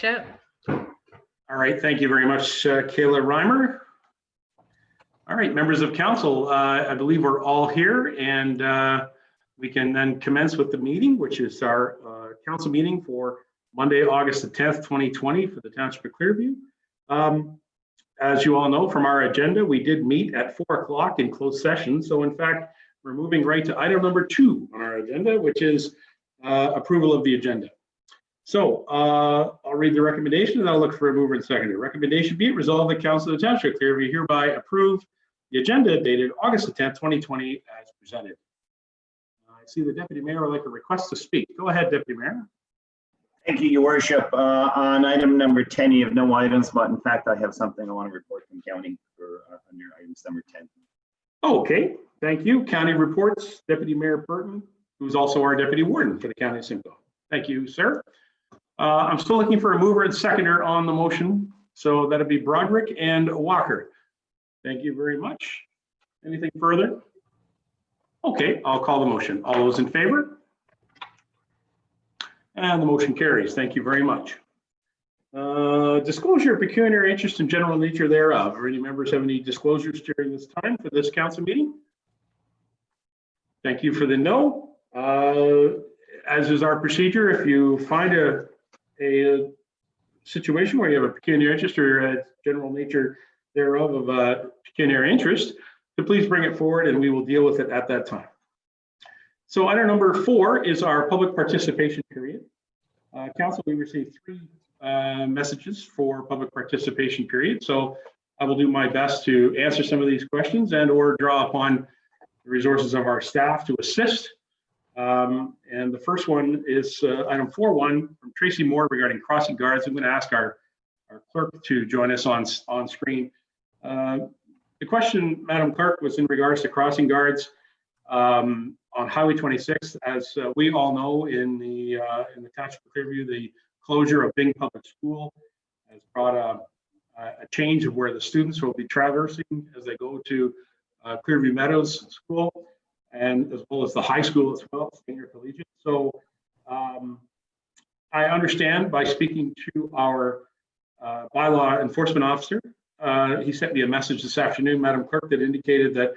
Chip. All right, thank you very much, Kayla Reimer. All right, members of council, I believe we're all here, and we can then commence with the meeting, which is our council meeting for Monday, August the 10th, 2020 for the Township of Clearview. As you all know from our agenda, we did meet at 4 o'clock in closed session. So in fact, we're moving right to item number 2 on our agenda, which is approval of the agenda. So I'll read the recommendation and I'll look for a mover and seconder. Recommendation be it resolved that Council of the Township of Clearview hereby approve the agenda dated August the 10th, 2020 as presented. I see the Deputy Mayor would like a request to speak. Go ahead, Deputy Mayor. Thank you, Your Worship. On item number 10, you have no items, but in fact, I have something I want to report from county for under items number 10. Okay, thank you. County reports, Deputy Mayor Burton, who's also our Deputy Warden for the County of Simcoe. Thank you, sir. I'm still looking for a mover and seconder on the motion. So that'll be Broderick and Walker. Thank you very much. Anything further? Okay, I'll call the motion. All those in favor? And the motion carries. Thank you very much. Disclosure of pecuniary interest and general nature thereof. Are any members have any disclosures during this time for this council meeting? Thank you for the no. As is our procedure, if you find a situation where you have a pecuniary interest or a general nature thereof of a pecuniary interest, so please bring it forward and we will deal with it at that time. So item number 4 is our public participation period. Council, we received 3 messages for public participation period. So I will do my best to answer some of these questions and or draw upon the resources of our staff to assist. And the first one is item 4.1 from Tracy Moore regarding crossing guards. I'm going to ask our clerk to join us on screen. The question, Madam Clerk, was in regards to crossing guards on Highway 26. As we all know, in the Township of Clearview, the closure of Byng Public School has brought a change of where the students will be traversing as they go to Clearview Meadows School, and as well as the high school as well, senior collegiate. So I understand by speaking to our bylaw enforcement officer, he sent me a message this afternoon, Madam Clerk, that indicated that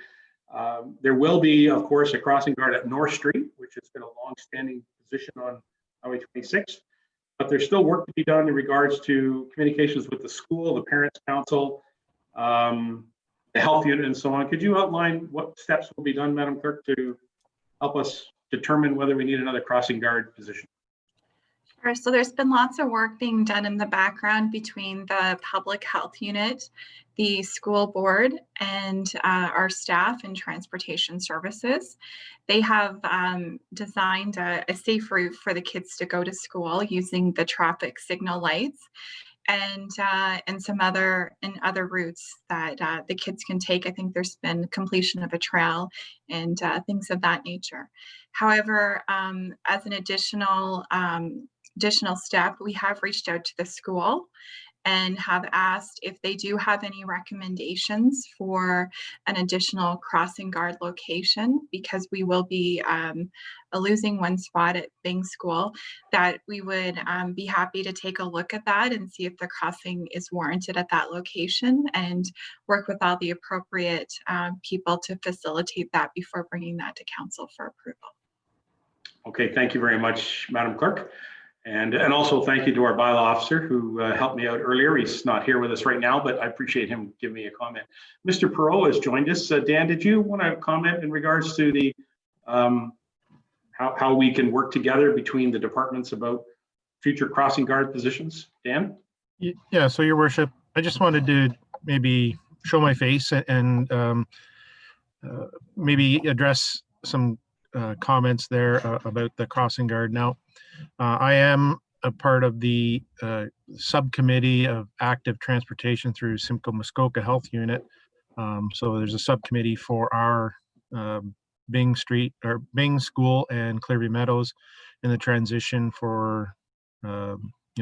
there will be, of course, a crossing guard at North Street, which has been a long-standing position on Highway 26. But there's still work to be done in regards to communications with the school, the parents' council, the health unit, and so on. Could you outline what steps will be done, Madam Clerk, to help us determine whether we need another crossing guard position? Sure. So there's been lots of work being done in the background between the public health unit, the school board, and our staff in transportation services. They have designed a safe route for the kids to go to school using the traffic signal lights and some other routes that the kids can take. I think there's been completion of a trail and things of that nature. However, as an additional step, we have reached out to the school and have asked if they do have any recommendations for an additional crossing guard location, because we will be losing one spot at Byng School, that we would be happy to take a look at that and see if the crossing is warranted at that location and work with all the appropriate people to facilitate that before bringing that to council for approval. Okay, thank you very much, Madam Clerk. And also thank you to our bylaw officer who helped me out earlier. He's not here with us right now, but I appreciate him giving me a comment. Mr. Perot has joined us. Dan, did you want to comment in regards to the how we can work together between the departments about future crossing guard positions? Dan? Yeah, so Your Worship, I just wanted to maybe show my face and maybe address some comments there about the crossing guard. Now, I am a part of the subcommittee of active transportation through Simcoe Muskoka Health Unit. So there's a subcommittee for our Byng Street or Byng School and Clearview Meadows in the transition for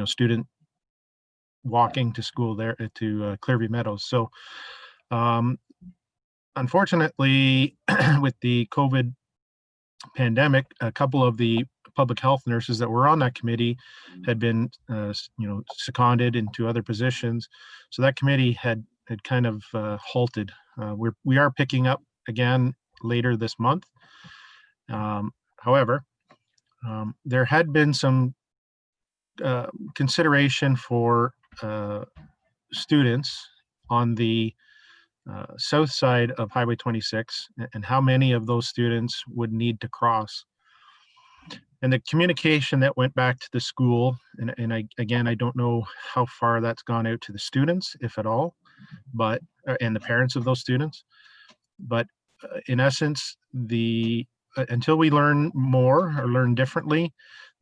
student walking to school there to Clearview Meadows. So unfortunately, with the COVID pandemic, a couple of the public health nurses that were on that committee had been, seconded into other positions. So that committee had kind of halted. We are picking up again later this month. However, there had been some consideration for students on the south side of Highway 26 and how many of those students would need to cross. And the communication that went back to the school, and I don't know how far that's gone out to the students, if at all, but and the parents of those students. But in essence, until we learn more or learn differently,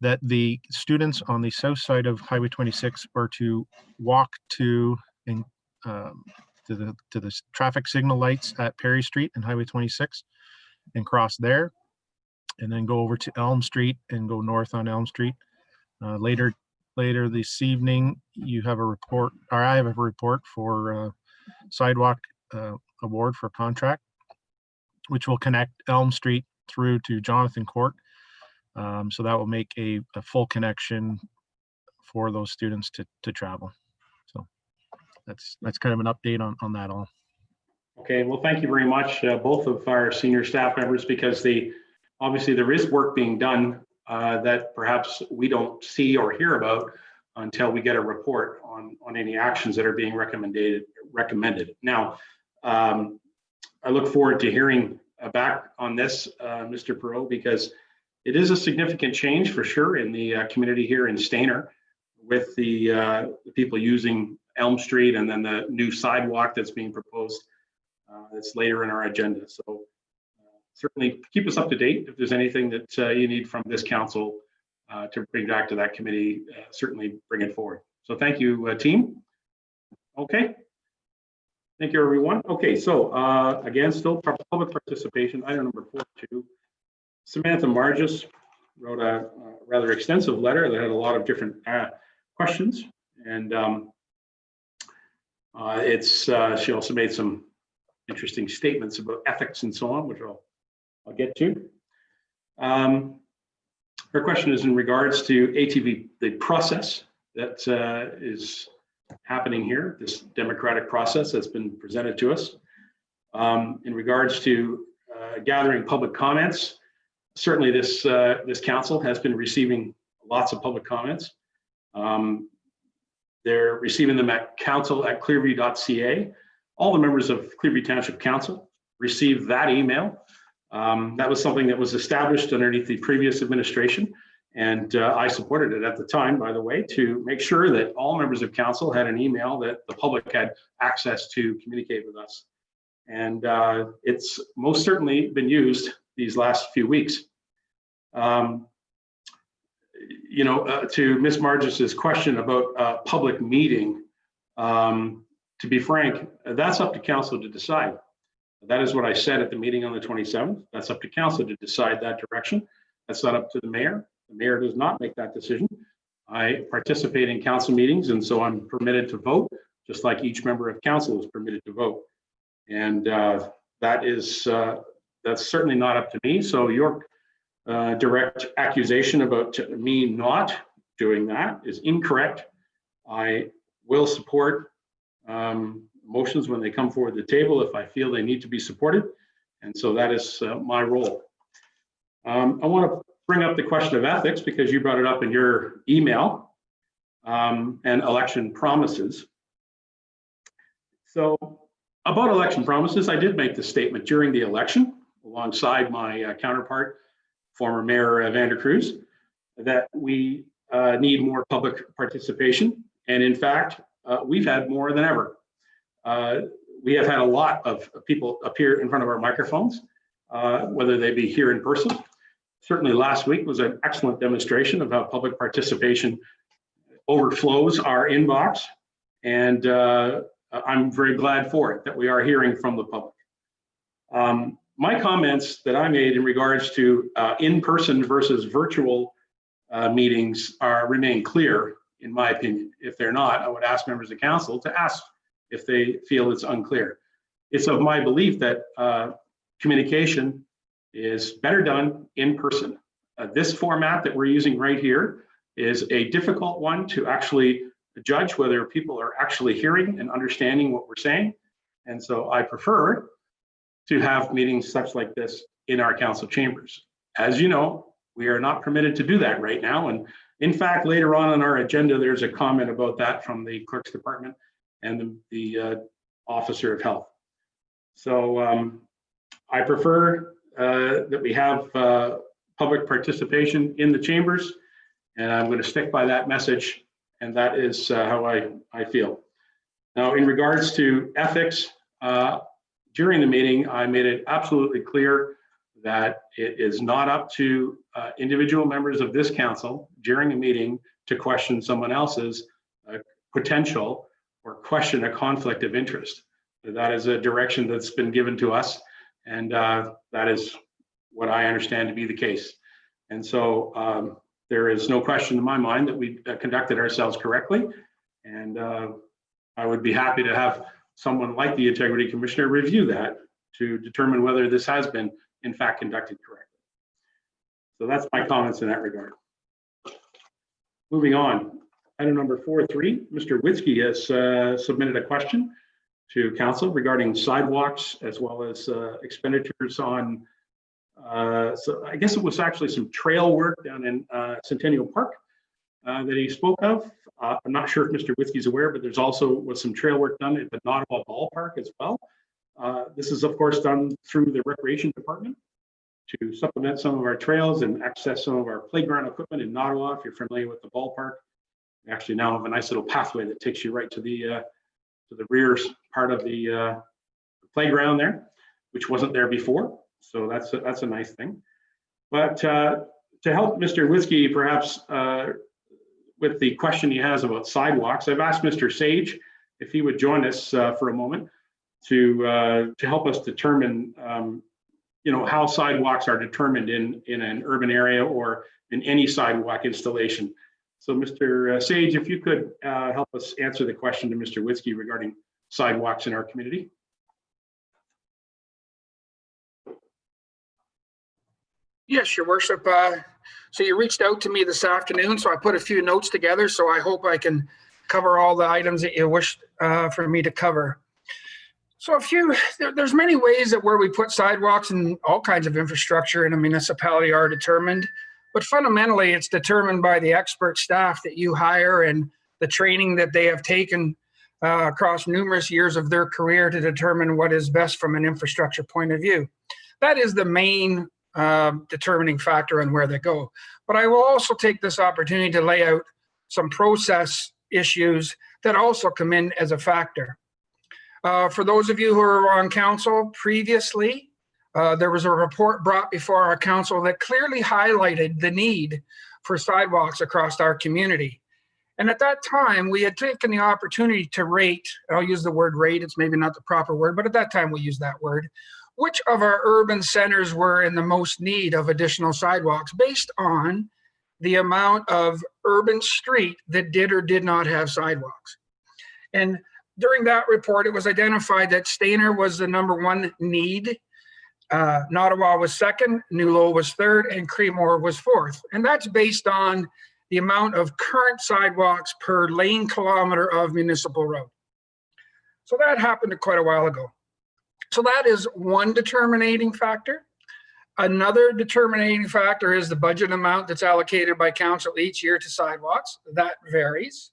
that the students on the south side of Highway 26 are to walk to the traffic signal lights at Perry Street and Highway 26 and cross there, and then go over to Elm Street and go north on Elm Street. Later this evening, you have a report, or I have a report for sidewalk award for contract, which will connect Elm Street through to Jonathan Court. So that will make a full connection for those students to travel. So that's kind of an update on that all. Okay, well, thank you very much, both of our senior staff members, because obviously there is work being done that perhaps we don't see or hear about until we get a report on any actions that are being recommended. Now, I look forward to hearing back on this, Mr. Perot, because it is a significant change for sure in the community here in Stayner, with the people using Elm Street and then the new sidewalk that's being proposed. That's later in our agenda. So certainly keep us up to date if there's anything that you need from this council to bring back to that committee. Certainly bring it forward. So thank you, team. Okay. Thank you, everyone. Okay, so again, still public participation, item number 4.2. Samantha Margis wrote a rather extensive letter that had a lot of different questions, and she also made some interesting statements about ethics and so on, which I'll get to. Her question is in regards to ATV, the process that is happening here, this democratic process that's been presented to us. In regards to gathering public comments, certainly this council has been receiving lots of public comments. They're receiving them at council@clearview.ca. All the members of Clearview Township Council received that email. That was something that was established underneath the previous administration. And I supported it at the time, by the way, to make sure that all members of council had an email that the public had access to communicate with us. And it's most certainly been used these last few weeks. To Ms. Margis's question about a public meeting, to be frank, that's up to council to decide. That is what I said at the meeting on the 27th. That's up to council to decide that direction. That's not up to the mayor. The mayor does not make that decision. I participate in council meetings, and so I'm permitted to vote, just like each member of council is permitted to vote. And that's certainly not up to me. So your direct accusation about me not doing that is incorrect. I will support motions when they come forward the table if I feel they need to be supported. And so that is my role. I want to bring up the question of ethics because you brought it up in your email and election promises. So about election promises, I did make the statement during the election alongside my counterpart, former Mayor Vander Cruz, that we need more public participation. And in fact, we've had more than ever. We have had a lot of people appear in front of our microphones, whether they be here in person. Certainly last week was an excellent demonstration of how public participation overflows our inbox. And I'm very glad for it, that we are hearing from the public. My comments that I made in regards to in-person versus virtual meetings remain clear, in my opinion. If they're not, I would ask members of council to ask if they feel it's unclear. It's of my belief that communication is better done in person. This format that we're using right here is a difficult one to actually judge whether people are actually hearing and understanding what we're saying. And so I prefer to have meetings such like this in our council chambers. As you know, we are not permitted to do that right now. And in fact, later on our agenda, there's a comment about that from the clerk's department and the officer of health. So I prefer that we have public participation in the chambers, and I'm going to stick by that message, and that is how I feel. Now, in regards to ethics, during the meeting, I made it absolutely clear that it is not up to individual members of this council during a meeting to question someone else's potential or question a conflict of interest. That is a direction that's been given to us, and that is what I understand to be the case. And so there is no question in my mind that we conducted ourselves correctly, and I would be happy to have someone like the Integrity Commissioner review that to determine whether this has been in fact conducted correctly. So that's my comments in that regard. Moving on, item number 4.3, Mr. Witzke has submitted a question to council regarding sidewalks as well as expenditures on, so I guess it was actually some trail work down in Centennial Park that he spoke of. I'm not sure if Mr. Witzke is aware, but there's also was some trail work done at the Ottawa Ballpark as well. This is of course done through the Recreation Department to supplement some of our trails and access some of our playground equipment in Ottawa. If you're familiar with the ballpark, we actually now have a nice little pathway that takes you right to the rear part of the playground there, which wasn't there before. So that's a nice thing. But to help Mr. Witzke perhaps with the question he has about sidewalks, I've asked Mr. Sage if he would join us for a moment to help us determine how sidewalks are determined in an urban area or in any sidewalk installation. So Mr. Sage, if you could help us answer the question to Mr. Witzke regarding sidewalks in our community. Yes, Your Worship. So you reached out to me this afternoon, so I put a few notes together. So I hope I can cover all the items that you wished for me to cover. So there's many ways that where we put sidewalks and all kinds of infrastructure in a municipality are determined, but fundamentally it's determined by the expert staff that you hire and the training that they have taken across numerous years of their career to determine what is best from an infrastructure point of view. That is the main determining factor on where they go. But I will also take this opportunity to lay out some process issues that also come in as a factor. For those of you who are on council previously, there was a report brought before our council that clearly highlighted the need for sidewalks across our community. And at that time, we had taken the opportunity to rate, I'll use the word rate, it's maybe not the proper word, but at that time we used that word, which of our urban centers were in the most need of additional sidewalks based on the amount of urban street that did or did not have sidewalks. And during that report, it was identified that Stayner was the #1 need, Ottawa was second, New Lowell was third, and Creemore was fourth. And that's based on the amount of current sidewalks per lane kilometer of municipal road. So that happened quite a while ago. So that is one determining factor. Another determining factor is the budget amount that's allocated by council each year to sidewalks. That varies.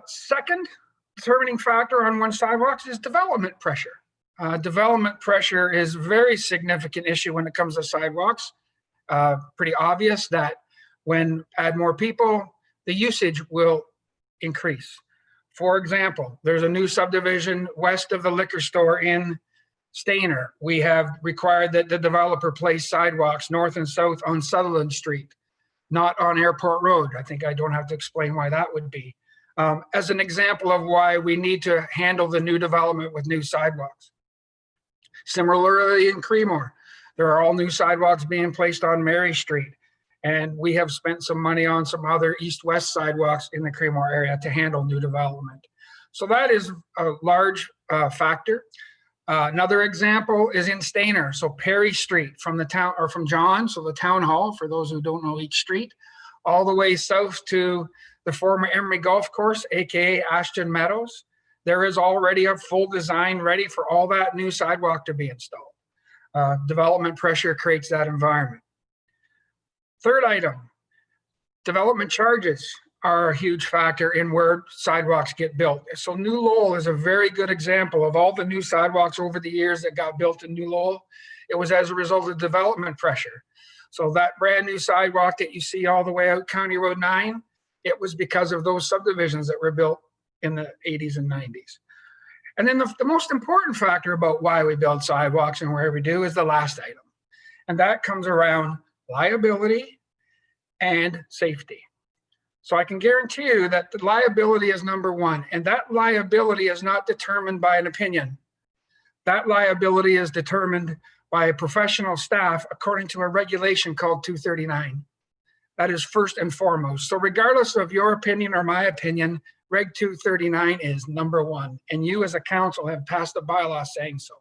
Second determining factor on when sidewalks is development pressure. Development pressure is a very significant issue when it comes to sidewalks. Pretty obvious that when add more people, the usage will increase. For example, there's a new subdivision west of the liquor store in Stayner. We have required that the developer place sidewalks north and south on Sutherland Street, not on Airport Road. I think I don't have to explain why that would be. As an example of why we need to handle the new development with new sidewalks. Similarly in Creemore, there are all new sidewalks being placed on Mary Street. And we have spent some money on some other east-west sidewalks in the Creemore area to handle new development. So that is a large factor. Another example is in Stainer. So Perry Street from the town, or from John, so the town hall, for those who don't know each street, all the way south to the former Emery Golf Course, AKA Ashton Meadows. There is already a full design ready for all that new sidewalk to be installed. Development pressure creates that environment. Third item, development charges are a huge factor in where sidewalks get built. So New Lowell is a very good example of all the new sidewalks over the years that got built in New Lowell. It was as a result of development pressure. So that brand new sidewalk that you see all the way out County Road 9, it was because of those subdivisions that were built in the 80s and 90s. And then the most important factor about why we build sidewalks and where we do is the last item. And that comes around liability and safety. So I can guarantee you that the liability is number one, and that liability is not determined by an opinion. That liability is determined by a professional staff according to a regulation called 239. That is first and foremost. So regardless of your opinion or my opinion, Reg 239 is number one, and you as a council have passed a bylaw saying so.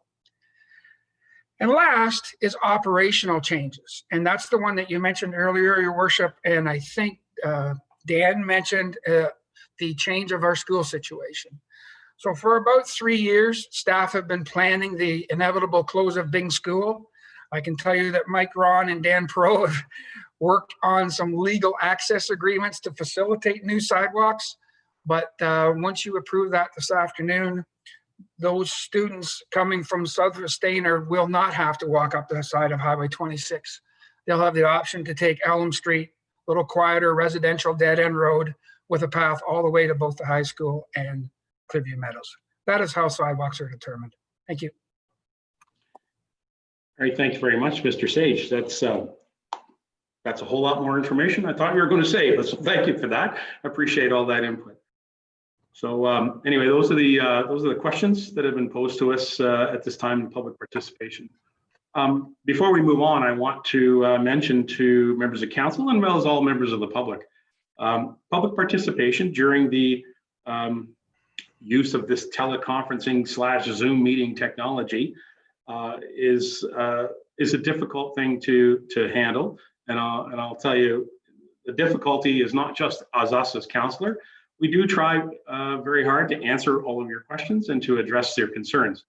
And last is operational changes, and that's the one that you mentioned earlier, Your Worship, and I think Dan mentioned the change of our school situation. So for about 3 years, staff have been planning the inevitable close of Byng School. I can tell you that Mike Ron and Dan Pro have worked on some legal access agreements to facilitate new sidewalks. But once you approve that this afternoon, those students coming from south of Stainer will not have to walk up the side of Highway 26. They'll have the option to take Elm Street, a little quieter residential dead-end road with a path all the way to both the high school and Clearview Meadows. That is how sidewalks are determined. Thank you. All right, thanks very much, Mr. Sage. That's a whole lot more information I thought you were going to say, but so thank you for that. I appreciate all that input. So anyway, those are the questions that have been posed to us at this time in public participation. Before we move on, I want to mention to members of council and well as all members of the public, public participation during the use of this teleconferencing / Zoom meeting technology is a difficult thing to handle. And I'll tell you, the difficulty is not just us as councillor. We do try very hard to answer all of your questions and to address your concerns.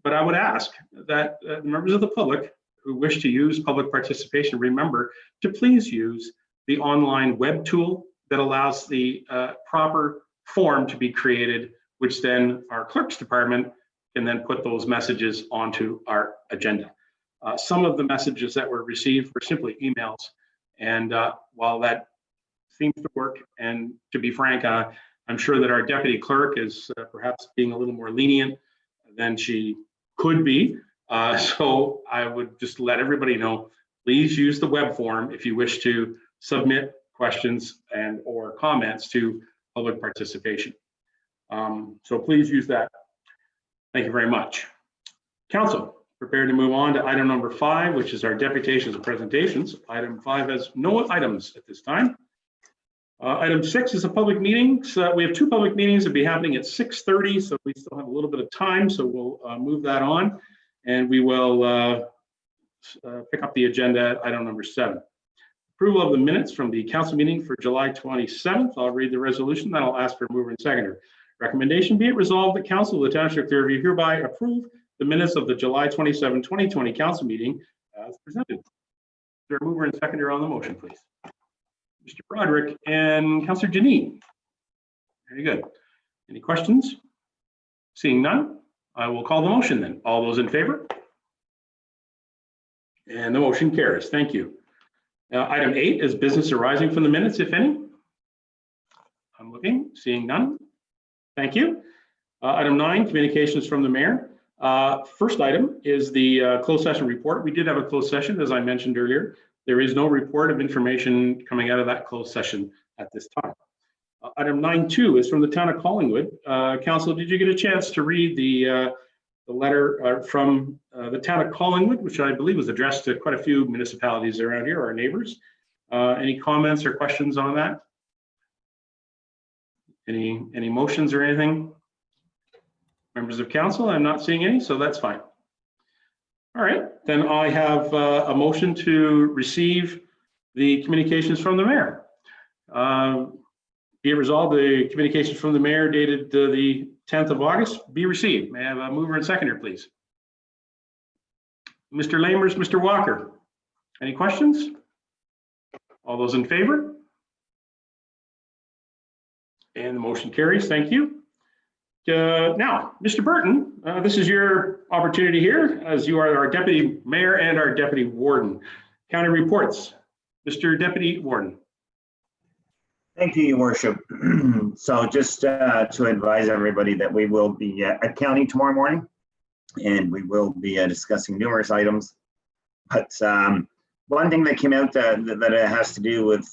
But I would ask that members of the public who wish to use public participation, remember to please use the online web tool that allows the proper form to be created, which then our clerk's department can then put those messages onto our agenda. Some of the messages that were received were simply emails. And while that seems to work, and to be frank, I'm sure that our deputy clerk is perhaps being a little more lenient than she could be. So I would just let everybody know, please use the web form if you wish to submit questions and or comments to public participation. So please use that. Thank you very much. Council, prepared to move on to item number 5, which is our deputations and presentations. Item 5 has no items at this time. Item 6 is a public meeting. So we have 2 public meetings that will be happening at 6:30, so we still have a little bit of time, so we'll move that on, and we will pick up the agenda at item number 7. Approval of the minutes from the council meeting for July 27th. I'll read the resolution, then I'll ask for a mover and seconder. Recommendation, be it resolved that Council of the Township of Clearview hereby approve the minutes of the July 27, 2020 council meeting as presented. Is there a mover and seconder on the motion, please? Mr. Broderick and Councillor Janine. Very good. Any questions? Seeing none, I will call the motion then. All those in favor? And the motion carries. Thank you. Item 8 is business arising from the minutes, if any. I'm looking, seeing none. Thank you. Item 9, communications from the mayor. First item is the closed session report. We did have a closed session, as I mentioned earlier. There is no report of information coming out of that closed session at this time. Item 9.2 is from the town of Collingwood. Council, did you get a chance to read the letter from the town of Collingwood, which I believe was addressed to quite a few municipalities around here, our neighbors? Any comments or questions on that? Any motions or anything? Members of council, I'm not seeing any, so that's fine. All right, then I have a motion to receive the communications from the mayor. Be it resolved, the communications from the mayor dated the 10th of August be received. May I have a mover and seconder, please? Mr. Lamers, Mr. Walker. Any questions? All those in favor? And the motion carries. Thank you. Now, Mr. Burton, this is your opportunity here, as you are our deputy mayor and our deputy warden. County reports. Mr. Deputy Warden. Thank you, Your Worship. So just to advise everybody that we will be at county tomorrow morning, and we will be discussing numerous items. But one thing that came out that it has to do with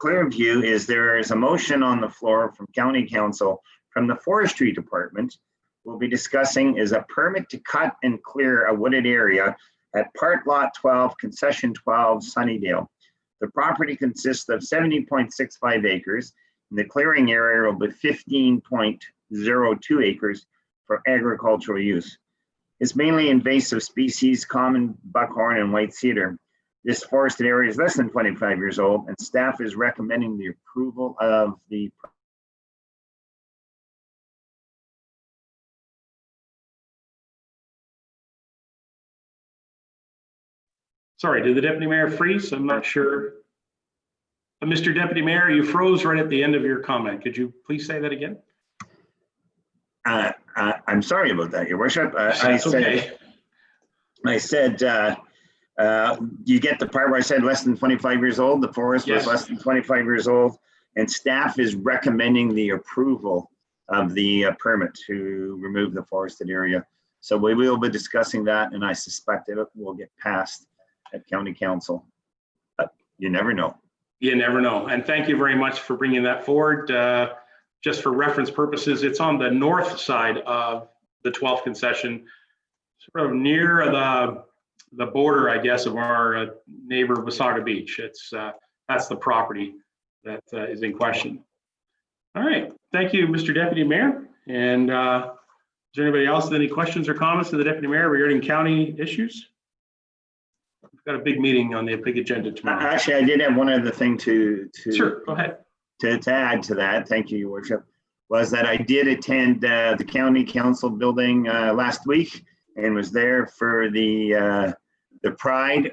Clearview is there is a motion on the floor from County Council from the Forestry Department. We'll be discussing is a permit to cut and clear a wooded area at Part Lot 12, Concession 12, Sunnydale. The property consists of 70.65 acres, and the clearing area will be 15.02 acres for agricultural use. It's mainly invasive species, common buckhorn and white cedar. This forested area is less than 25 years old, and staff is recommending the approval of the Sorry, did the deputy mayor freeze? I'm not sure. Mr. Deputy Mayor, you froze right at the end of your comment. Could you please say that again? I'm sorry about that, Your Worship. That's okay. I said, you get the part where I said less than 25 years old? The forest was less than 25 years old, and staff is recommending the approval of the permit to remove the forested area. So we will be discussing that, and I suspect it will get passed at County Council. But you never know. You never know. And thank you very much for bringing that forward. Just for reference purposes, it's on the north side of the 12th concession, sort of near the border, I guess, of our neighbor Wasaga Beach. It's that's the property that is in question. All right, thank you, Mr. Deputy Mayor. And is there anybody else with any questions or comments to the Deputy Mayor regarding county issues? We've got a big meeting on the big agenda tomorrow. Actually, I did have one other thing to Sure, go ahead. To add to that, thank you, Your Worship, was that I did attend the County Council building last week and was there for the Pride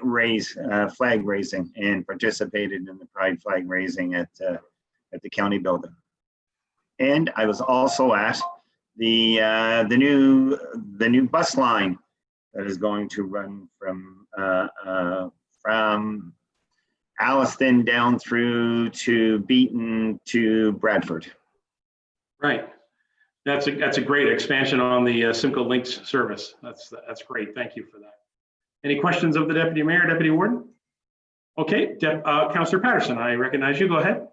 flag raising and participated in the Pride flag raising at the county building. And I was also at the new bus line that is going to run from Alliston down through to Beaton to Bradford. Right. That's a great expansion on the Simcoe Links service. That's great. Thank you for that. Any questions of the Deputy Mayor, Deputy Warden? Okay, Councillor Patterson, I recognize you. Go ahead.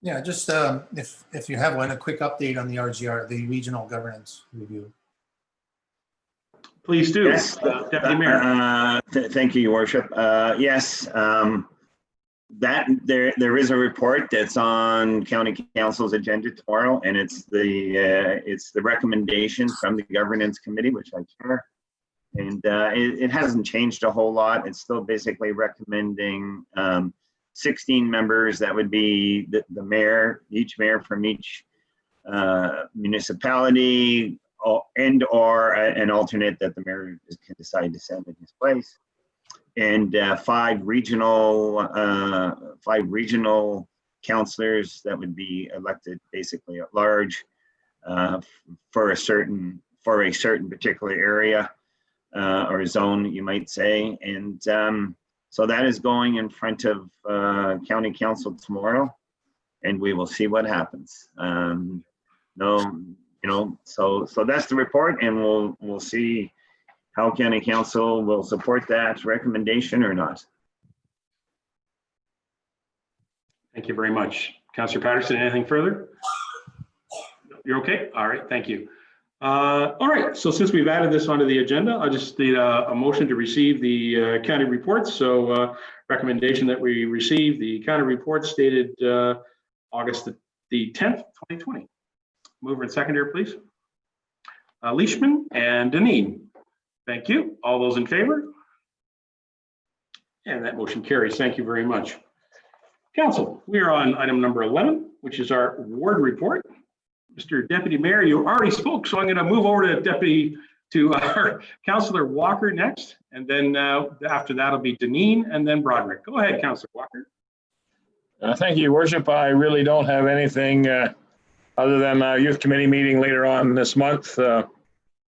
Yeah, just if you have one, a quick update on the RGR, the Regional Governance Review. Please do, Yes, Deputy Mayor. Thank you, Your Worship. Yes, that there is a report that's on County Council's agenda tomorrow, and it's the recommendation from the Governance Committee, which I chair, and it hasn't changed a whole lot. It's still basically recommending 16 members. That would be the mayor, each mayor from each municipality, or an alternate that the mayor can decide to send in his place, and five regional councillors that would be elected basically at large for a certain particular area or zone, you might say. And so that is going in front of County Council tomorrow, and we will see what happens. So that's the report, and we'll see how County Council will support that recommendation or not. Thank you very much. Councillor Patterson, anything further? You're okay? All right, thank you. All right, so since we've added this onto the agenda, I just need a motion to receive the county reports. So recommendation that we receive the county reports dated August the 10th, 2020. Mover and seconder, please. Leishman and Deneen. Thank you. All those in favor? And that motion carries. Thank you very much. Council, we are on item number 11, which is our ward report. Mr. Deputy Mayor, you already spoke, so I'm going to move over to our Councillor Walker next, and then after that will be Deneen and then Broderick. Go ahead, Councillor Walker. Thank you, Your Worship. I really don't have anything other than a youth committee meeting later on this month.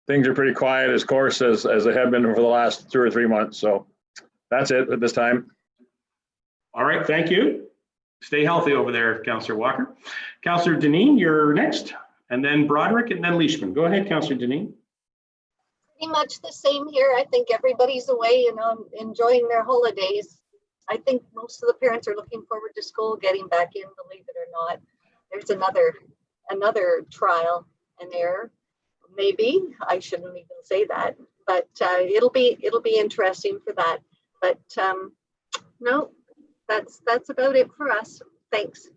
Things are pretty quiet, of course, as they have been for the last 2 or 3 months. So that's it at this time. All right, thank you. Stay healthy over there, Councillor Walker. Councillor Deneen, you're next, and then Broderick, and then Leishman. Go ahead, Councillor Deneen. Pretty much the same here. I think everybody's away and enjoying their holidays. I think most of the parents are looking forward to school getting back in, believe it or not. There's another trial and error. Maybe I shouldn't even say that, but it'll be interesting for that. But no, that's about it for us. Thanks.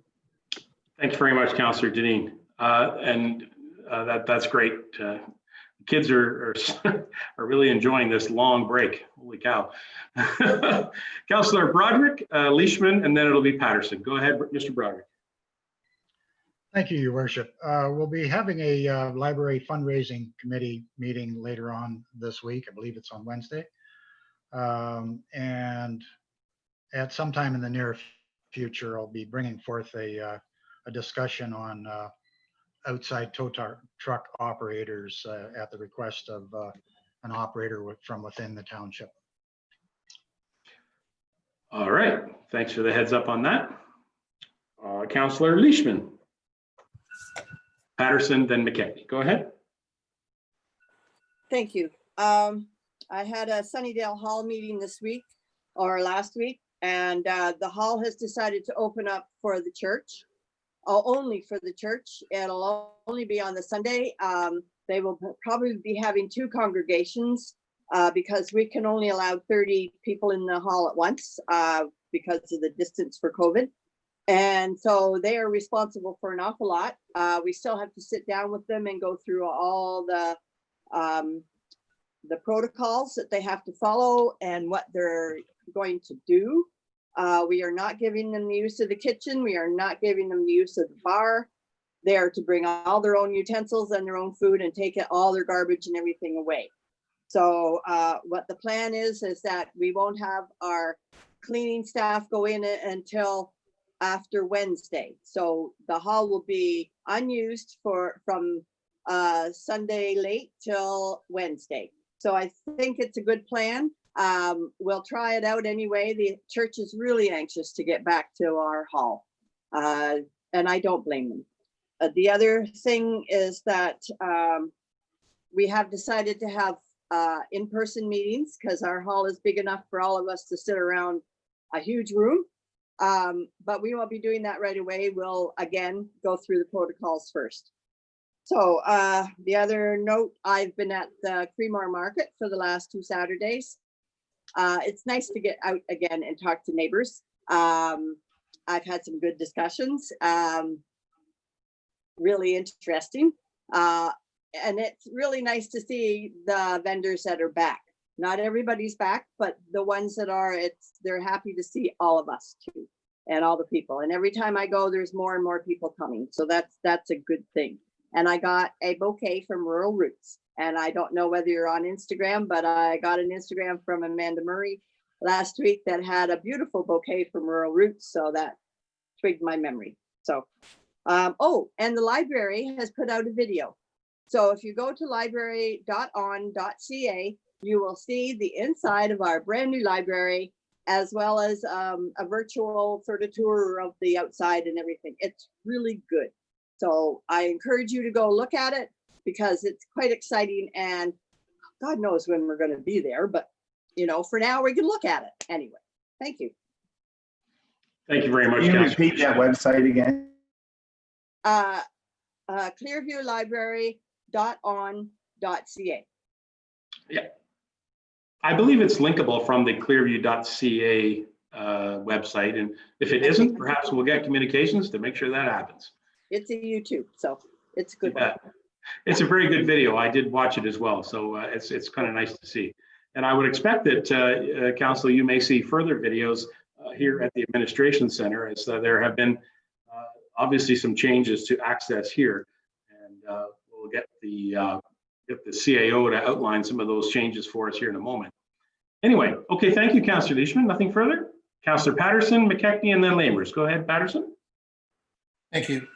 Thanks very much, Councillor Deneen. That's great. Kids are really enjoying this long break. Holy cow. Councillor Broderick, Leishman, and then it'll be Patterson. Go ahead, Mr. Broderick. Thank you, Your Worship. We'll be having a library fundraising committee meeting later on this week. I believe it's on Wednesday. And at some time in the near future, I'll be bringing forth a discussion on outside tow truck operators at the request of an operator from within the township. All right, thanks for the heads up on that. Councillor Leishman. Patterson, then McKechnie. Go ahead. Thank you. I had a Sunnydale Hall meeting this week or last week, and the hall has decided to open up for the church. Only for the church. It'll only be on the Sunday. They will probably be having 2 congregations because we can only allow 30 people in the hall at once because of the distance for COVID. And so they are responsible for an awful lot. We still have to sit down with them and go through all the protocols that they have to follow and what they're going to do. We are not giving them the use of the kitchen. We are not giving them the use of the bar. They are to bring all their own utensils and their own food and take all their garbage and everything away. So what the plan is that we won't have our cleaning staff go in until after Wednesday. So the hall will be unused from Sunday late till Wednesday. So I think it's a good plan. We'll try it out anyway. The church is really anxious to get back to our hall, and I don't blame them. The other thing is that we have decided to have in-person meetings because our hall is big enough for all of us to sit around a huge room. But we won't be doing that right away. We'll again go through the protocols first. So the other note, I've been at the Creemore Market for the last 2 Saturdays. It's nice to get out again and talk to neighbors. I've had some good discussions, really interesting. And it's really nice to see the vendors that are back. Not everybody's back, but the ones that are, they're happy to see all of us too, and all the people. And every time I go, there's more and more people coming. So that's a good thing. And I got a bouquet from Rural Roots. And I don't know whether you're on Instagram, but I got an Instagram from Amanda Murray last week that had a beautiful bouquet from Rural Roots. So that twigged my memory. So, oh, and the library has put out a video. So if you go to library.on.ca, you will see the inside of our brand new library, as well as a virtual sort of tour of the outside and everything. It's really good. So I encourage you to go look at it because it's quite exciting, and God knows when we're going to be there. But, you know, for now, we can look at it anyway. Thank you. Thank you very much. Can you repeat that website again? clearviewlibrary.on.ca. Yeah. I believe it's linkable from the clearview.ca website. And if it isn't, perhaps we'll get communications to make sure that happens. It's a YouTube. So It's a good. Yeah. It's a very good video. I did watch it as well. So it's kind of nice to see. And I would expect that, Council, you may see further videos here at the Administration Center, as there have been obviously some changes to access here. And we'll get the CAO to outline some of those changes for us here in a moment. Anyway, okay, thank you, Councillor Leishman. Nothing further? Councillor Patterson, McKechnie, and then Lamers. Go ahead, Patterson. Thank you.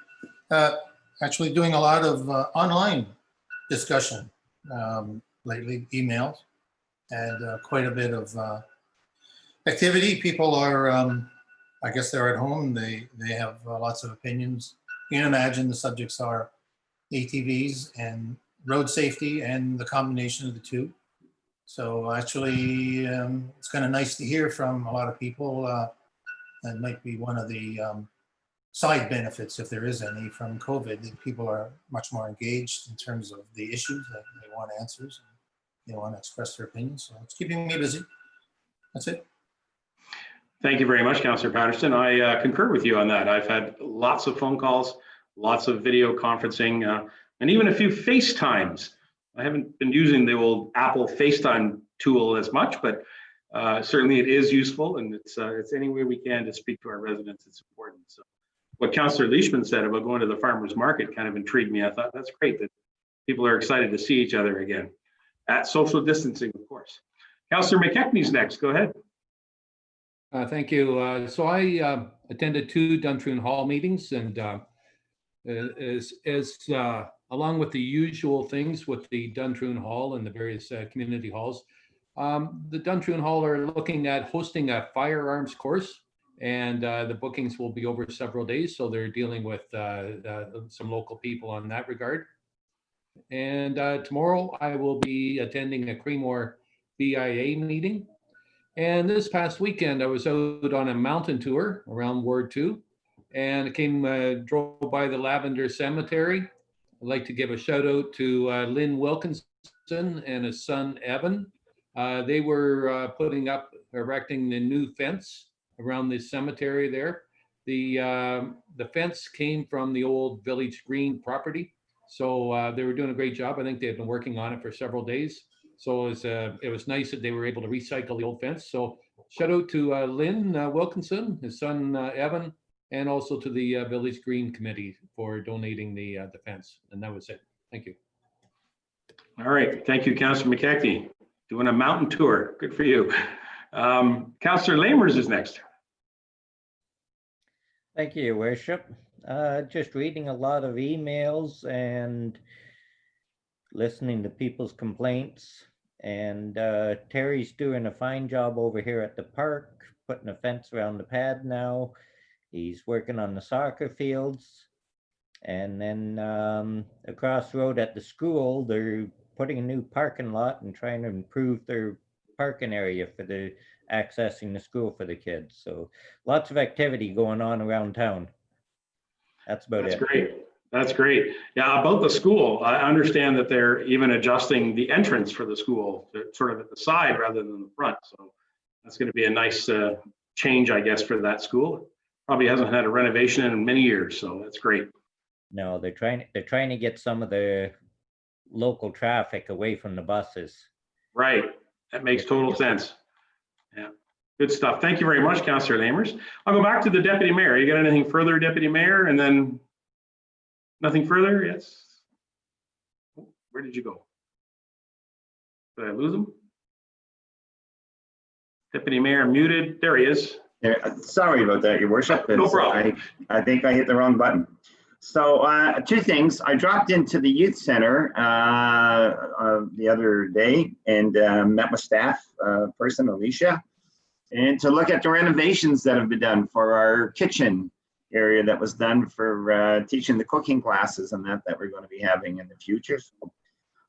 Actually doing a lot of online discussion lately, emails, and quite a bit of activity. People are, I guess they're at home. They have lots of opinions. You can imagine the subjects are ATVs and road safety and the combination of the two. So actually, it's kind of nice to hear from a lot of people. That might be one of the side benefits, if there is any, from COVID, that people are much more engaged in terms of the issues that they want answers and they want to express their opinions. So it's keeping me busy. That's it. Thank you very much, Councillor Patterson. I concur with you on that. I've had lots of phone calls, lots of video conferencing, and even a few FaceTimes. I haven't been using the old Apple FaceTime tool as much, but certainly it is useful, and it's any way we can to speak to our residents. It's important. So what Councillor Leishman said about going to the farmers market kind of intrigued me. I thought that's great that people are excited to see each other again at social distancing, of course. Councillor McKechnie's next. Go ahead. Thank you. So I attended 2 Duntroon Hall meetings, and along with the usual things with the Duntroon Hall and the various community halls, the Duntroon Hall are looking at hosting a firearms course, and the bookings will be over several days. So they're dealing with some local people on that regard. And tomorrow I will be attending a Creemore BIA meeting. And this past weekend, I was out on a mountain tour around Ward 2, and I drove by the Lavender Cemetery. I'd like to give a shout out to Lynn Wilkinson and his son, Evan. They were erecting the new fence around the cemetery there. The fence came from the old Village Green property. So they were doing a great job. I think they've been working on it for several days. So it was nice that they were able to recycle the old fence. So shout out to Lynn Wilkinson, his son Evan, and also to the Village Green Committee for donating the fence. And that was it. Thank you. All right. Thank you, Councillor McKechnie. Doing a mountain tour. Good for you. Councillor Lamers is next. Thank you, Your Worship. Just reading a lot of emails and listening to people's complaints. And Terry's doing a fine job over here at the park, putting a fence around the pad now. He's working on the soccer fields. And then across the road at the school, they're putting a new parking lot and trying to improve their parking area for the accessing the school for the kids. So lots of activity going on around town. That's about it. That's great. That's great. Yeah, about the school, I understand that they're even adjusting the entrance for the school to sort of at the side rather than the front. So that's going to be a nice change, I guess, for that school. Probably hasn't had a renovation in many years, so that's great. No, they're trying to get some of the local traffic away from the buses. Right. That makes total sense. Yeah. Good stuff. Thank you very much, Councillor Lamers. I'll go back to the Deputy Mayor. You got anything further, Deputy Mayor? And then nothing further? Yes. Where did you go? Did I lose him? Deputy Mayor muted. There he is. Yeah, sorry about that, Your Worship. No problem. I think I hit the wrong button. So 2 things. I dropped into the youth center the other day and met with staff person, Alicia, and to look at the renovations that have been done for our kitchen area that was done for teaching the cooking classes and that we're going to be having in the future. So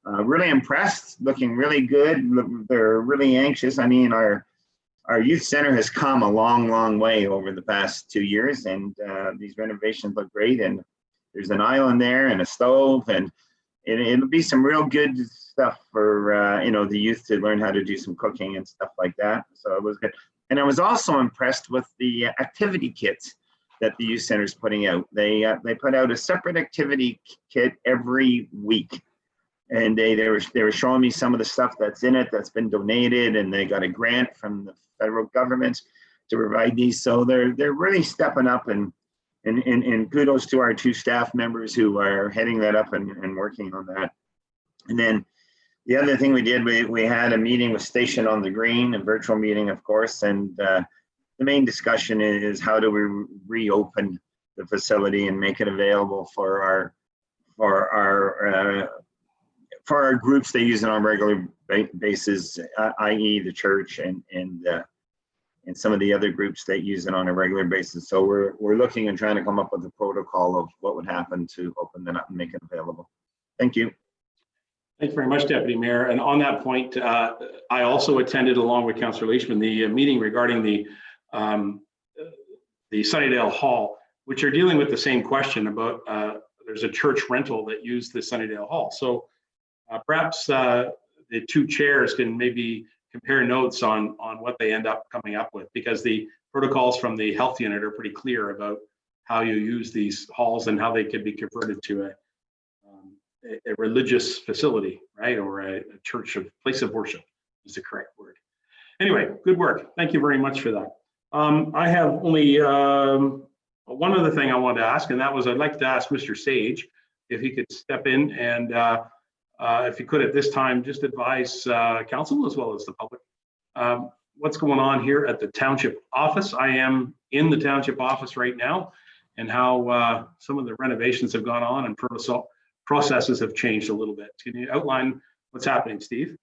really impressed, looking really good. They're really anxious. I mean, our youth center has come a long way over the past 2 years, and these renovations look great. And there's an island there and a stove, and it'll be some real good stuff for the youth to learn how to do some cooking and stuff like that. So it was good. And I was also impressed with the activity kits that the youth center is putting out. They put out a separate activity kit every week. And they were showing me some of the stuff that's in it that's been donated, and they got a grant from the federal government to provide these. So they're really stepping up, and kudos to our 2 staff members who are heading that up and working on that. And then the other thing we did, we had a meeting with Station on the Green, a virtual meeting, of course, and the main discussion is how do we reopen the facility and make it available for our groups that use it on a regular basis, i.e. the church and some of the other groups that use it on a regular basis. So we're looking and trying to come up with a protocol of what would happen to open that up and make it available. Thank you. Thanks very much, Deputy Mayor. And on that point, I also attended, along with Councillor Leishman, the meeting regarding the Sunnydale Hall, which are dealing with the same question about there's a church rental that used the Sunnydale Hall. So perhaps the 2 chairs can maybe compare notes on what they end up coming up with, because the protocols from the health unit are pretty clear about how you use these halls and how they could be converted to a religious facility, right? Or a church of place of worship is the correct word. Anyway, good work. Thank you very much for that. I have only one other thing I wanted to ask, and that was I'd like to ask Mr. Sage if he could step in and if he could at this time just advise council as well as the public what's going on here at the township office. I am in the township office right now, and how some of the renovations have gone on and processes have changed a little bit. Can you outline what's happening, Steve?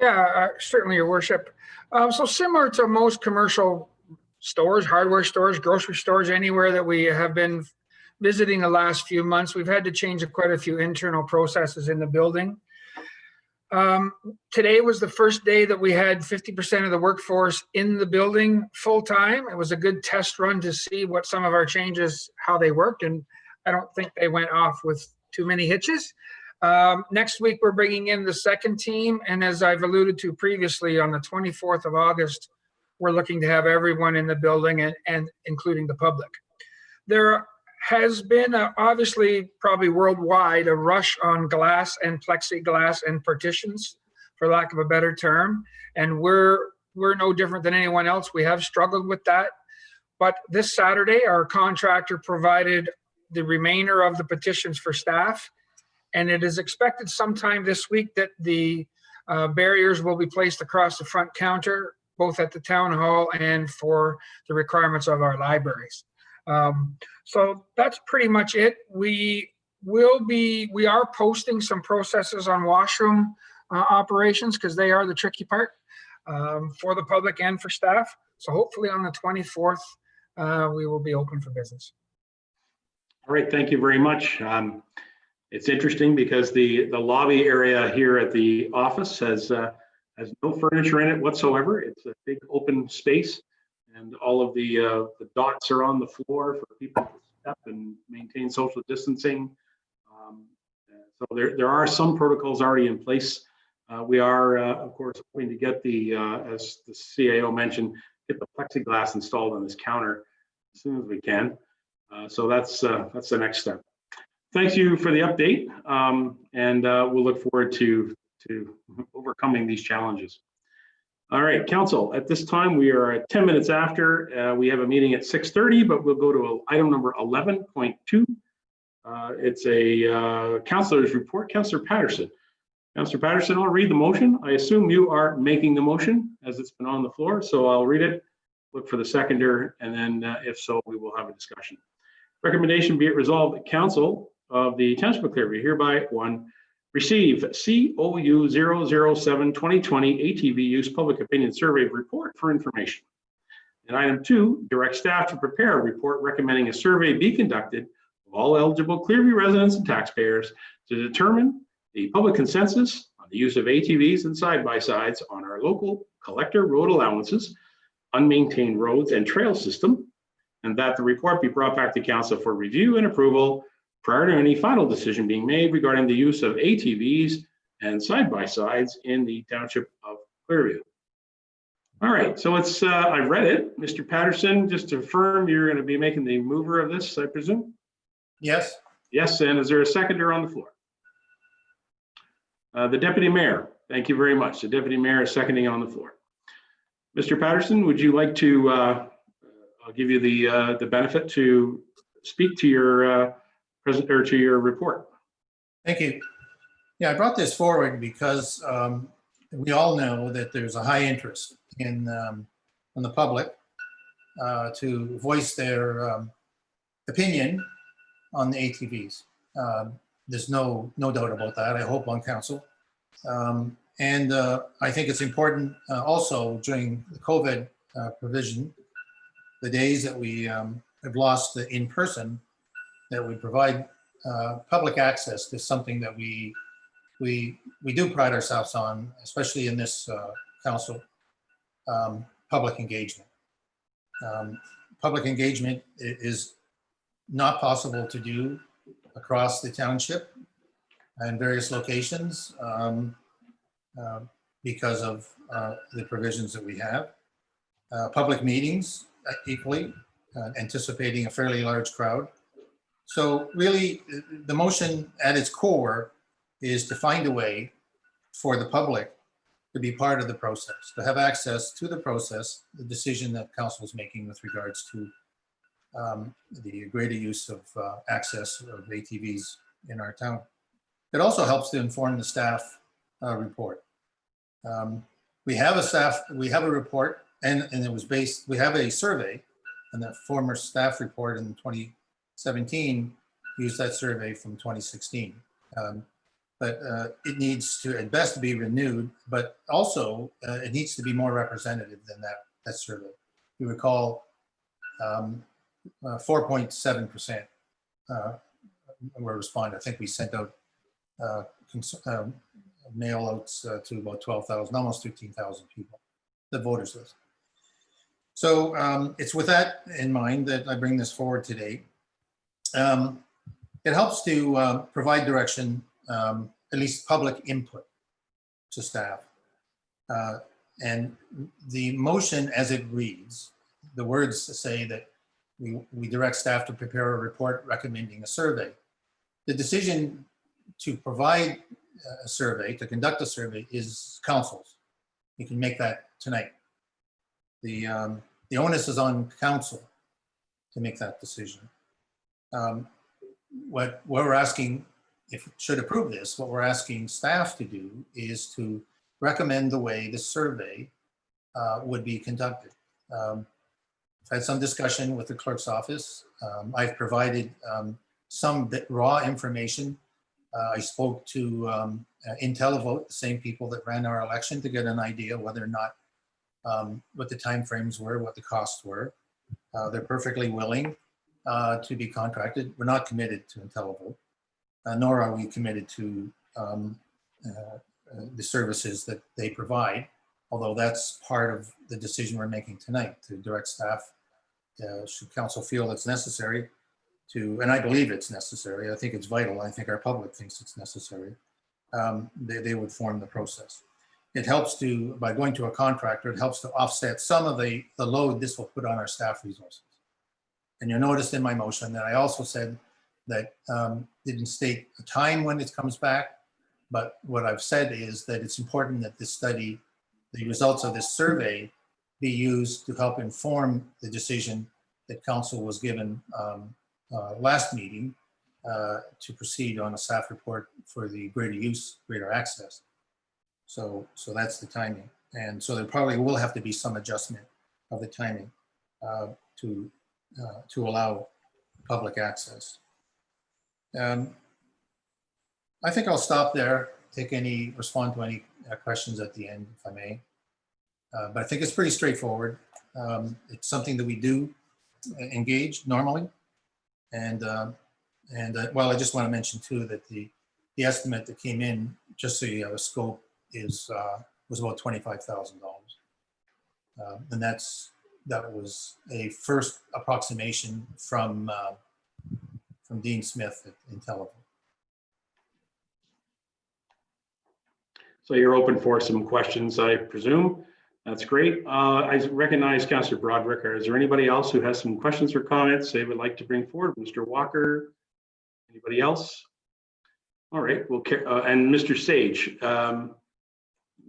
Yeah, certainly, Your Worship. So similar to most commercial stores, hardware stores, grocery stores, anywhere that we have been visiting the last few months, we've had to change quite a few internal processes in the building. Today was the first day that we had 50% of the workforce in the building full time. It was a good test run to see what some of our changes, how they worked, and I don't think they went off with too many hitches. Next week, we're bringing in the second team, and as I've alluded to previously, on the 24th of August, we're looking to have everyone in the building and including the public. There has been obviously probably worldwide a rush on glass and plexiglass and partitions, for lack of a better term, and we're no different than anyone else. We have struggled with that, but this Saturday our contractor provided the remainder of the petitions for staff, and it is expected sometime this week that the barriers will be placed across the front counter, both at the town hall and for the requirements of our libraries. So that's pretty much it. We are posting some processes on washroom operations, because they are the tricky part for the public and for staff. So hopefully on the 24th, we will be open for business. All right, thank you very much. It's interesting because the lobby area here at the office has no furniture in it whatsoever. It's a big open space, and all of the dots are on the floor for people to step and maintain social distancing. So there are some protocols already in place. We are, of course, hoping to get as the CAO mentioned, get the plexiglass installed on this counter as soon as we can. So that's the next step. Thank you for the update, and we'll look forward to overcoming these challenges. All right, council, at this time we are at 10 minutes after. We have a meeting at 6:30, but we'll go to item number 11.2. It's a councilor's report. Councillor Patterson. Councillor Patterson, I'll read the motion. I assume you are making the motion as it's been on the floor, so I'll read it, look for the seconder, and then if so, we will have a discussion. Recommendation be it resolved that council of the Township of Clearview hereby 1, receive COU 007 2020 ATV use public opinion survey report for information. And item 2, direct staff to prepare a report recommending a survey be conducted of all eligible Clearview residents and taxpayers to determine the public consensus on the use of ATVs and side-by-sides on our local collector road allowances, unmaintained roads and trail system, and that the report be brought back to council for review and approval prior to any final decision being made regarding the use of ATVs and side-by-sides in the Township of Clearview. All right, so it's, I read it. Mr. Patterson, just to affirm, you're going to be making the mover of this, I presume? Yes, Yes, and is there a seconder on the floor? The deputy mayor, thank you very much. The deputy mayor is seconding on the floor. Mr. Patterson, would you like to, I'll give you the benefit to speak to your to your report. thank you. Yeah, I brought this forward because we all know that there's a high interest in from the public to voice their opinion on the ATVs. There's no doubt about that. I hope on council. And I think it's important also during the COVID provision, the days that we have lost the in-person, that we provide public access to something that we do pride ourselves on, especially in this council, public engagement. Public engagement is not possible to do across the township and various locations because of the provisions that we have. Public meetings equally, anticipating a fairly large crowd. So really, the motion at its core is to find a way for the public to be part of the process, to have access to the process, the decision that council is making with regards to the greater use of access of ATVs in our town. It also helps to inform the staff report. We have a report, and it was based, we have a survey, and that former staff report in 2017 used that survey from 2016. But it needs to at best be renewed, but also it needs to be more representative than that survey. You recall 4.7% were responded. I think we sent out mail outs to about 12,000, almost 13,000 people, the voters list. So it's with that in mind that I bring this forward today. It helps to provide direction, at least public input to staff. And the motion as it reads, the words say that we direct staff to prepare a report recommending a survey. The decision to provide a survey, to conduct a survey, is council's. You can make that tonight. The onus is on council to make that decision. What we're asking, if it should approve this, what we're asking staff to do is to recommend the way the survey would be conducted. I've had some discussion with the clerk's office. I've provided some raw information. I spoke to IntelliVote, the same people that ran our election, to get an idea whether or not what the timeframes were, what the costs were. They're perfectly willing to be contracted. We're not committed to IntelliVote, nor are we committed to the services that they provide, although that's part of the decision we're making tonight, to direct staff, should council feel it's necessary to, and I believe it's necessary, I think it's vital, I think our public thinks it's necessary, they would form the process. It helps to, by going to a contractor, it helps to offset some of the load this will put on our staff resources. And you'll notice in my motion that I also said that didn't state a time when it comes back, but what I've said is that it's important that this study, the results of this survey, be used to help inform the decision that council was given last meeting to proceed on a staff report for the greater use, greater access. So that's the timing. And so there probably will have to be some adjustment of the timing to allow public access. I think I'll stop there, respond to any questions at the end, if I may. But I think it's pretty straightforward. It's something that we do engage normally. And well, I just want to mention too that the estimate that came in, just so you have a scope, was about $25,000. And that was a first approximation from Dean Smith at IntelliVote. So you're open for some questions, I presume. That's great. I recognize Councillor Broderick. Is there anybody else who has some questions or comments they would like to bring forward? Mr. Walker, anybody else? All right, well, and Mr. Sage.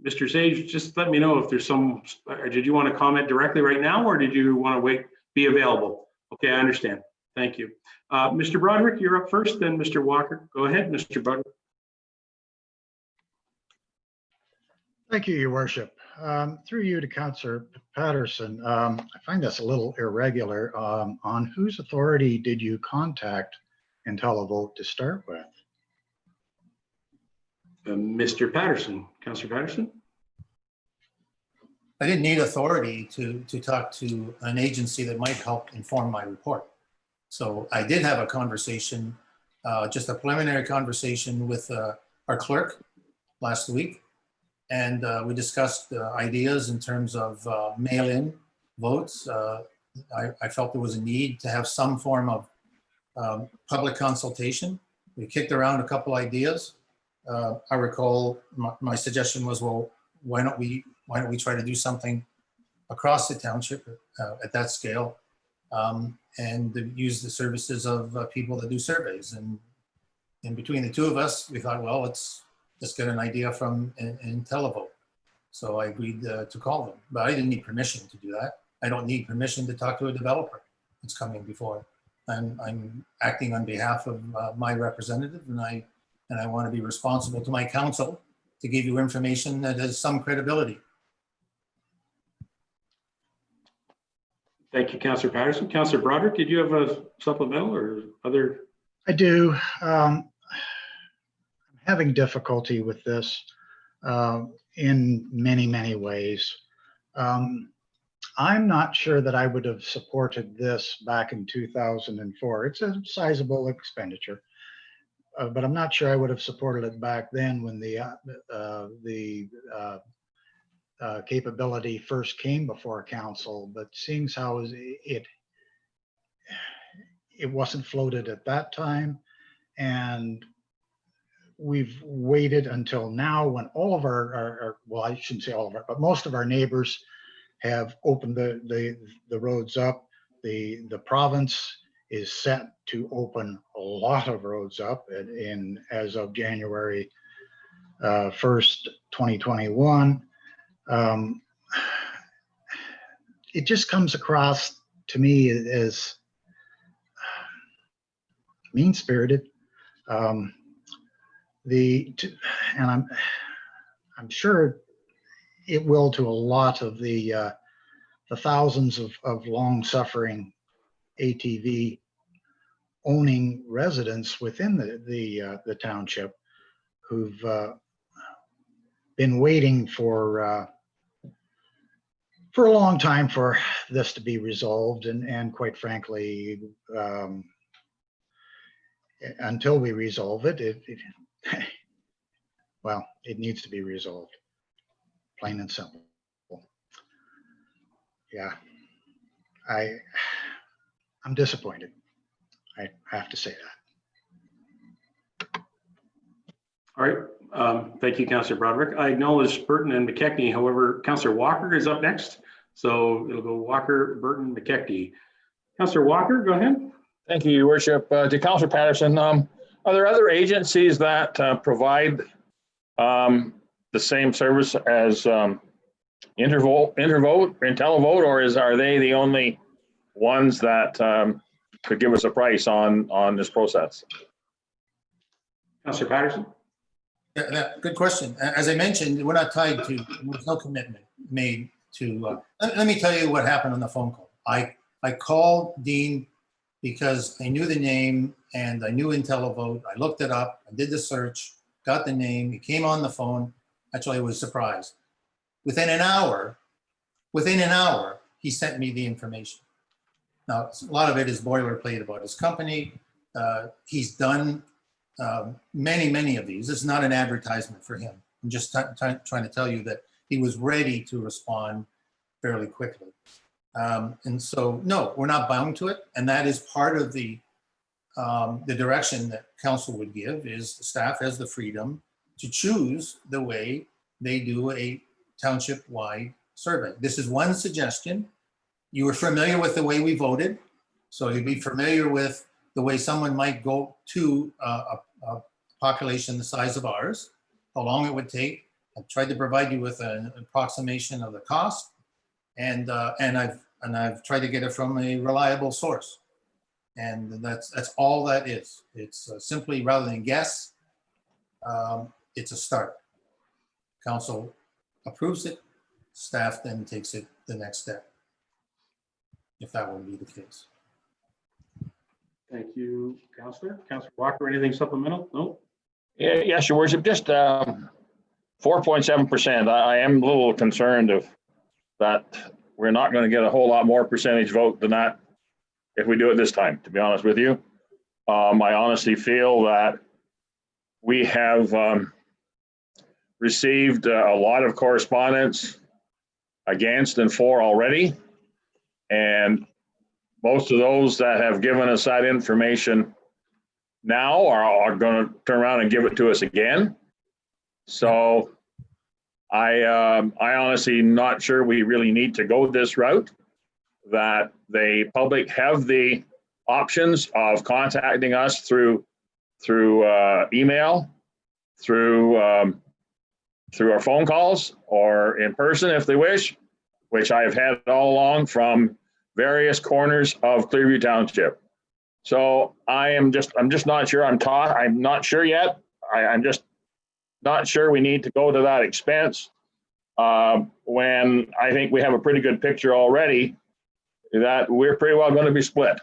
Mr. Sage, just let me know if there's some, did you want to comment directly right now, or did you want to wait, be available? Okay, I understand. Thank you. Mr. Broderick, you're up first, then Mr. Walker. Go ahead, Mr. Broderick. Thank you, Your Worship. Through you to Councillor Patterson, I find this a little irregular. On whose authority did you contact IntelliVote to start with? Mr. Patterson, Councillor Patterson. I didn't need authority to talk to an agency that might help inform my report. So I did have a conversation, just a preliminary conversation with our clerk last week. And we discussed ideas in terms of mail-in votes. I felt there was a need to have some form of public consultation. We kicked around a couple ideas. I recall my suggestion was, well, why don't we try to do something across the township at that scale, and use the services of people that do surveys. And between the two of us, we thought, well, let's get an idea from IntelliVote. So I agreed to call them, but I didn't need permission to do that. I don't need permission to talk to a developer that's coming before. I'm acting on behalf of my representative, and I want to be responsible to my council to give you information that has some credibility. Thank you, Councillor Patterson. Councillor Broderick, did you have a supplemental or other? I do. I'm having difficulty with this in many, many ways. I'm not sure that I would have supported this back in 2004. It's a sizable expenditure, but I'm not sure I would have supported it back then when the capability first came before council. But seeing how it wasn't floated at that time, and we've waited until now when all of our well, I shouldn't say all of our, but most of our neighbors have opened the roads up. The province is set to open a lot of roads up as of January 1st, 2021. It just comes across to me as mean-spirited. And I'm sure it will to a lot of the thousands of long-suffering ATV owning residents within the township who've been waiting for a long time for this to be resolved, and quite frankly, until we resolve it, well, it needs to be resolved, plain and simple. Yeah, I'm disappointed. I have to say that. All right. Thank you, Councillor Broderick. I acknowledge Burton and McKechnie. However, Councillor Walker is up next. So it'll go Walker, Burton, McKechnie. Councillor Walker, go ahead. Thank you, Your Worship. To Councillor Patterson, are there other agencies that provide the same service as IntelliVote, or are they the only ones that could give us a price on this process? Councillor Patterson. Yeah, good question. As I mentioned, we're not tied to, there's no commitment made to, let me tell you what happened on the phone call. I called Dean because I knew the name and I knew IntelliVote. I looked it up, I did the search, got the name, he came on the phone. Actually, I was surprised. Within an hour, he sent me the information. Now, a lot of it is boilerplate about his company. He's done many of these. This is not an advertisement for him. I'm just trying to tell you that he was ready to respond fairly quickly. And so, no, we're not bound to it. And that is part of the direction that council would give, is the staff has the freedom to choose the way they do a township-wide survey. This is one suggestion. You were familiar with the way we voted, so you'd be familiar with the way someone might go to a population the size of ours, how long it would take. I've tried to provide you with an approximation of the cost, and I've tried to get it from a reliable source. And that's all that is. It's simply, rather than guess, it's a start. Council approves it, staff then takes it the next step, if that would be the case. Thank you, Councillor. Councillor Walker, anything supplemental? No? Yeah, yes, Your Worship, just 4.7%. I am a little concerned of that. We're not going to get a whole lot more percentage vote than that if we do it this time, to be honest with you. I honestly feel that we have received a lot of correspondence against and for already. And most of those that have given us that information now are going to turn around and give it to us again. So I honestly not sure we really need to go this route, that the public have the options of contacting us through email, through our phone calls, or in person if they wish, which I have had all along from various corners of Clearview Township. So I'm just not sure. I'm not sure yet. I'm just not sure we need to go to that expense when I think we have a pretty good picture already that we're pretty well going to be split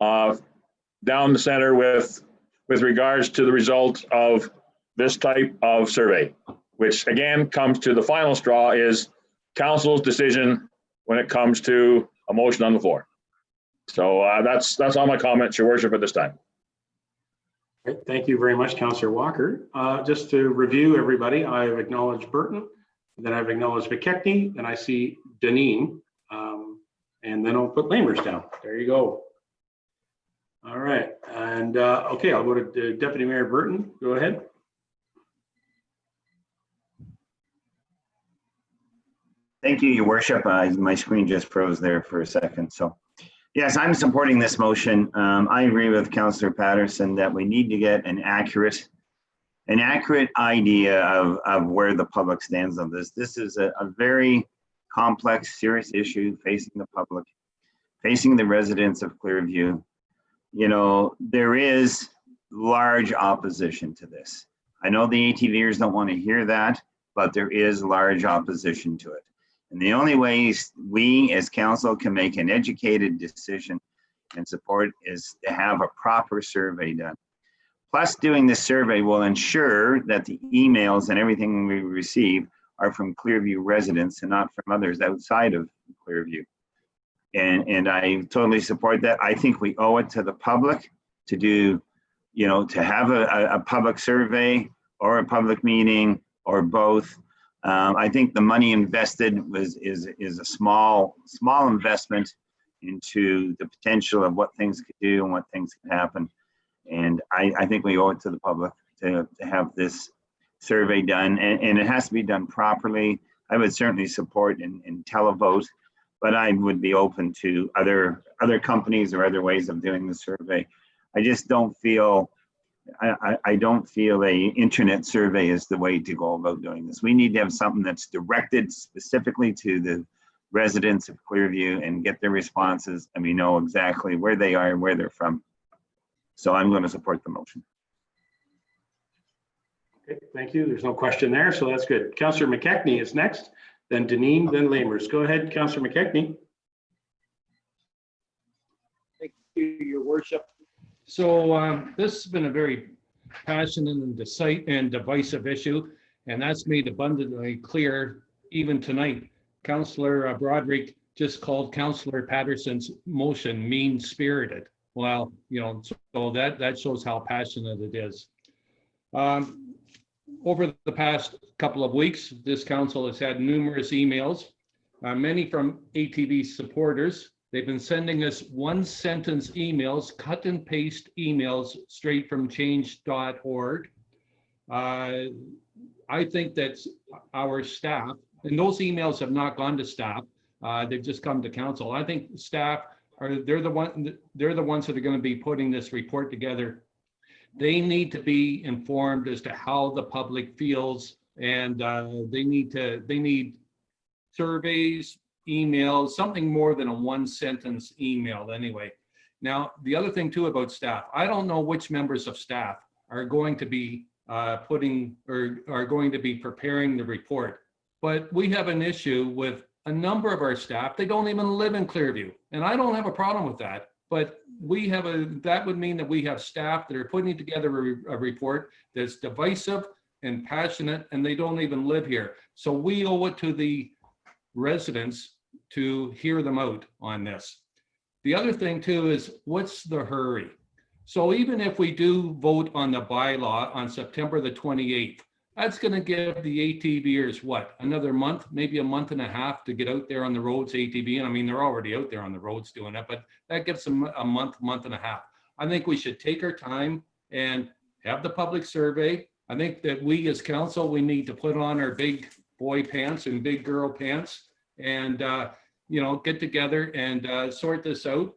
down the center with regards to the results of this type of survey, which again comes to the final straw is council's decision when it comes to a motion on the floor. So that's all my comments, Your Worship, at this time. Okay, thank you very much, Councillor Walker. Just to review, everybody, I've acknowledged Burton, then I've acknowledged McKechnie, then I see Deneen, and then I'll put Lamers down. There you go. All right, and okay, I'll go to Deputy Mayor Burton. Go ahead. Thank you, Your Worship. My screen just froze there for a second. So, yes, I'm supporting this motion. I agree with Councillor Patterson that we need to get an accurate idea of where the public stands on this. This is a very complex, serious issue facing the public, facing the residents of Clearview. You know, there is large opposition to this. I know the ATVers don't want to hear that, but there is large opposition to it. And the only way we as council can make an educated decision and support is to have a proper survey done. Plus, doing this survey will ensure that the emails and everything we receive are from Clearview residents and not from others outside of Clearview. And I totally support that. I think we owe it to the public to do, you know, to have a public survey or a public meeting or both. I think the money invested is a small investment into the potential of what things could do and what things can happen. And I think we owe it to the public to have this survey done, and it has to be done properly. I would certainly support in televote, but I would be open to other companies or other ways of doing the survey. I just don't feel I don't feel a internet survey is the way to go about doing this. We need to have something that's directed specifically to the residents of Clearview and get their responses, and we know exactly where they are and where they're from. So I'm going to support the motion. Okay, thank you. There's no question there, so that's good. Councillor McKechnie is next, then Deneen, then Lamers. Go ahead, Councillor McKechnie. Thank you, Your Worship. So this has been a very passionate and divisive issue, and that's made abundantly clear even tonight. Councillor Broderick just called Councillor Patterson's motion mean-spirited. Well, you know, so that shows how passionate it is. Over the past couple of weeks, this council has had numerous emails, many from ATV supporters. They've been sending us one-sentence emails, cut and paste emails straight from change.org. I think that our staff And those emails have not gone to staff. They've just come to council. I think staff they're the ones that are going to be putting this report together. They need to be informed as to how the public feels, and they need surveys, emails, something more than a one-sentence email anyway. Now, the other thing too about staff, I don't know which members of staff are going to be are going to be preparing the report, but we have an issue with a number of our staff. They don't even live in Clearview, and I don't have a problem with that. But that would mean that we have staff that are putting together a report that's divisive and passionate, and they don't even live here. So we owe it to the residents to hear them out on this. The other thing too is, what's the hurry? So even if we do vote on the bylaw on September the 28th, that's going to give the ATVers what, another month, maybe a month and a half to get out there on the roads, ATV. And I mean, they're already out there on the roads doing it, but that gives them a month and a half. I think we should take our time and have the public survey. I think that we as council, we need to put on our big boy pants and big girl pants and, you know, get together and sort this out.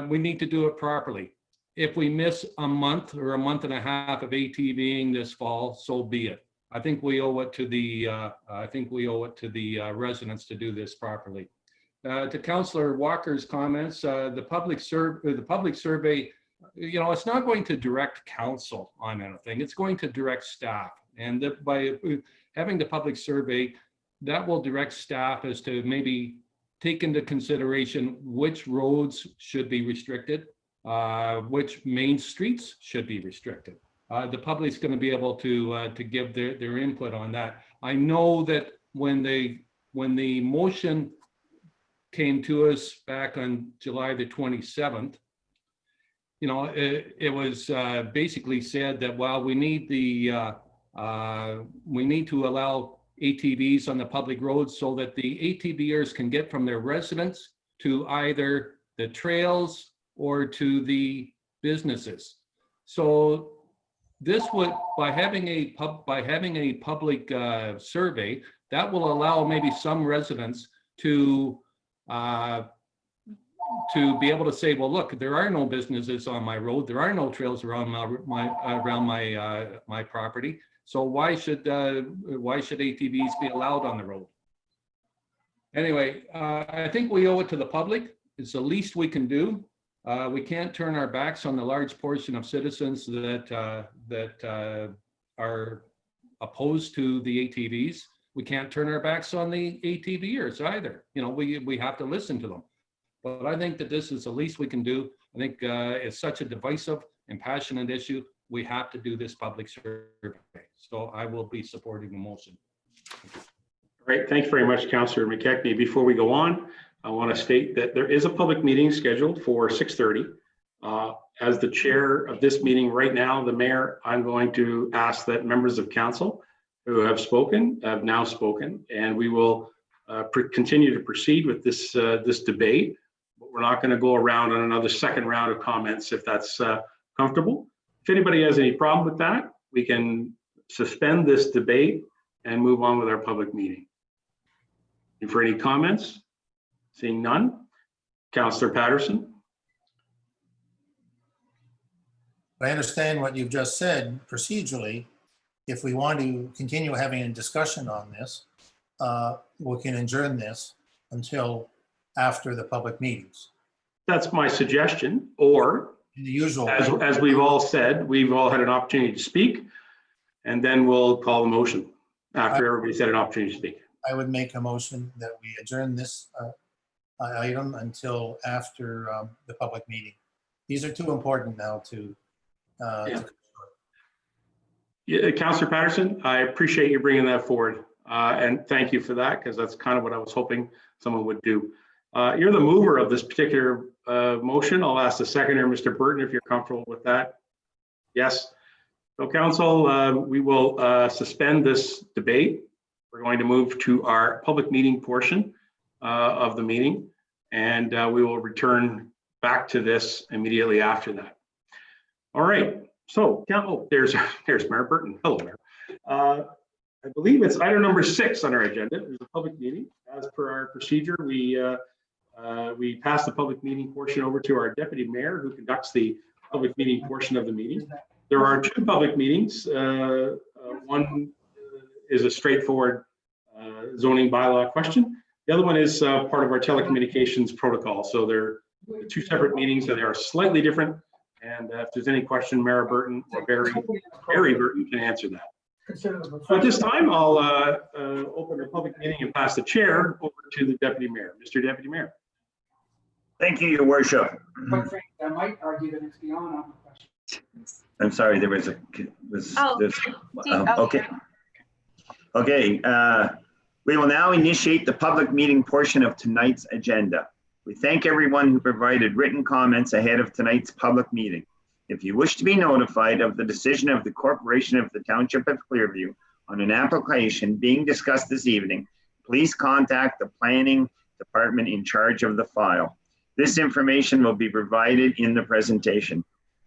We need to do it properly. If we miss a month or a month and a half of ATVing this fall, so be it. I think we owe it to the residents to do this properly. To Councillor Walker's comments, the public survey, you know, it's not going to direct council on anything. It's going to direct staff, and by having the public survey, that will direct staff as to maybe take into consideration which roads should be restricted, which main streets should be restricted. The public's going to be able to give their input on that. I know that when the motion came to us back on July the 27th, you know, it was basically said that while we need to allow ATVs on the public roads so that the ATVers can get from their residence to either the trails or to the businesses. So this would, by having a public survey, that will allow maybe some residents to be able to say, well, look, there are no businesses on my road, there are no trails around my property. So why should ATVs be allowed on the road? Anyway, I think we owe it to the public. It's the least we can do. We can't turn our backs on the large portion of citizens that are opposed to the ATVs. We can't turn our backs on the ATVers either. You know, we have to listen to them. But I think that this is the least we can do. I think it's such a divisive and passionate issue. We have to do this public survey. So I will be supporting the motion. All right, thanks very much, Councillor McKechnie. Before we go on, I want to state that there is a public meeting scheduled for 6:30. As the chair of this meeting right now, the mayor, I'm going to ask that members of council who have spoken have now spoken, and we will continue to proceed with this debate. But we're not going to go around on another second round of comments if that's comfortable. If anybody has any problem with that, we can suspend this debate and move on with our public meeting. And for any comments? Seeing none. Councillor Patterson. I understand what you've just said procedurally. If we want to continue having a discussion on this, we can adjourn this until after the public meetings. That's my suggestion. Or, in the usual, as we've all said, we've all had an opportunity to speak, and then we'll call the motion after everybody's had an opportunity to speak. I would make a motion that we adjourn this item until after the public meeting. These are too important now to. Yeah, Councillor Patterson, I appreciate you bringing that forward, and thank you for that, because that's kind of what I was hoping someone would do. You're the mover of this particular motion. I'll ask the seconder, Mr. Burton, if you're comfortable with that. Yes. So, council, we will suspend this debate. We're going to move to our public meeting portion of the meeting, and we will return back to this immediately after that. All right. So, there's Mayor Burton. Hello, Mayor. I believe it's item number 6 on our agenda. There's a public meeting. As per our procedure, we pass the public meeting portion over to our deputy mayor, who conducts the public meeting portion of the meeting. There are 2 public meetings. One is a straightforward zoning bylaw question. The other one is part of our telecommunications protocol. So they're 2 separate meetings, and they are slightly different. And if there's any question, Mayor Burton or Barry Burton can answer that. So at this time, I'll open the public meeting and pass the chair over to the deputy mayor. Mr. Deputy Mayor. Thank you, Your Worship. Quite frankly, I might argue that it's beyond our question. I'm sorry, there was okay. Okay, we will now initiate the public meeting portion of tonight's agenda. We thank everyone who provided written comments ahead of tonight's public meeting. If you wish to be notified of the decision of the Corporation of the Township of Clearview on an application being discussed this evening, please contact the Planning Department in charge of the file. This information will be provided in the presentation.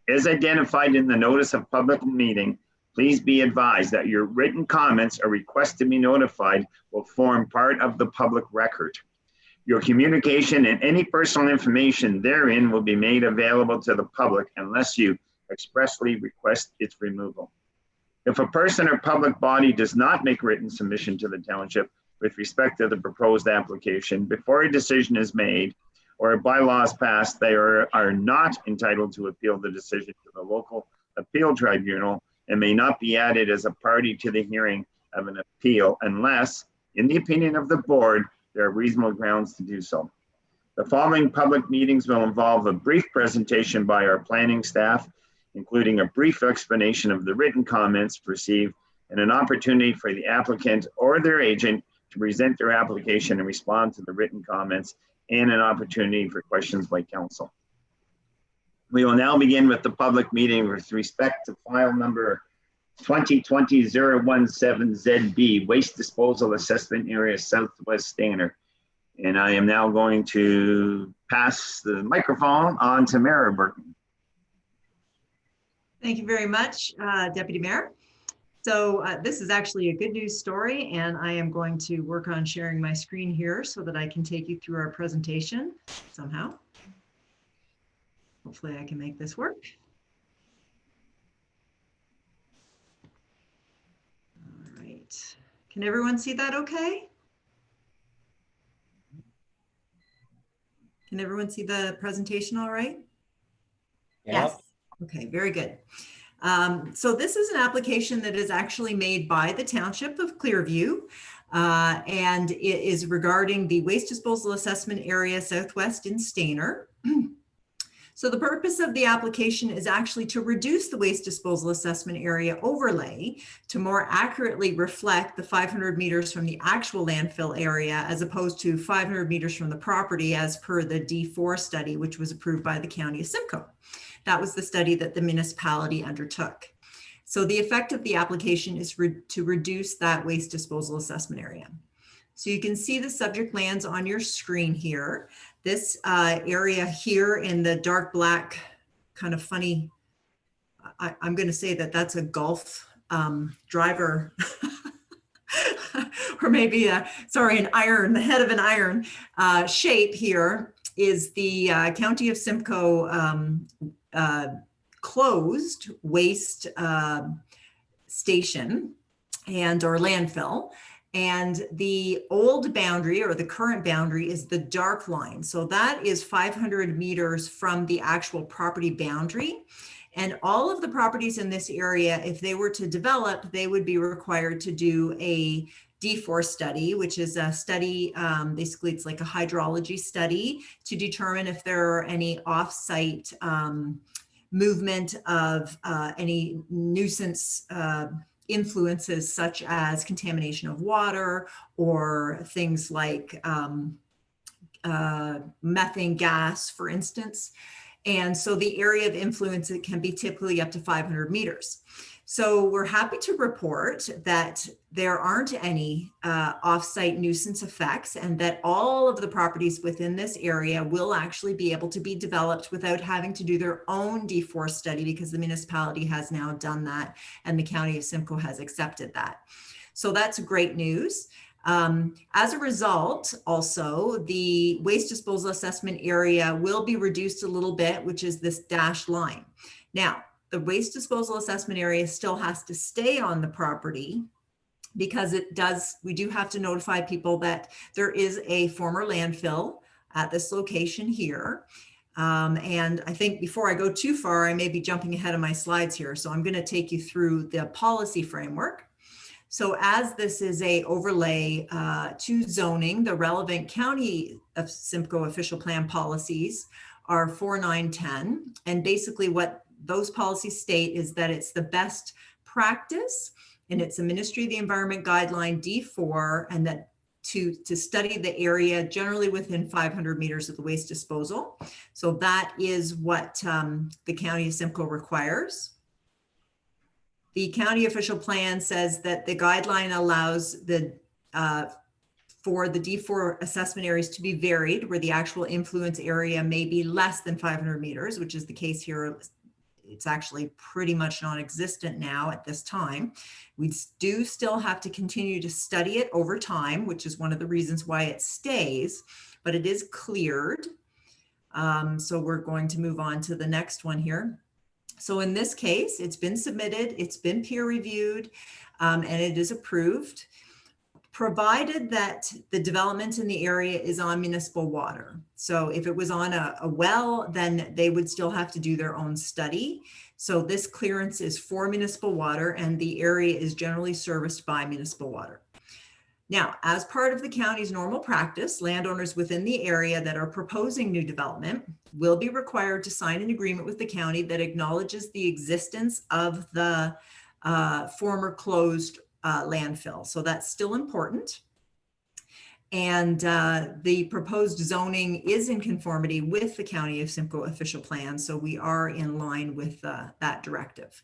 As identified in the notice of public meeting, please be advised that your written comments or request to be notified will form part of the public record. Your communication and any personal information therein will be made available to the public unless you expressly request its removal. If a person or public body does not make written submission to the township with respect to the proposed application before a decision is made or a bylaw is passed, they are not entitled to appeal the decision to the local appeal tribunal and may not be added as a party to the hearing of an appeal unless, in the opinion of the board, there are reasonable grounds to do so. The following public meetings will involve a brief presentation by our planning staff, including a brief explanation of the written comments received and an opportunity for the applicant or their agent to present their application and respond to the written comments, and an opportunity for questions by council. We will now begin with the public meeting with respect to file number 2020-017ZB, Waste Disposal Assessment Area Southwest Stainer. And I am now going to pass the microphone on to Mayor Burton. Thank you very much, Deputy Mayor. So this is actually a good news story, and I am going to work on sharing my screen here so that I can take you through our presentation somehow. Hopefully I can make this work. All right. Can everyone see that okay? Can everyone see the presentation all right? Yes. Okay, very good. So this is an application that is actually made by the Township of Clearview, and it is regarding the Waste Disposal Assessment Area Southwest in Stainer. So the purpose of the application is actually to reduce the waste disposal assessment area overlay to more accurately reflect the 500 meters from the actual landfill area as opposed to 500 meters from the property as per the D4 study, which was approved by the County of Simcoe. That was the study that the municipality undertook. So the effect of the application is to reduce that waste disposal assessment area. So you can see the subject lands on your screen here. This area here in the dark black, kind of funny, I'm going to say that that's a golf driver, or maybe, sorry, an iron, the head of an iron shape here is the County of Simcoe closed waste station or landfill. And the old boundary or the current boundary is the dark line. So that is 500 meters from the actual property boundary. And all of the properties in this area, if they were to develop, they would be required to do a D4 study, which is a study, basically it's like a hydrology study to determine if there are any off-site movement of any nuisance influences such as contamination of water or things like methane gas, for instance. And so the area of influence, it can be typically up to 500 meters. So we're happy to report that there aren't any off-site nuisance effects and that all of the properties within this area will actually be able to be developed without having to do their own D4 study because the municipality has now done that and the County of Simcoe has accepted that. So that's great news. As a result, also, the waste disposal assessment area will be reduced a little bit, which is this dashed line. Now, the waste disposal assessment area still has to stay on the property because we do have to notify people that there is a former landfill at this location here. And I think before I go too far, I may be jumping ahead of my slides here. So I'm going to take you through the policy framework. So as this is a overlay to zoning, the relevant county of Simcoe official plan policies are 4, 9, 10. And basically what those policies state is that it's the best practice, and it's a Ministry of the Environment guideline D4, and that to study the area generally within 500 meters of the waste disposal. So that is what the county of Simcoe requires. The county official plan says that the guideline allows for the D4 assessment areas to be varied, where the actual influence area may be less than 500 meters, which is the case here. It's actually pretty much non-existent now at this time. We do still have to continue to study it over time, which is one of the reasons why it stays, but it is cleared. So we're going to move on to the next one here. So in this case, it's been submitted, it's been peer reviewed, and it is approved, provided that the development in the area is on municipal water. So if it was on a well, then they would still have to do their own study. So this clearance is for municipal water, and the area is generally serviced by municipal water. Now, as part of the county's normal practice, landowners within the area that are proposing new development will be required to sign an agreement with the county that acknowledges the existence of the former closed landfill. So that's still important. And the proposed zoning is in conformity with the County of Simcoe official plan. So we are in line with that directive.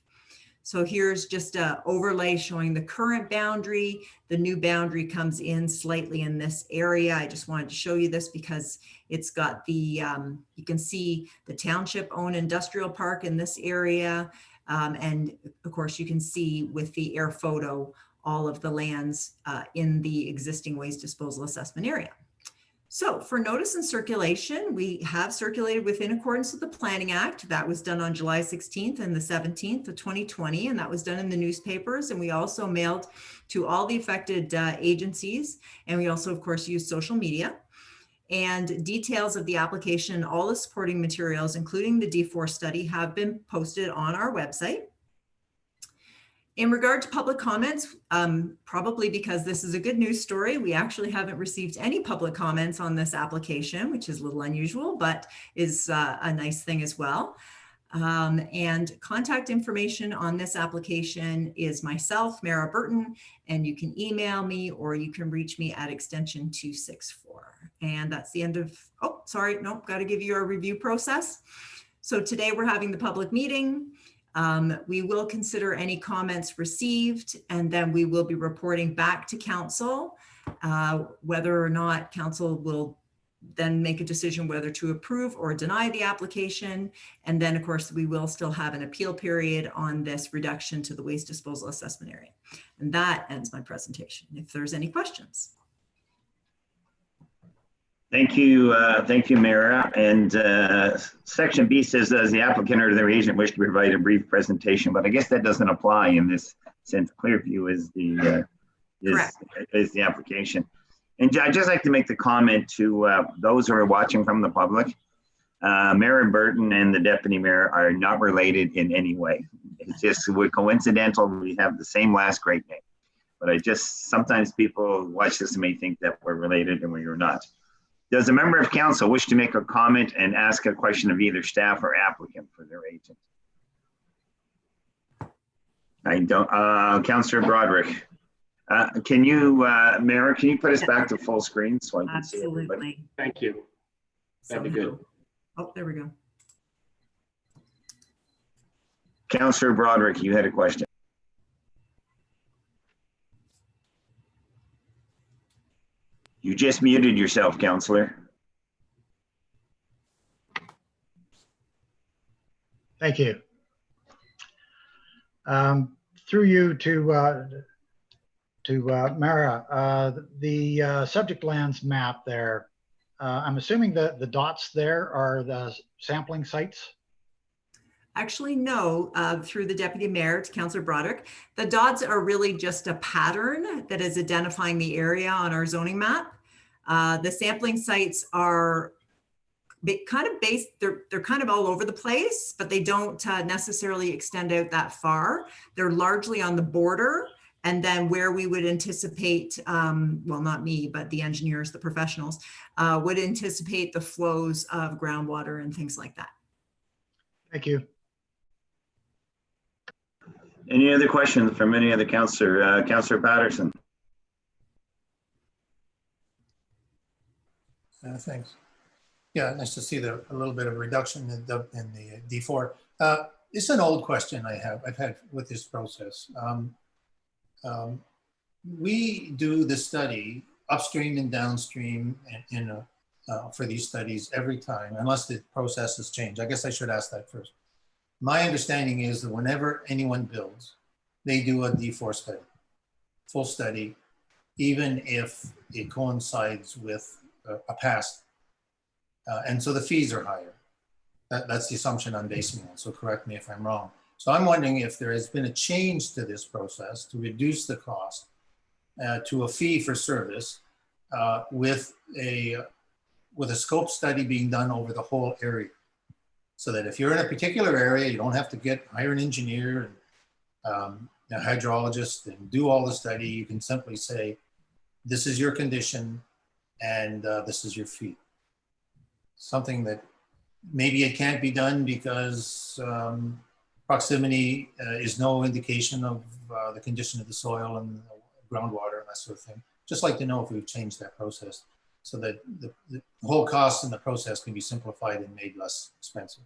So here's just an overlay showing the current boundary. The new boundary comes in slightly in this area. I just wanted to show you this because it's got the, you can see the township owned industrial park in this area. And of course you can see with the air photo all of the lands in the existing waste disposal assessment area. So for notice and circulation, we have circulated within accordance with the Planning Act. That was done on July 16th and the 17th of 2020, and that was done in the newspapers. And we also mailed to all the affected agencies. And we also, of course, used social media. And details of the application and all the supporting materials, including the D4 study, have been posted on our website. In regard to public comments, probably because this is a good news story, we actually haven't received any public comments on this application, which is a little unusual, but is a nice thing as well. And contact information on this application is myself, Mara Burton, and you can email me or you can reach me at extension 264. And that's the end of, oh, sorry, nope, got to give you a review process. So today we're having the public meeting. We will consider any comments received, and then we will be reporting back to council whether or not council will then make a decision whether to approve or deny the application. And then of course we will still have an appeal period on this reduction to the waste disposal assessment area. And that ends my presentation. If there's any questions. Thank you, Mara. And section B says, does the applicant or their agent wish to provide a brief presentation? But I guess that doesn't apply in this sense. Clearview is the application. And I'd just like to make the comment to those who are watching from the public. Mara Burton and the deputy mayor are not related in any way. It's just we're coincidental. We have the same last great name. But I just, sometimes people watch this and may think that we're related and we are not. Does a member of council wish to make a comment and ask a question of either staff or applicant for their agent? I don't, Councillor Broderick. Can you, Mara, can you put us back to full screen so I can see everybody? Absolutely. Thank you. That'd be good. Oh, there we go. Councillor Broderick, you had a question. You just muted yourself, Councillor. Thank you. Through you to to Mara. The subject lands map there, I'm assuming that the dots there are the sampling sites? Actually, no, through the Deputy Mayor to Councillor Broderick. The dots are really just a pattern that is identifying the area on our zoning map. The sampling sites are kind of based, they're kind of all over the place, but they don't necessarily extend out that far. They're largely on the border. And then where we would anticipate, well, not me, but the engineers, the professionals, would anticipate the flows of groundwater and things like that. Thank you. Any other questions from any other councillor? Councillor Patterson. Thanks. Yeah, nice to see a little bit of reduction in the D4. It's an old question I've had with this process. We do the study upstream and downstream for these studies every time, unless the process has changed. I guess I should ask that first. My understanding is that whenever anyone builds, they do a D4 study, full study, even if it coincides with a past. And so the fees are higher. That's the assumption I'm basing on, so correct me if I'm wrong. So I'm wondering if there has been a change to this process to reduce the cost to a fee for service with a scope study being done over the whole area. So that if you're in a particular area, you don't have to hire an engineer and a hydrologist and do all the study. You can simply say, this is your condition and this is your fee. Something that maybe it can't be done because proximity is no indication of the condition of the soil and the groundwater and that sort of thing. Just like to know if we've changed that process so that the whole cost in the process can be simplified and made less expensive.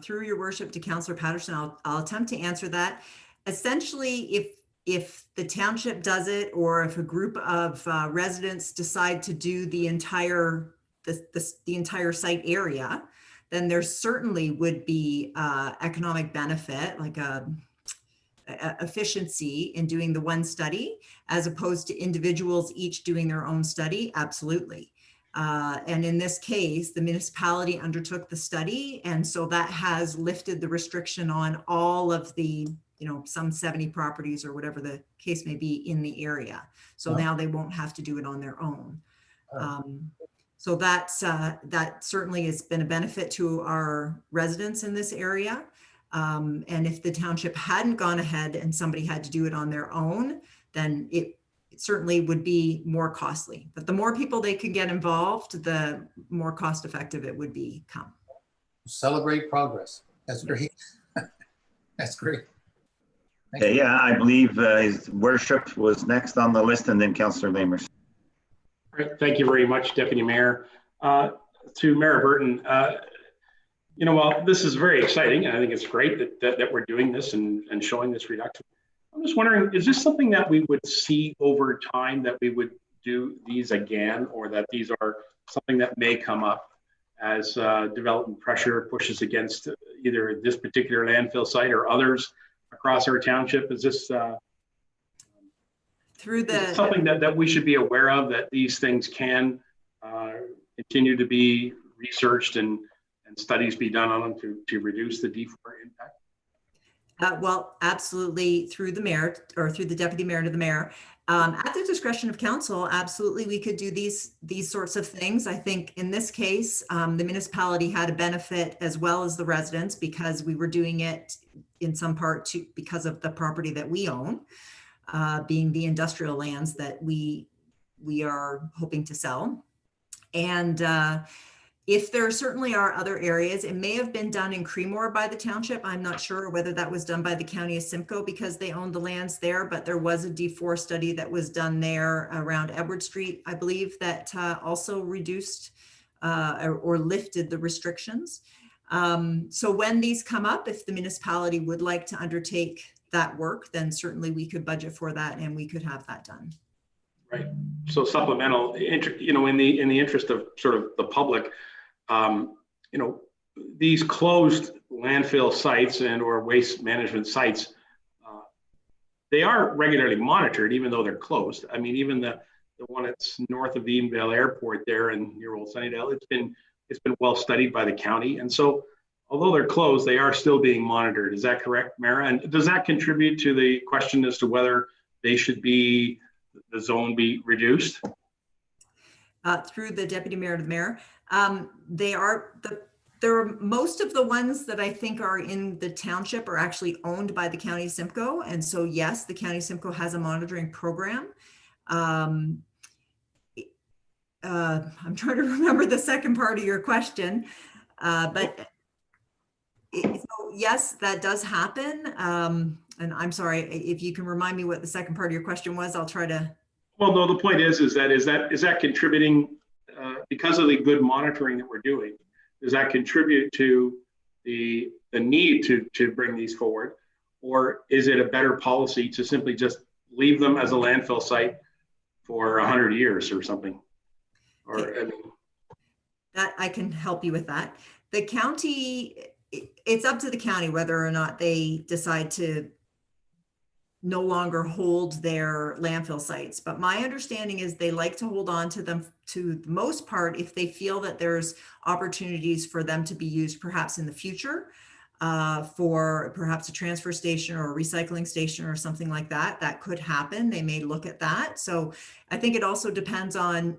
Through your worship to Councillor Patterson, I'll attempt to answer that. Essentially, if the township does it, or if a group of residents decide to do the entire site area, then there certainly would be economic benefit, like efficiency in doing the one study, as opposed to individuals each doing their own study. Absolutely. And in this case, the municipality undertook the study. And so that has lifted the restriction on all of the, some 70 properties or whatever the case may be in the area. So now they won't have to do it on their own. So that certainly has been a benefit to our residents in this area. And if the township hadn't gone ahead and somebody had to do it on their own, then it certainly would be more costly. But the more people they can get involved, the more cost effective it would become. Celebrate progress. That's great. That's great. Okay, yeah, I believe his worship was next on the list, and then Councillor Lamers. Great. Thank you very much, Deputy Mayor. To Mayor Burton, well, this is very exciting, and I think it's great that we're doing this and showing this reduction. I'm just wondering, is this something that we would see over time, that we would do these again, or that these are something that may come up as development pressure pushes against either this particular landfill site or others across our township? Is this something that we should be aware of, that these things can continue to be researched and studies be done on them to reduce the D4 impact? Well, absolutely, through the mayor or through the deputy mayor to the mayor. At the discretion of council, absolutely, we could do these sorts of things. I think in this case, the municipality had a benefit as well as the residents, because we were doing it in some part because of the property that we own, being the industrial lands that we are hoping to sell. And if there certainly are other areas, it may have been done in Creemore by the township. I'm not sure whether that was done by the county of Simcoe because they owned the lands there, but there was a D4 study that was done there around Edward Street, I believe, that also reduced or lifted the restrictions. So when these come up, if the municipality would like to undertake that work, then certainly we could budget for that and we could have that done. Right. So supplemental, in the interest of sort of the public, these closed landfill sites and or waste management sites, they are regularly monitored, even though they're closed. I mean, even the one that's north of the Edenvale Airport there in near Old Sunnydale, it's been well studied by the county. And so although they're closed, they are still being monitored. Is that correct, Mara? And does that contribute to the question as to whether they should be, the zone be reduced? Through the deputy mayor to the mayor, there are most of the ones that I think are in the township are actually owned by the county Simcoe. And so yes, the county Simcoe has a monitoring program. I'm trying to remember the second part of your question, but so yes, that does happen. And I'm sorry, if you can remind me what the second part of your question was, I'll try to. Well, no, the point is that contributing because of the good monitoring that we're doing, does that contribute to the need to bring these forward? Or is it a better policy to simply just leave them as a landfill site for 100 years or something? Or, I mean, that I can help you with that. The county, it's up to the county whether or not they decide to no longer hold their landfill sites. But my understanding is they like to hold on to them to the most part if they feel that there's opportunities for them to be used perhaps in the future for perhaps a transfer station or a recycling station or something like that. That could happen. They may look at that. So I think it also depends on,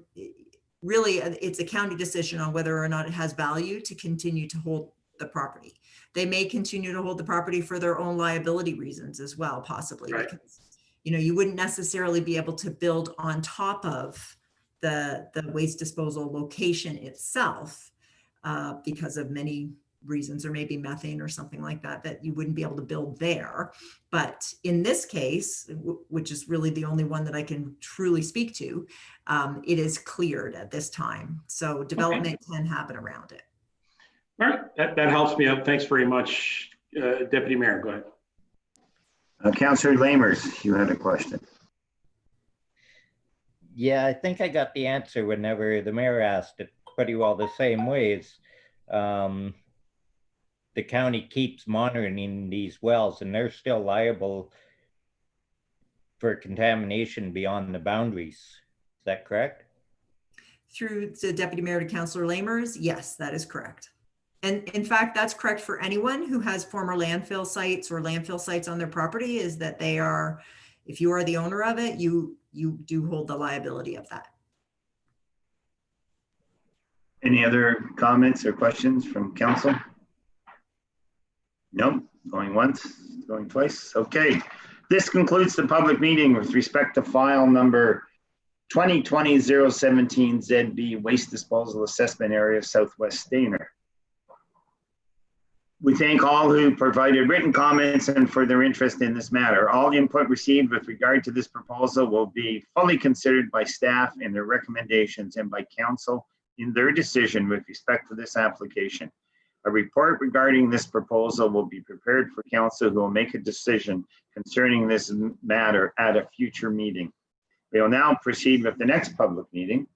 really, it's a county decision on whether or not it has value to continue to hold the property. They may continue to hold the property for their own liability reasons as well, possibly, right. Because, you wouldn't necessarily be able to build on top of the waste disposal location itself because of many reasons, or maybe methane or something like that, that you wouldn't be able to build there. But in this case, which is really the only one that I can truly speak to, it is cleared at this time. So development can happen around it. All right, that helps me out. Thanks very much, Deputy Mayor. Go ahead. Councillor Lamers, you had a question. Yeah, I think I got the answer whenever the mayor asked it pretty well the same ways. The county keeps monitoring these wells and they're still liable for contamination beyond the boundaries. Is that correct? Through the deputy mayor to Councillor Lamers, yes, that is correct. And in fact, that's correct for anyone who has former landfill sites or landfill sites on their property, is that they are, if you are the owner of it, you do hold the liability of that. Any other comments or questions from council? No, going once, going twice. Okay, this concludes the public meeting with respect to file number 2020-017 ZB Waste Disposal Assessment Area Southwest Stainer. We thank all who provided written comments and for their interest in this matter. All input received with regard to this proposal will be fully considered by staff in their recommendations and by council in their decision with respect to this application. A report regarding this proposal will be prepared for council, who will make a decision concerning this matter at a future meeting. We will now proceed with the next public meeting,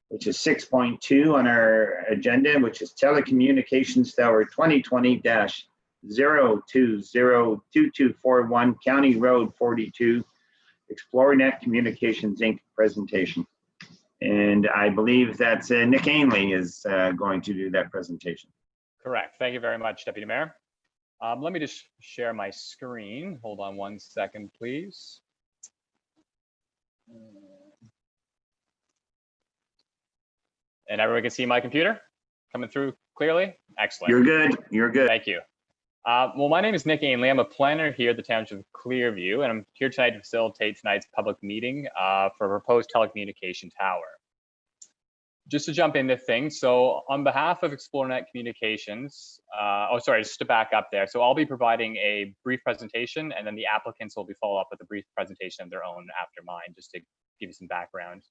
which is 6.2 on our agenda, which is Telecommunications Tower 2020-0202241 County Road 42, ExploreNet Communications Inc. presentation. And I believe that Nick Ainley is going to do that presentation. Correct. Thank you very much, Deputy Mayor. Let me just share my screen. Hold on one second, please. And everyone can see my computer coming through clearly? Excellent. You're good. You're good. Thank you. Well, my name is Nick Ainley. I'm a planner here at the Township of Clearview, and I'm here tonight to facilitate tonight's public meeting for a proposed telecommunication tower. Just to jump into things, so on behalf of ExploreNet Communications, just to back up there. So I'll be providing a brief presentation, and then the applicants will be followed up with a brief presentation of their own after mine, just to give you some background.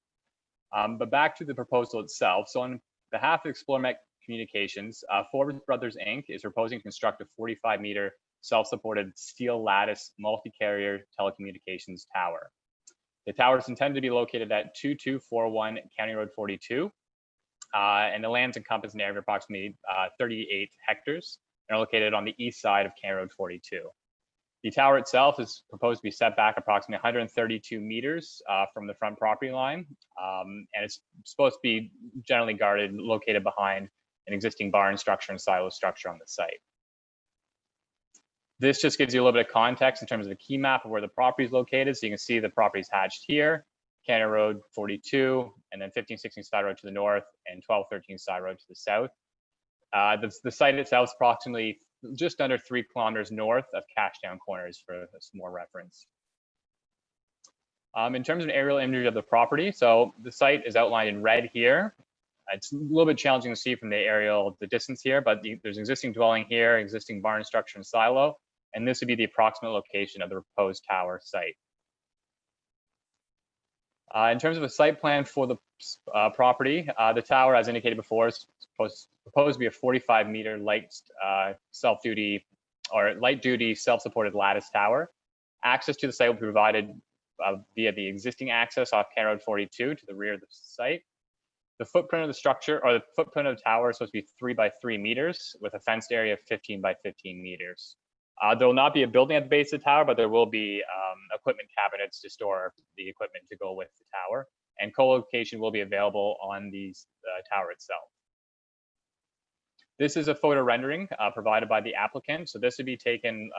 But back to the proposal itself. So on behalf of ExploreNet Communications, Forbes Brothers Inc. is proposing to construct a 45-meter self-supported steel lattice multi-carrier telecommunications tower. The tower is intended to be located at 2241 County Road 42, and the lands encompass an area of approximately 38 hectares and are located on the east side of County Road 42. The tower itself is proposed to be set back approximately 132 meters from the front property line, and it's supposed to be generally guarded, located behind an existing barn structure and silo structure on the site. This just gives you a little bit of context in terms of a key map of where the property is located. So you can see the property is hatched here, Canada Road 42, and then 1516 Side Road to the north and 1213 Side Road to the south. The site itself is approximately just under 3 kilometers north of Cashtown Corners for some more reference. In terms of an aerial imagery of the property, so the site is outlined in red here. It's a little bit challenging to see from the aerial, the distance here, but there's an existing dwelling here, existing barn structure and silo, and this would be the approximate location of the proposed tower site. In terms of a site plan for the property, the tower, as indicated before, is proposed to be a 45-meter light self-duty or light-duty self-supported lattice tower. Access to the site will be provided via the existing access off Canada Road 42 to the rear of the site. The footprint of the structure, or the footprint of the tower, is supposed to be 3 by 3 meters with a fenced area of 15 by 15 meters. There will not be a building at the base of the tower, but there will be equipment cabinets to store the equipment to go with the tower, and co-location will be available on the tower itself. This is a photo rendering provided by the applicant. So this would be taken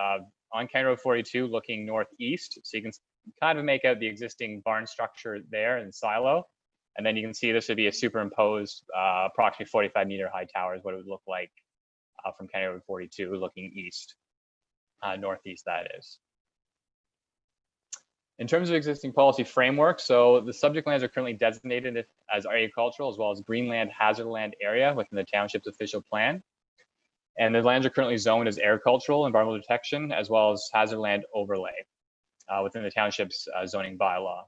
on Canada Road 42 looking northeast. So you can kind of make out the existing barn structure there in silo. And then you can see this would be a superimposed approximately 45-meter high tower is what it would look like from Canada Road 42 looking east, northeast that is. In terms of existing policy framework, so the subject lands are currently designated as agricultural as well as Greenland hazard land area within the township's official plan. And the lands are currently zoned as agricultural, environmental protection, as well as hazard land overlay within the township's zoning bylaw.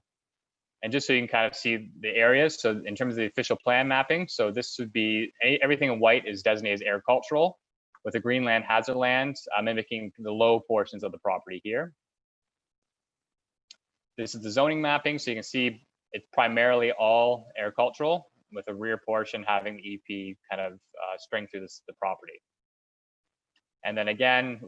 And just so you can kind of see the areas, so in terms of the official plan mapping, so this would be, everything in white is designated as agricultural, with the Greenland hazard land mimicking the low portions of the property here. This is the zoning mapping, so you can see it's primarily all agricultural, with a rear portion having the EP kind of string through the property. And then again,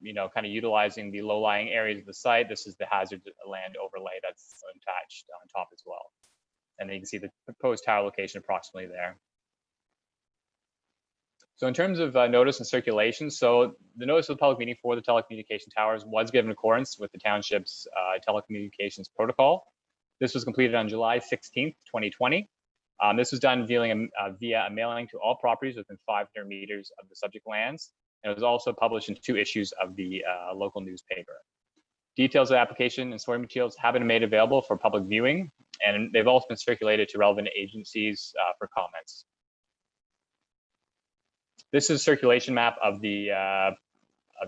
you know, kind of utilizing the low-lying areas of the site. This is the hazard land overlay that's attached on top as well. And then you can see the proposed tower location approximately there. So in terms of notice and circulation, so the notice of the public meeting for the telecommunication towers was given in accordance with the township's telecommunications protocol. This was completed on July 16th, 2020. This was done via a mailing to all properties within 500 meters of the subject lands. And it was also published in 2 issues of the local newspaper. Details of the application and supporting materials have been made available for public viewing, and they've also been circulated to relevant agencies for comments. This is a circulation map of the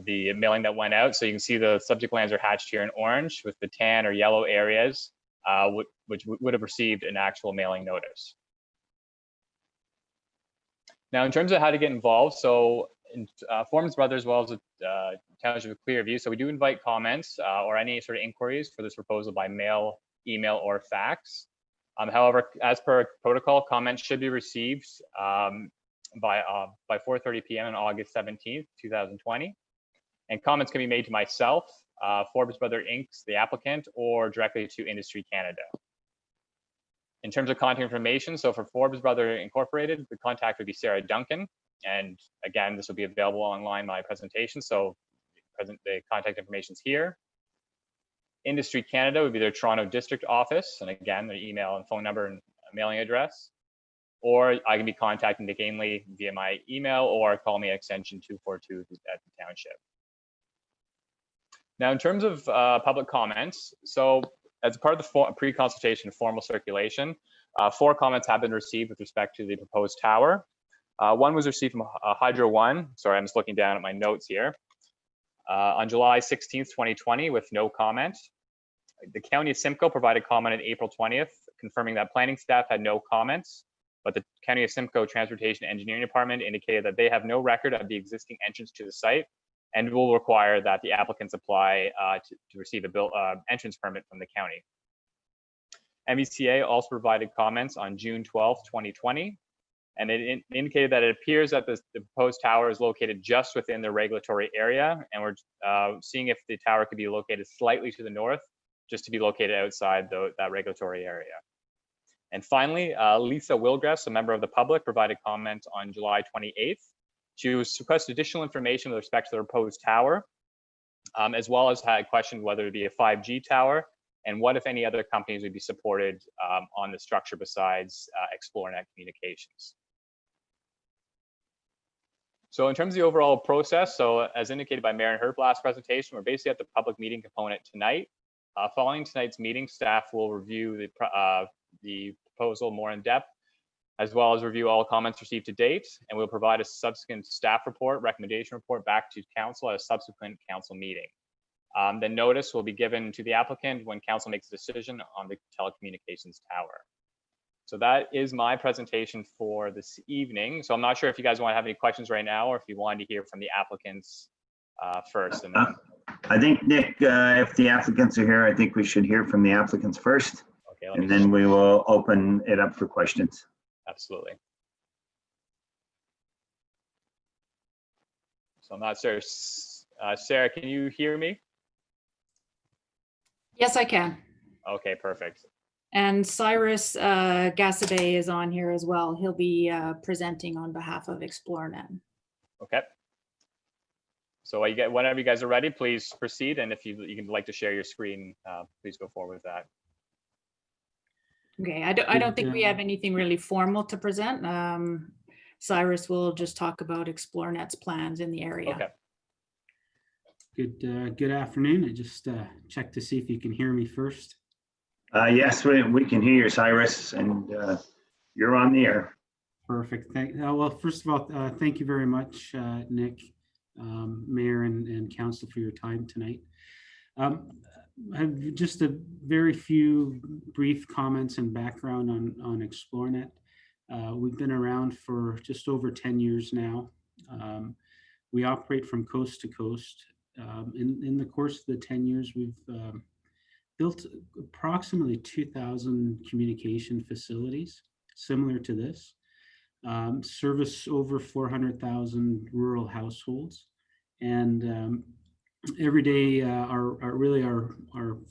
mailing that went out. So you can see the subject lands are hatched here in orange with the tan or yellow areas, which would have received an actual mailing notice. Now, in terms of how to get involved, so Forbes Brothers, as well as the Township of Clearview. So we do invite comments or any sort of inquiries for this proposal by mail, email, or fax. However, as per protocol, comments should be received by 4:30 p.m. on August 17th, 2020. And comments can be made to myself, Forbes Brothers Inc., the applicant, or directly to Industry Canada. In terms of contact information, so for Forbes Brothers Incorporated, the contact would be Sarah Duncan. And again, this will be available online, my presentation. So the contact information is here. Industry Canada would be their Toronto district office. And again, their email and phone number and mailing address. Or I can be contacting Nick Ainley via my email or call me at extension 242 at the township. Now, in terms of public comments, so as part of the pre-consultation formal circulation, 4 comments have been received with respect to the proposed tower. One was received from Hydro One. Sorry, I'm just looking down at my notes here. On July 16th, 2020, with no comment. The County of Simcoe provided comment on April 20th, confirming that planning staff had no comments, but the County of Simcoe Transportation Engineering Department indicated that they have no record of the existing entrance to the site and will require that the applicants apply to receive a entrance permit from the county. MVCA also provided comments on June 12th, 2020. And it indicated that it appears that the proposed tower is located just within the regulatory area, and we're seeing if the tower could be located slightly to the north, just to be located outside that regulatory area. And finally, Lisa Wilgress, a member of the public, provided comment on July 28th. She requested additional information with respect to the proposed tower, as well as had questioned whether it be a 5G tower, and what, if any, other companies would be supported on the structure besides ExploreNet Communications. So in terms of the overall process, so as indicated by Mayor and her last presentation, we're basically at the public meeting component tonight. Following tonight's meeting, staff will review the proposal more in depth, as well as review all comments received to date, and we'll provide a subsequent staff report, recommendation report back to council at a subsequent council meeting. Then notice will be given to the applicant when council makes a decision on the telecommunications tower. So that is my presentation for this evening. So I'm not sure if you guys want to have any questions right now, or if you wanted to hear from the applicants first. And then... I think, Nick, if the applicants are here, I think we should hear from the applicants first. Okay, and then we will open it up for questions. Absolutely. So I'm not sure. Sarah, can you hear me? Yes, I can. Okay, perfect. And Cyrus Gasabay is on here as well. He'll be presenting on behalf of ExploreNet. Okay. So whenever you guys are ready, please proceed. And if you can like to share your screen, please go forward with that. Okay, I don't think we have anything really formal to present. Cyrus will just talk about ExploreNet's plans in the area. Okay. Good afternoon. I just checked to see if you can hear me first. Yes, we can hear you, Cyrus, and you're on the air. Perfect. Well, first of all, thank you very much, Nick, Mayor and Council, for your time tonight. I have just a very few brief comments and background on ExploreNet. We've been around for just over 10 years now. We operate from coast to coast. In the course of the 10 years, we've built approximately 2,000 communication facilities similar to this, service over 400,000 rural households, and every day our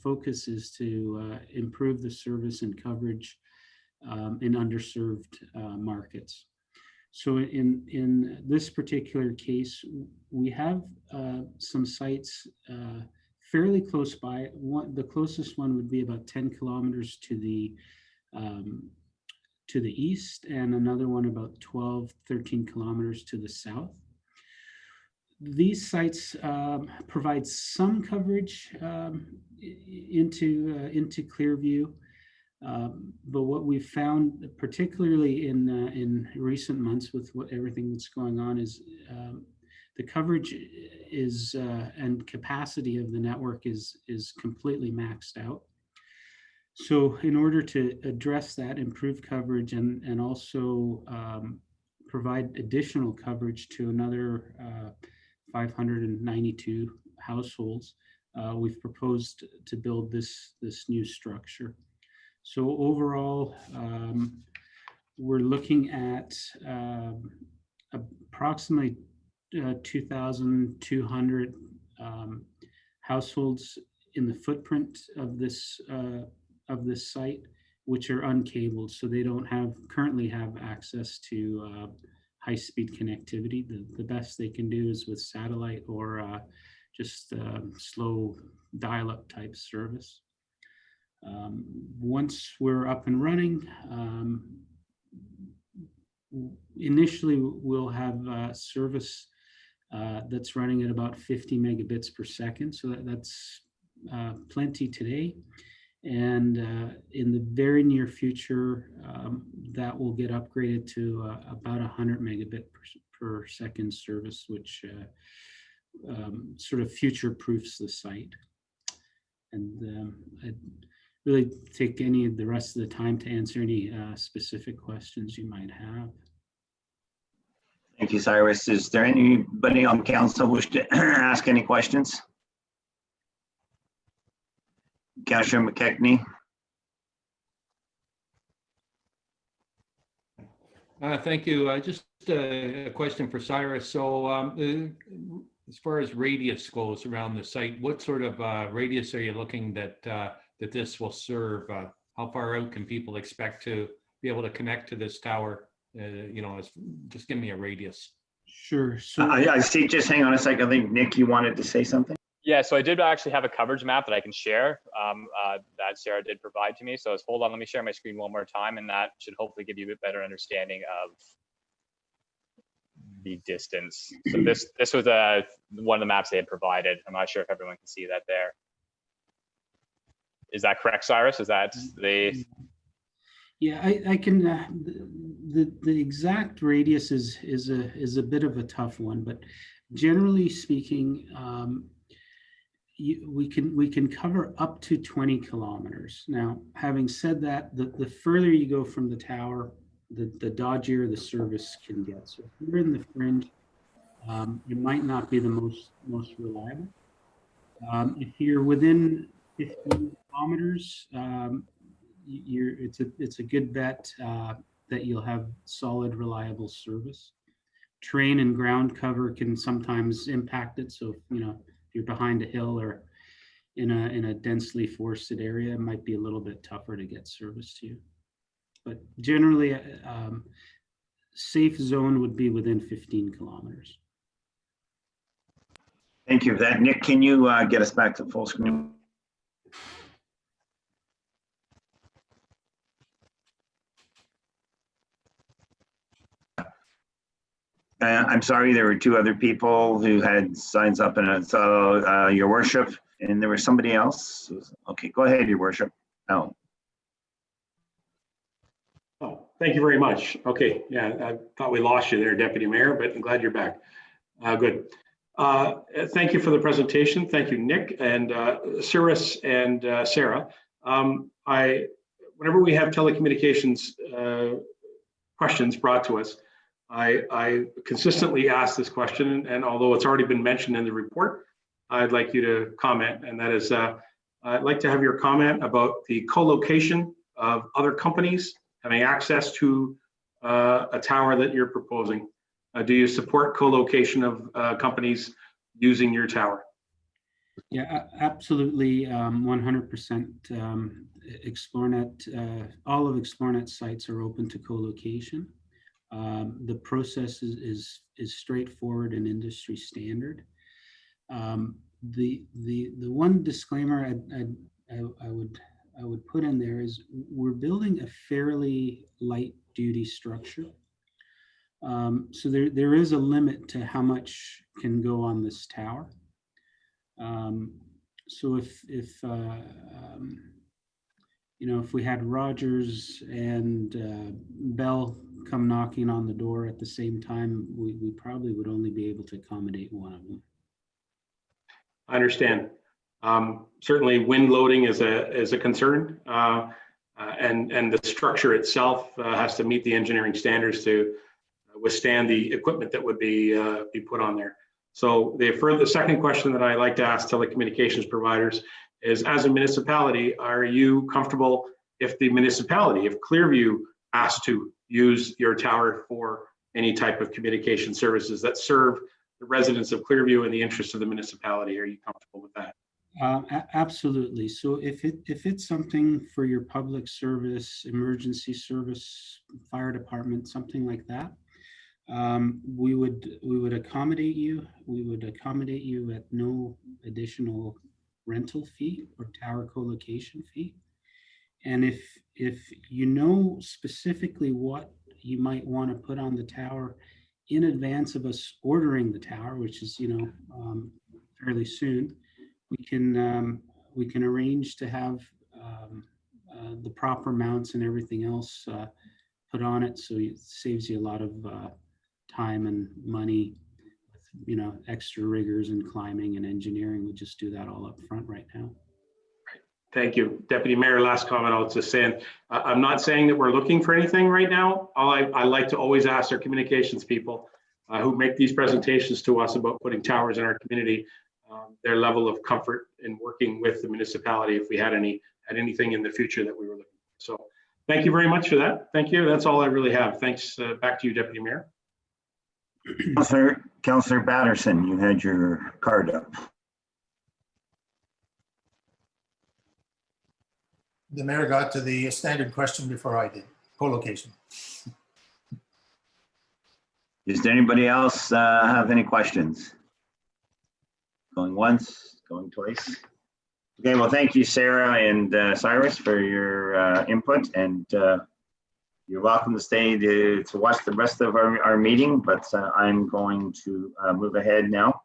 focus is to improve the service and coverage in underserved markets. So in this particular case, we have some sites fairly close by. The closest one would be about 10 kilometers to the east, and another one about 12, 13 kilometers to the south. These sites provide some coverage into Clearview, but what we've found, particularly in recent months with everything that's going on, is the coverage is and capacity of the network is completely maxed out. So in order to address that, improve coverage and also provide additional coverage to another 592 households, we've proposed to build this new structure. So overall, we're looking at approximately 2,200 households in the footprint of this site, which are uncabled, so they don't currently have access to high-speed connectivity. The best they can do is with satellite or just slow dial-up type service. Once we're up and running, initially we'll have service that's running at about 50 megabits per second. So that's plenty today. And in the very near future, that will get upgraded to about 100 megabit per second service, which sort of future-proofs the site. And I'd really take any of the rest of the time to answer any specific questions you might have. Thank you, Cyrus. Is there anybody on council wish to ask any questions? Councillor McKechnie. Thank you. Just a question for Cyrus. So as far as radius goes around the site, what sort of radius are you looking that this will serve? How far out can people expect to be able to connect to this tower? Just give me a radius. Sure. So I see, just hang on a second. I think, Nick, you wanted to say something? Yeah, so I did actually have a coverage map that I can share that Sarah did provide to me. So hold on, let me share my screen one more time, and that should hopefully give you a bit better understanding of the distance. So this was one of the maps they had provided. I'm not sure if everyone can see that there. Is that correct, Cyrus? Is that the? yeah, I can. The exact radius is a bit of a tough one, but generally speaking, we can cover up to 20 kilometers. Now, having said that, the further you go from the tower, the dodgier the service can get. So if you're in the fringe, it might not be the most reliable. If you're within 15 kilometers, it's a good bet that you'll have solid, reliable service. Terrain and ground cover can sometimes impact it. So if you're behind a hill or in a densely forested area, it might be a little bit tougher to get service to you. But generally, safe zone would be within 15 kilometers. Thank you for that. Nick, can you get us back to full screen? I'm sorry, there were two other people who had signs up, and so Your Worship, and there was somebody else. Okay, go ahead, Your Worship. Oh. Oh, thank you very much. Okay, yeah, I thought we lost you there, Deputy Mayor, but I'm glad you're back. Good. Thank you for the presentation. Thank you, Nick and Cyrus and Sarah. Whenever we have telecommunications questions brought to us, I consistently ask this question, and although it's already been mentioned in the report, I'd like you to comment, and that is, I'd like to have your comment about the co-location of other companies having access to a tower that you're proposing. Do you support co-location of companies using your tower? Yeah, absolutely, 100%. Xplornet, all of Xplornet sites are open to co-location. The process is straightforward and industry standard. The one disclaimer I would put in there is we're building a fairly light duty structure. So there is a limit to how much can go on this tower. So if we had Rogers and Bell come knocking on the door at the same time, we probably would only be able to accommodate one of them. I understand. Certainly wind loading is a concern, and the structure itself has to meet the engineering standards to withstand the equipment that would be put on there. So the second question that I like to ask telecommunications providers is, as a municipality, are you comfortable if the municipality, if Clearview asked to use your tower for any type of communication services that serve the residents of Clearview in the interest of the municipality? Are you comfortable with that? Absolutely. So if it's something for your public service, emergency service, fire department, something like that, we would accommodate you. We would accommodate you at no additional rental fee or tower co-location fee. And if you know specifically what you might want to put on the tower in advance of us ordering the tower, which is fairly soon, we can arrange to have the proper mounts and everything else put on it, so it saves you a lot of time and money with extra riggers and climbing and engineering. We just do that all up front right now. Thank you. Deputy Mayor, last comment I'll just say, I'm not saying that we're looking for anything right now. I like to always ask our communications people who make these presentations to us about putting towers in our community, their level of comfort in working with the municipality if we had anything in the future that we were looking for. So Thank you very much for that. Thank you. That's all I really have. Thanks. Back to you, Deputy Mayor. Councillor Patterson, you had your card up. The mayor got to the standard question before I did, co-location. Does anybody else have any questions? Going once, going twice. Okay, well, thank you, Sarah and Cyrus, for your input, and you're welcome to stay to watch the rest of our meeting, but I'm going to move ahead now.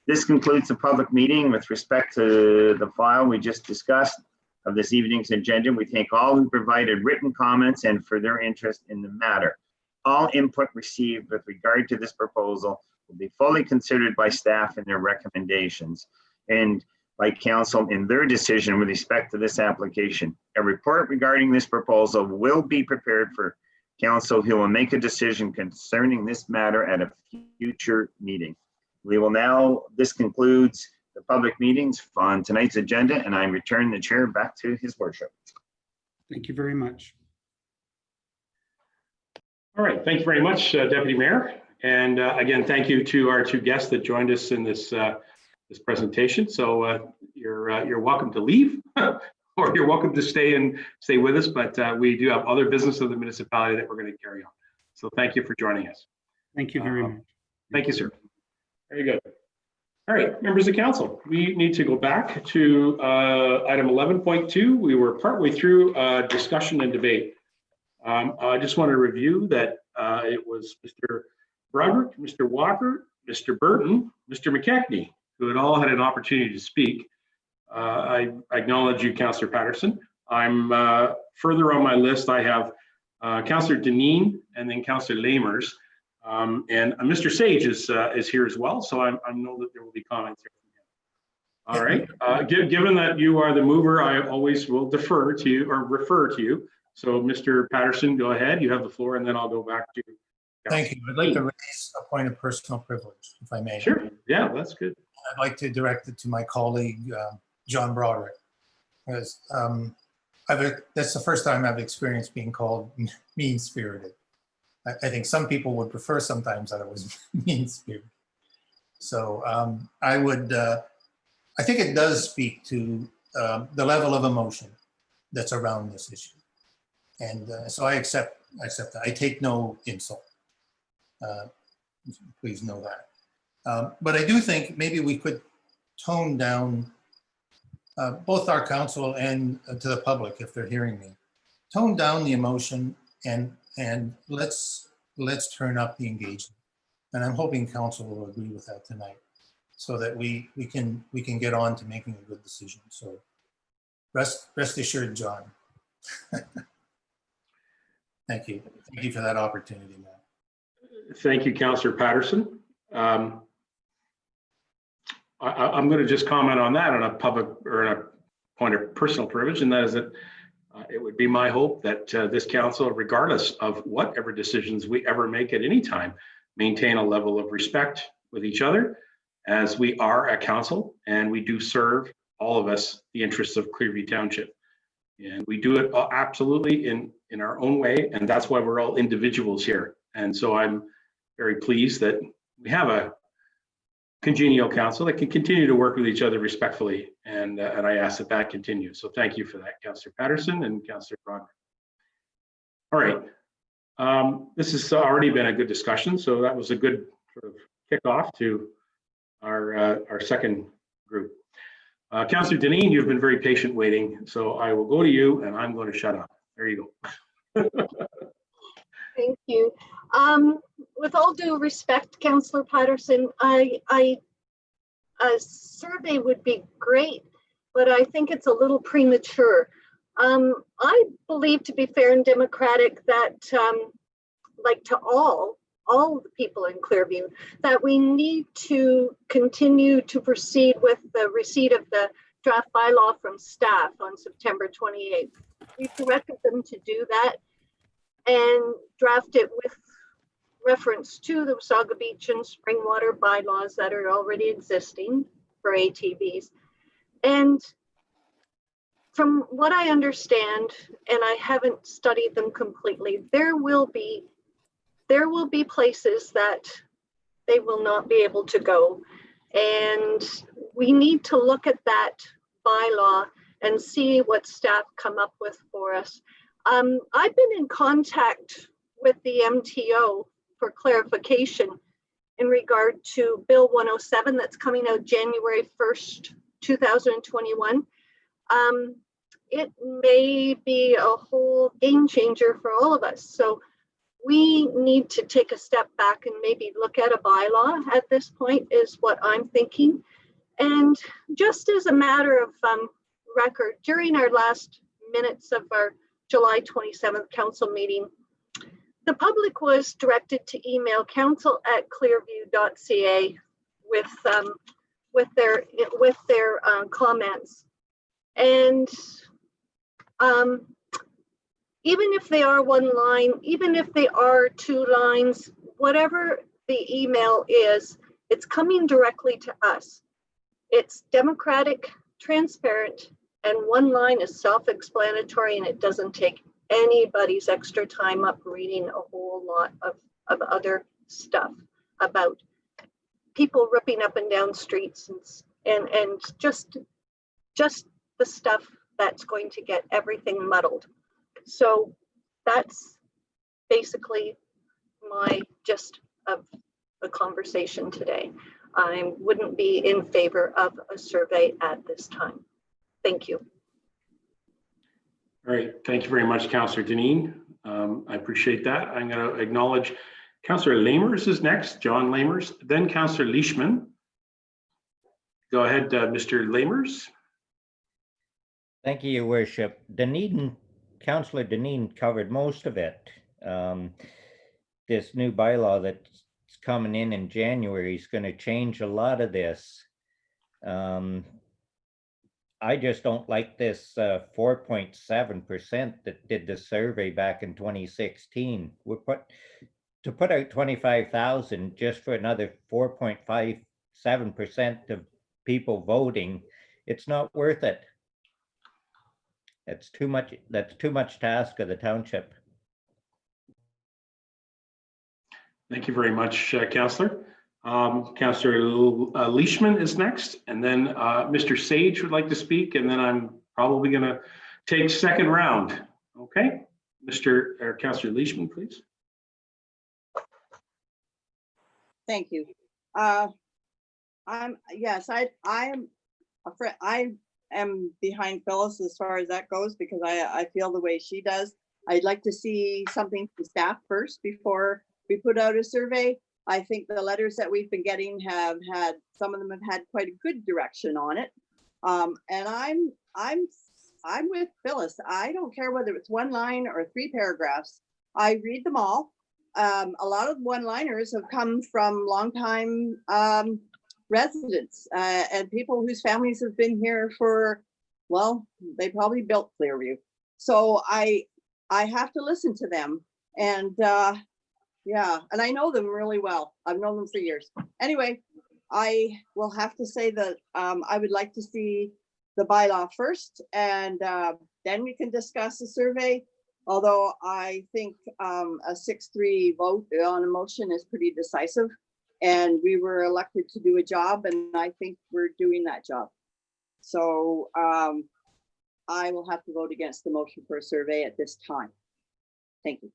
This concludes the public meeting with respect to the file we just discussed of this evening's agenda. We thank all who provided written comments and for their interest in the matter. All input received with regard to this proposal will be fully considered by staff in their recommendations and by council in their decision with respect to this application. A report regarding this proposal will be prepared for council, who will make a decision concerning this matter at a future meeting. We will now, this concludes the public meetings on tonight's agenda, and I return the chair back to his worship. Thank you very much. All right. Thank you very much, Deputy Mayor. And again, thank you to our two guests that joined us in this this presentation. So you're welcome to leave, or you're welcome to stay with us. But we do have other business of the municipality that we're going to carry on. So thank you for joining us. Thank you very much. Thank you, sir. Very good. All right, members of council, we need to go back to item 11.2. We were partway through discussion and debate. I just want to review that it was Mr. Broderick, Mr. Walker, Mr. Burton, Mr. McKechnie, who had all had an opportunity to speak. I acknowledge you, Councillor Patterson. I'm further on my list. I have Councillor Deneen and then Councillor Lamers. And Mr. Sage is here as well, so I know that there will be comments here from him. All right. Given that you are the mover, I always will defer to you or refer to you. So, Mr. Patterson, go ahead. You have the floor, and then I'll go back to you. Thank you. I'd like to raise a point of personal privilege, if I may. Sure. Yeah, that's good. I'd like to direct it to my colleague, John Broderick, because that's the first time I've experienced being called mean-spirited. I think some people would prefer sometimes that it was mean-spirited. So I think it does speak to the level of emotion that's around this issue. And so I accept that. I take no insult. Please know that. But I do think maybe we could tone down both our council and to the public, if they're hearing me, tone down the emotion and let's turn up the engagement. And I'm hoping council will agree with that tonight, so that we can get on to making a good decision. So rest assured, John. Thank you. Thank you for that opportunity, man. Thank you, Councillor Patterson. I'm going to just comment on that on a public or on a point of personal privilege, and that is that it would be my hope that this council, regardless of whatever decisions we ever make at any time, maintain a level of respect with each other, as we are a council and we do serve, all of us, the interests of Clearview Township. And we do it absolutely in our own way, and that's why we're all individuals here. And so I'm very pleased that we have a congenial council that can continue to work with each other respectfully, and I ask that that continues. So thank you for that, Councillor Patterson and Councillor Broderick. All right, this has already been a good discussion, so that was a good sort of kickoff to our second group. Councillor Deneen, you've been very patient waiting, so I will go to you, and I'm going to shut up. There you go. Thank you. With all due respect, Councillor Patterson, a survey would be great, but I think it's a little premature. I believe, to be fair and democratic, that like to all the people in Clearview, that we need to continue to proceed with the receipt of the draft bylaw from staff on September 28th. We directed them to do that and draft it with reference to the Wasaga Beach and Springwater bylaws that are already existing for ATVs. And from what I understand, and I haven't studied them completely, there will be places that they will not be able to go. And we need to look at that bylaw and see what staff come up with for us. I've been in contact with the MTO for clarification in regard to Bill 107 that's coming out January 1st, 2021. It may be a whole game changer for all of us. So we need to take a step back and maybe look at a bylaw at this point is what I'm thinking. And just as a matter of record, during our last minutes of our July 27th council meeting, the public was directed to email council@clearview.ca with their comments. And even if they are one line, even if they are two lines, whatever the email is, it's coming directly to us. It's democratic, transparent, and one line is self-explanatory, and it doesn't take anybody's extra time up reading a whole lot of other stuff about people ripping up and down streets and just the stuff that's going to get everything muddled. So that's basically my gist of the conversation today. I wouldn't be in favor of a survey at this time. Thank you. All right, thank you very much, Councillor Deneen. I appreciate that. I'm going to acknowledge Councillor Lamers is next, John Lamers, then Councillor Leishman. Go ahead, Mr. Lamers. Thank you, Your Worship. Councillor Deneen covered most of it. This new bylaw that's coming in January is going to change a lot of this. I just don't like this 4.7% that did the survey back in 2016. To put out 25,000 just for another 4.57% of people voting, it's not worth it. It's too much. That's too much to ask of the township. Thank you very much, Councillor. Councillor Leishman is next, and then Mr. Sage would like to speak, and then I'm probably going to take second round. Okay, Councillor Leishman, please. Thank you. I am behind Phyllis as far as that goes, because I feel the way she does. I'd like to see something from staff first before we put out a survey. I think the letters that we've been getting have had, some of them have had quite a good direction on it. And I'm with Phyllis. I don't care whether it's one line or 3 paragraphs. I read them all. A lot of one-liners have come from longtime residents and people whose families have been here for, well, they probably built Clearview. So I have to listen to them. And yeah, and I know them really well. I've known them for years. Anyway, I will have to say that I would like to see the bylaw first, and then we can discuss the survey. Although I think a 6-3 vote on a motion is pretty decisive, and we were elected to do a job, and I think we're doing that job. So I will have to vote against the motion for a survey at this time. Thank you.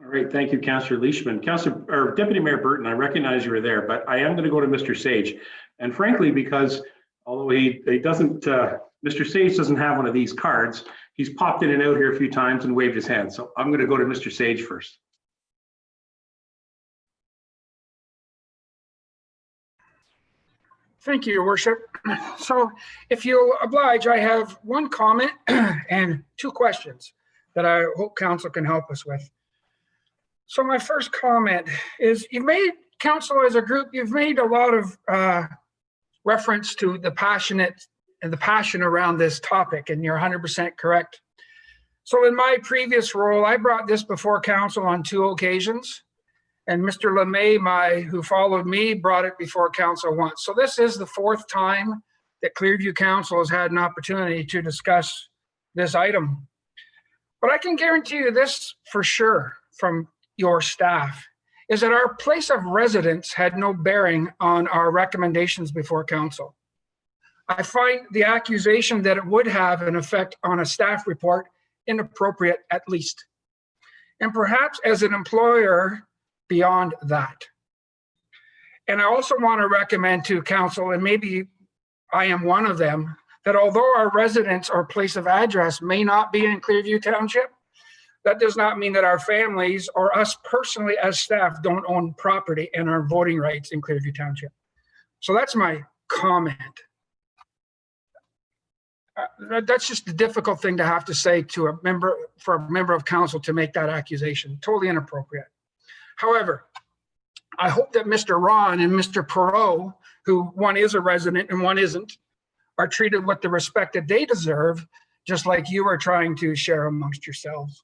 All right, thank you, Councillor Leishman. Deputy Mayor Burton, I recognize you were there, but I am going to go to Mr. Sage. And frankly, because although he doesn't, Mr. Sage doesn't have one of these cards, he's popped in and out here a few times and waved his hand. So I'm going to go to Mr. Sage first. Thank you, Your Worship. So if you oblige, I have one comment and 2 questions that I hope council can help us with. So my first comment is, you've made, council as a group, you've made a lot of reference to the passion around this topic, and you're 100% correct. So in my previous role, I brought this before council on 2 occasions, and Mr. LeMay, who followed me, brought it before council once. So this is the 4th time that Clearview Council has had an opportunity to discuss this item. But I can guarantee you this for sure from your staff, is that our place of residence had no bearing on our recommendations before council. I find the accusation that it would have an effect on a staff report inappropriate at least, and perhaps as an employer beyond that. And I also want to recommend to council, and maybe I am one of them, that although our residence or place of address may not be in Clearview Township, that does not mean that our families or us personally as staff don't own property and our voting rights in Clearview Township. So that's my comment. That's just a difficult thing to have to say to a member, for a member of council to make that accusation. Totally inappropriate. However, I hope that Mr. Ron and Mr. Perot, who one is a resident and one isn't, are treated with the respect that they deserve, just like you are trying to share amongst yourselves.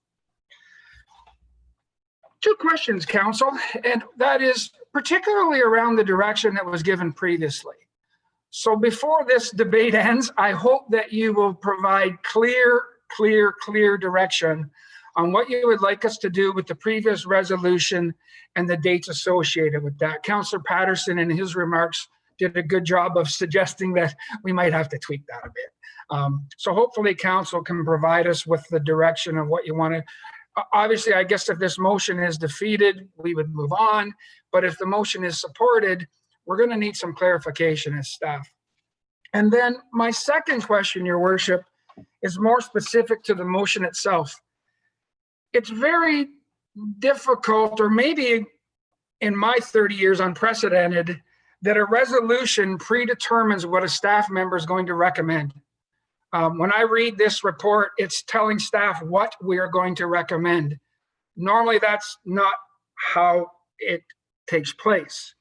Two questions, council, and that is particularly around the direction that was given previously. So before this debate ends, I hope that you will provide clear direction on what you would like us to do with the previous resolution and the dates associated with that. Councillor Patterson in his remarks did a good job of suggesting that we might have to tweak that a bit. So hopefully council can provide us with the direction of what you want to. Obviously, I guess if this motion is defeated, we would move on. But if the motion is supported, we're going to need some clarification as staff. And then my second question, Your Worship, is more specific to the motion itself. It's very difficult, or maybe in my 30 years unprecedented, that a resolution predetermines what a staff member is going to recommend. When I read this report, it's telling staff what we are going to recommend. Normally, that's not how it takes place.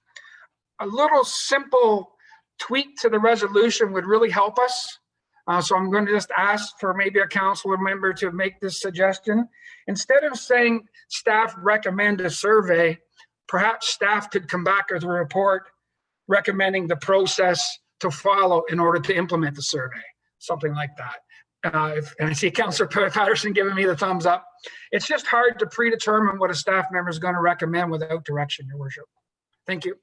A little simple tweak to the resolution would really help us. So I'm going to just ask for maybe a council member to make this suggestion. Instead of saying staff recommend a survey, perhaps staff could come back with a report recommending the process to follow in order to implement the survey. Something like that. And I see Councillor Patterson giving me the thumbs up. It's just hard to predetermine what a staff member is going to recommend without direction, Your Worship. Thank you.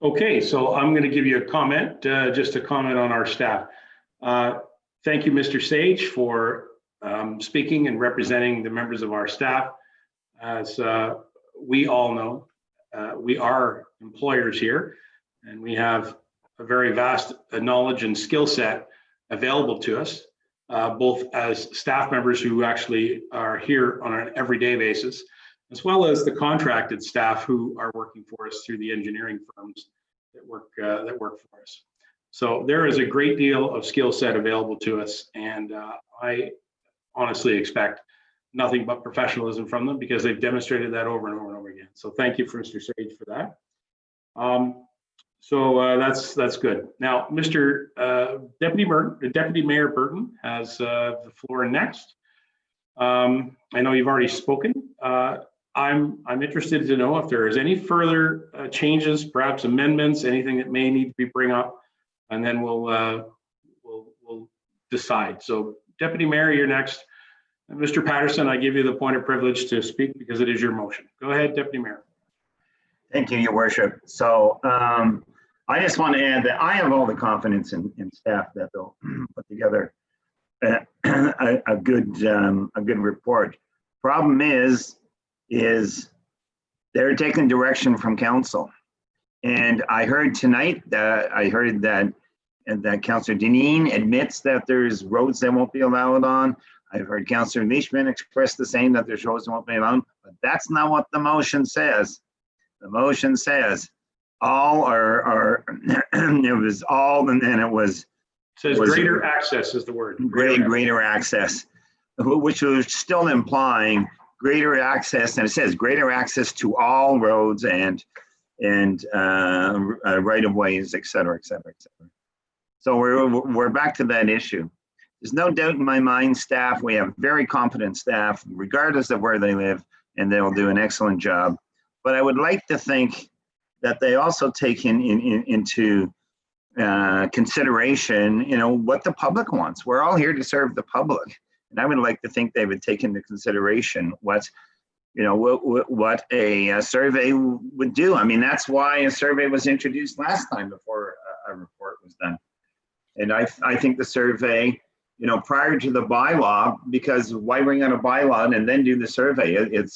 Okay, so I'm going to give you a comment, just a comment on our staff. Thank you, Mr. Sage, for speaking and representing the members of our staff. As we all know, we are employers here, and we have a very vast knowledge and skill set available to us, both as staff members who actually are here on an everyday basis, as well as the contracted staff who are working for us through the engineering firms that work for us. So there is a great deal of skill set available to us, and I honestly expect nothing but professionalism from them, because they've demonstrated that over and over and over again. So thank you, Mr. Sage, for that. So that's good. Now, Mr. Deputy Mayor Burton has the floor next. I know you've already spoken. I'm interested to know if there is any further changes, perhaps amendments, anything that may need to be bring up, and then we'll decide. So, Deputy Mayor, you're next. Mr. Patterson, I give you the point of privilege to speak because it is your motion. Go ahead, Deputy Mayor. Thank you, Your Worship. So I just want to add that I have all the confidence in staff that they'll put together a good report. Problem is they're taking direction from council, and I heard tonight that Councillor Deneen admits that there's roads that won't be allowed on. I've heard Councillor Leishman express the same, that there's roads that won't be allowed, but that's not what the motion says. The motion says all are it was all, and then it was. It says greater access is the word. Greater access, which was still implying greater access, and it says greater access to all roads and right of ways, et cetera, et cetera, et cetera. So we're back to that issue. There's no doubt in my mind, staff, we have very competent staff, regardless of where they live, and they'll do an excellent job. But I would like to think that they also take into consideration, what the public wants. We're all here to serve the public. And I would like to think they would take into consideration what a survey would do. I mean, that's why a survey was introduced last time before a report was done. And I think the survey, prior to the bylaw, because why bring out a bylaw and then do the survey? You're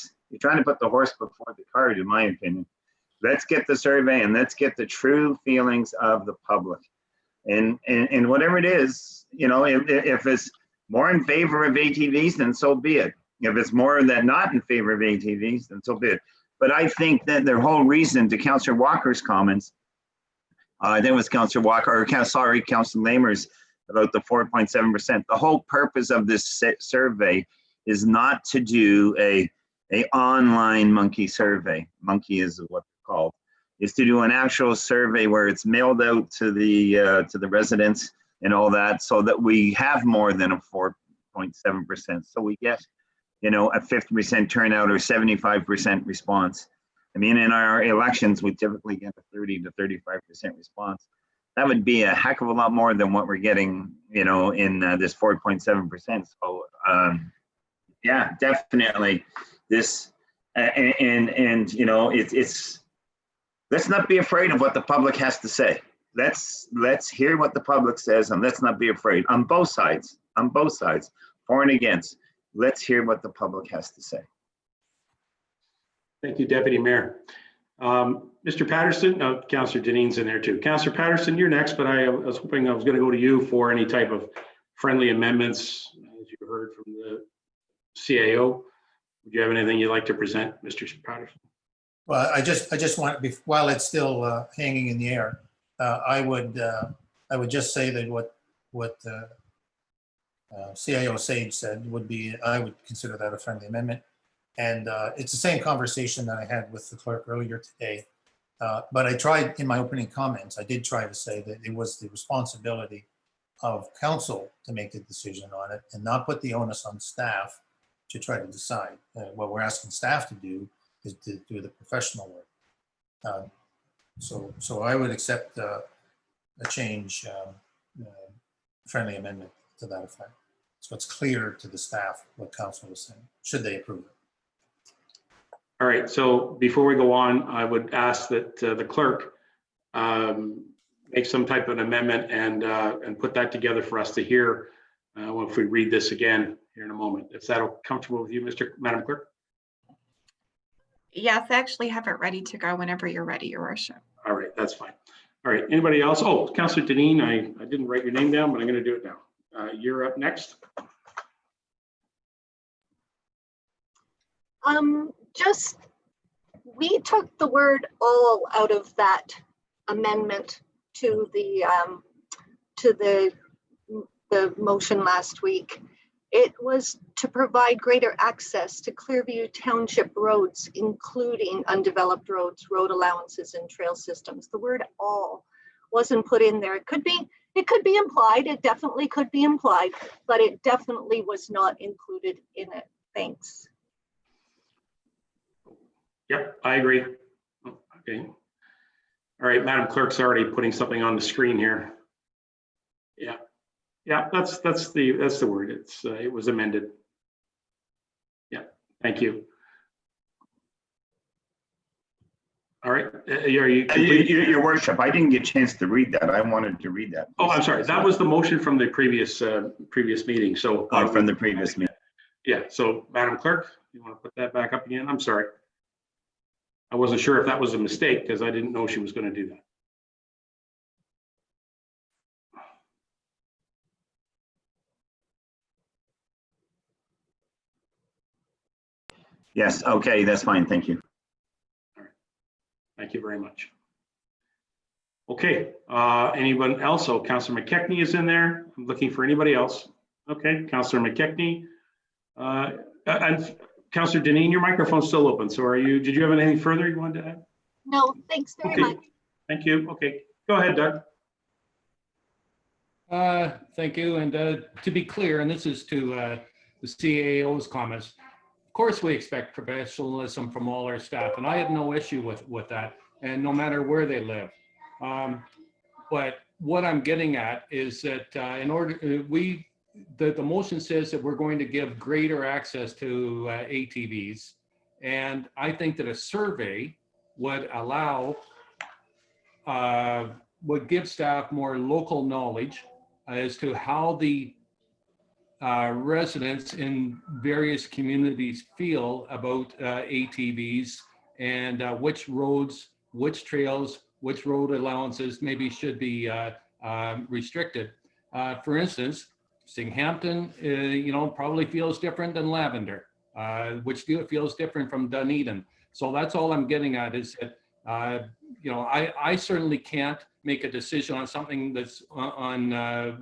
trying to put the horse before the cart, in my opinion. Let's get the survey and let's get the true feelings of the public. And whatever it is, if it's more in favor of ATVs, then so be it. If it's more than not in favor of ATVs, then so be it. But I think that their whole reason, to Councillor Walker's comments, I think it was Councillor Walker, or Councillor Lamers, about the 4.7%. The whole purpose of this survey is not to do a online monkey survey. Monkey is what it's called. Is to do an actual survey where it's mailed out to the residents and all that, so that we have more than a 4.7%. So we get, a 50% turnout or 75% response. I mean, in our elections, we typically get a 30 to 35% response. That would be a heck of a lot more than what we're getting, in this 4.7%. So, yeah, definitely this, it's let's not be afraid of what the public has to say. Let's hear what the public says, and let's not be afraid on both sides, for and against. Let's hear what the public has to say. Thank you, Deputy Mayor. Mr. Patterson, Councillor Dineen's in there too. Councillor Patterson, you're next, but I was hoping I was going to go to you for any type of friendly amendments, as you heard from the CAO. Would you have anything you'd like to present, Mr. Patterson? Well, I just want, while it's still hanging in the air, I would just say that what CAO Sage said would be, I would consider that a friendly amendment. And it's the same conversation that I had with the clerk earlier today. But I tried in my opening comments, I did try to say that it was the responsibility of council to make the decision on it and not put the onus on staff to try to decide. What we're asking staff to do is to do the professional work. So I would accept a change, friendly amendment to that effect. So it's clear to the staff what council is saying, should they approve it. All right, so before we go on, I would ask that the clerk make some type of an amendment and put that together for us to hear if we read this again here in a moment. Is that comfortable with you, Madam Clerk? Yes, I actually have it ready to go whenever you're ready, Your Worship. All right, that's fine. All right, anybody else? Oh, Councillor Dineen, I didn't write your name down, but I'm going to do it now. You're up next. We took the word all out of that amendment to the motion last week. It was to provide greater access to Clearview Township roads, including undeveloped roads, road allowances, and trail systems. The word all wasn't put in there. It could be implied. It definitely could be implied, but it definitely was not included in it. Thanks. Yep, I agree. Okay. All right, Madam Clerk's already putting something on the screen here. Yeah, that's the word. It was amended. Yeah, thank you. All right, are you complete? Your Worship, I didn't get a chance to read that. I wanted to read that. Oh, I'm sorry. That was the motion from the previous meeting. So from the previous meeting. Yeah. So, Madam Clerk, you want to put that back up again? I'm sorry. I wasn't sure if that was a mistake because I didn't know she was going to do that. Yes. Okay, that's fine. Thank you. All right. Thank you very much. Okay. Anyone else? So, Councillor McKechnie is in there. I'm looking for anybody else. Okay, Councillor McKechnie. And Councillor Dineen, your microphone's still open. So did you have anything further you wanted to add? No, thanks very much. Thank you. Okay, go ahead, Doug. Thank you. And to be clear, and this is to the CAO's comments, of course we expect professionalism from all our staff, and I have no issue with that. and no matter where they live. But what I'm getting at is that in order, the motion says that we're going to give greater access to ATVs. And I think that a survey would allow, would give staff more local knowledge as to how the residents in various communities feel about ATVs and which roads, which trails, which road allowances maybe should be restricted. For instance, Singhampton, probably feels different than Lavender, which feels different from Dunedin. So that's all I'm getting at is that, I certainly can't make a decision on something that's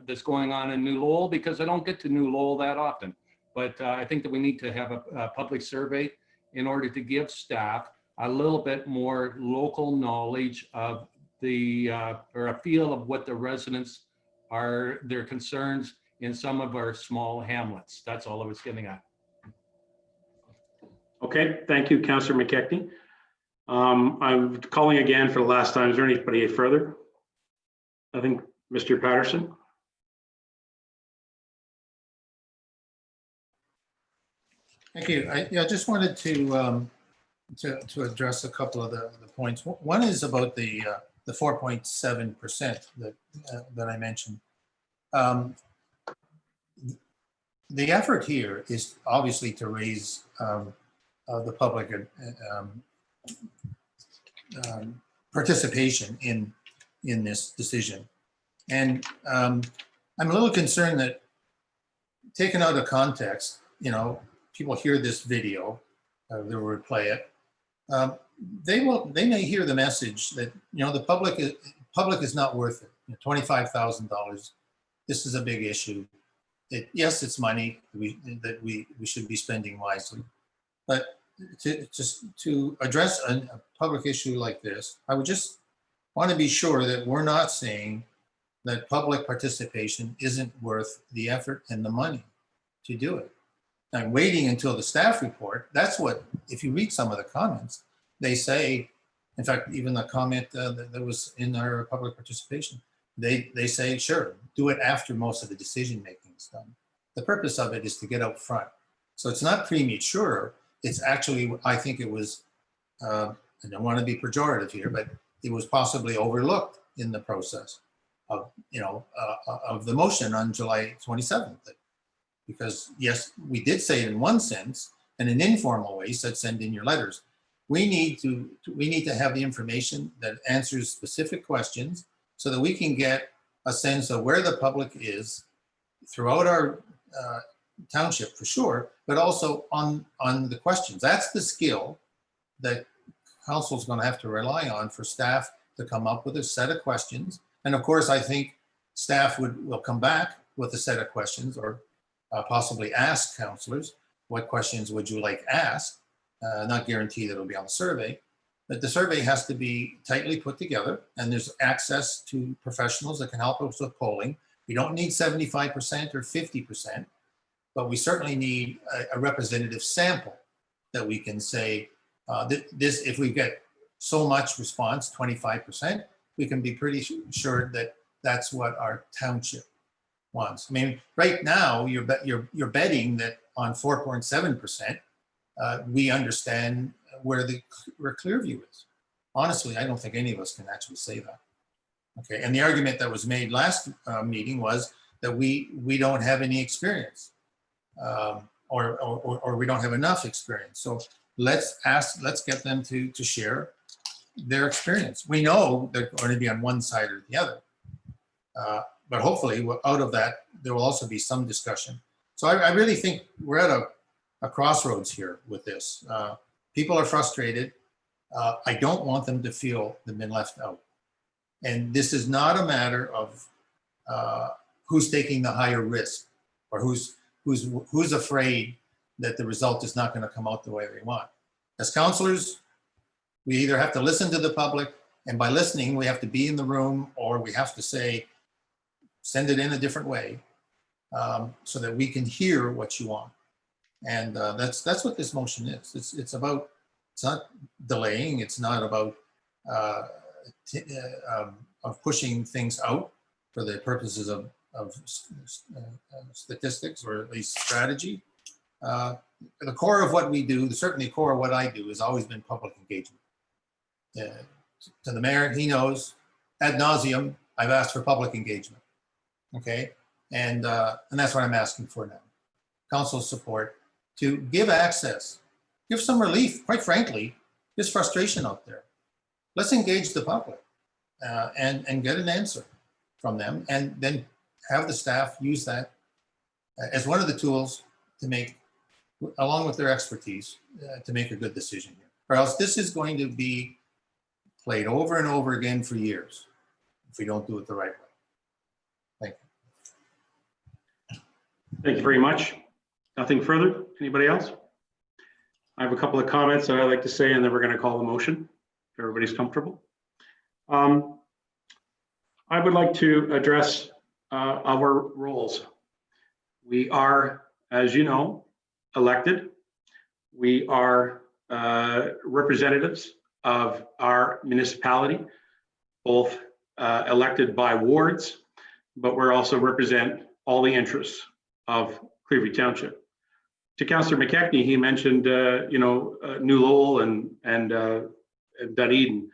that's going on in New Lowell because I don't get to New Lowell that often. But I think that we need to have a public survey in order to give staff a little bit more local knowledge of or a feel of what the residents are, their concerns in some of our small hamlets. That's all I was getting at. Okay, thank you, Councillor McKechnie. I'm calling again for the last time. Is there anybody further? I think Mr. Patterson. Thank you. I just wanted to address a couple of the points. One is about the 4.7% that I mentioned. The effort here is obviously to raise the public participation in this decision. And I'm a little concerned that, taken out of context, people hear this video, they will replay it. They may hear the message that the public is not worth it. $25,000. This is a big issue. Yes, it's money that we should be spending wisely, but to address a public issue like this, I would just want to be sure that we're not saying that public participation isn't worth the effort and the money to do it. I'm waiting until the staff report. That's what, if you read some of the comments, they say, in fact, even the comment that was in our public participation, they say, sure, do it after most of the decision making is done. The purpose of it is to get out front. So it's not premature. It's actually, I think it was, I don't want to be pejorative here, but it was possibly overlooked in the process of, of the motion on July 27th. Because yes, we did say it in one sense, in an informal way, said send in your letters. We need to have the information that answers specific questions so that we can get a sense of where the public is throughout our township for sure, but also on the questions. That's the skill that council is going to have to rely on for staff to come up with a set of questions. And of course, I think staff will come back with a set of questions or possibly ask councillors, what questions would you like asked? Not guarantee that it'll be on the survey, but the survey has to be tightly put together and there's access to professionals that can help us with polling. We don't need 75% or 50%, but we certainly need a representative sample that we can say, this, if we get so much response, 25%, we can be pretty sure that that's what our township wants. I mean, right now, you're betting that on 4.7%, we understand where Clearview is. Honestly, I don't think any of us can actually say that. Okay, and the argument that was made last meeting was that we don't have any experience, or we don't have enough experience. So let's get them to share their experience. We know they're going to be on one side or the other, but hopefully out of that there will also be some discussion. So I really think we're at a crossroads here with this. People are frustrated. I don't want them to feel they've been left out. And this is not a matter of who's taking the higher risk or who's afraid that the result is not going to come out the way they want. As councillors, we either have to listen to the public, and by listening, we have to be in the room, or we have to say, send it in a different way, so that we can hear what you want. And that's what this motion is. It's not delaying. It's not about of pushing things out for the purposes of statistics, or at least strategy. The core of what we do, certainly the core of what I do, has always been public engagement. To the mayor, he knows, ad nauseum, I've asked for public engagement. Okay, and that's what I'm asking for now. Council's support to give access, give some relief. Quite frankly, there's frustration out there. Let's engage the public and get an answer from them, and then have the staff use that as one of the tools to make, along with their expertise, to make a good decision here. Or else this is going to be played over and over again for years if we don't do it the right way. Thank you. Thank you very much. Nothing further. Anybody else? I have a couple of comments that I'd like to say, and then we're going to call the motion if everybody's comfortable. I would like to address our roles. We are, as you know, elected. We are representatives of our municipality, both elected by wards, but we're also represent all the interests of Clearview Township. To Councillor McKechnie, he mentioned, New Lowell and Dunedin.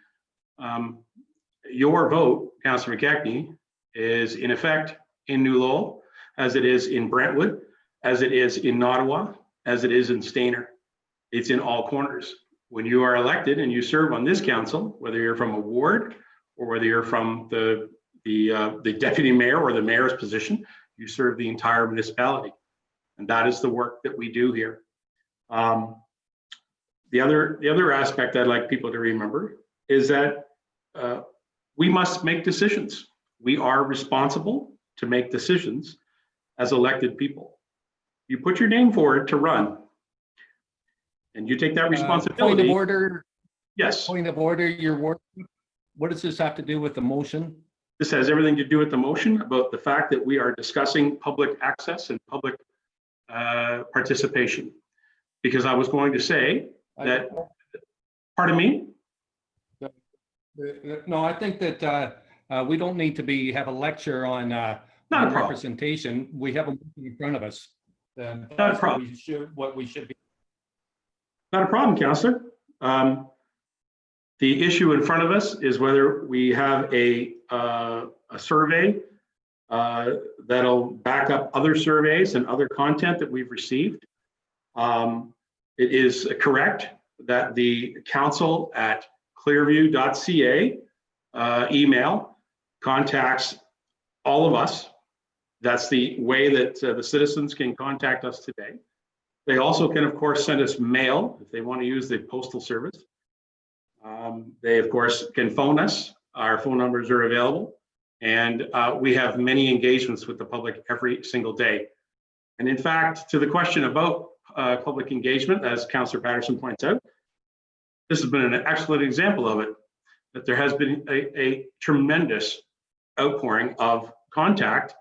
Your vote, Councillor McKechnie, is in effect in New Lowell, as it is in Brentwood, as it is in Ottawa, as it is in Stayner. It's in all corners. When you are elected and you serve on this council, whether you're from a ward or whether you're from the deputy mayor or the mayor's position, you serve the entire municipality. And that is the work that we do here. The other aspect I'd like people to remember is that we must make decisions. We are responsible to make decisions as elected people. You put your name forward to run, and you take that responsibility. Point of order. Yes. Point of order, your work. What does this have to do with the motion? This has everything to do with the motion about the fact that we are discussing public access and public participation. Because I was going to say that, pardon me? No, I think that we don't need to have a lecture on representation. We have a motion in front of us. Not a problem. What we should be. Not a problem, Councillor. The issue in front of us is whether we have a survey that'll back up other surveys and other content that we've received. It is correct that the council at clearview.ca email contacts all of us. That's the way that the citizens can contact us today. They also can, of course, send us mail if they want to use the postal service. They, of course, can phone us. Our phone numbers are available. And we have many engagements with the public every single day. And in fact, to the question about public engagement, as Councillor Patterson points out, this has been an excellent example of it, that there has been a tremendous outpouring of contact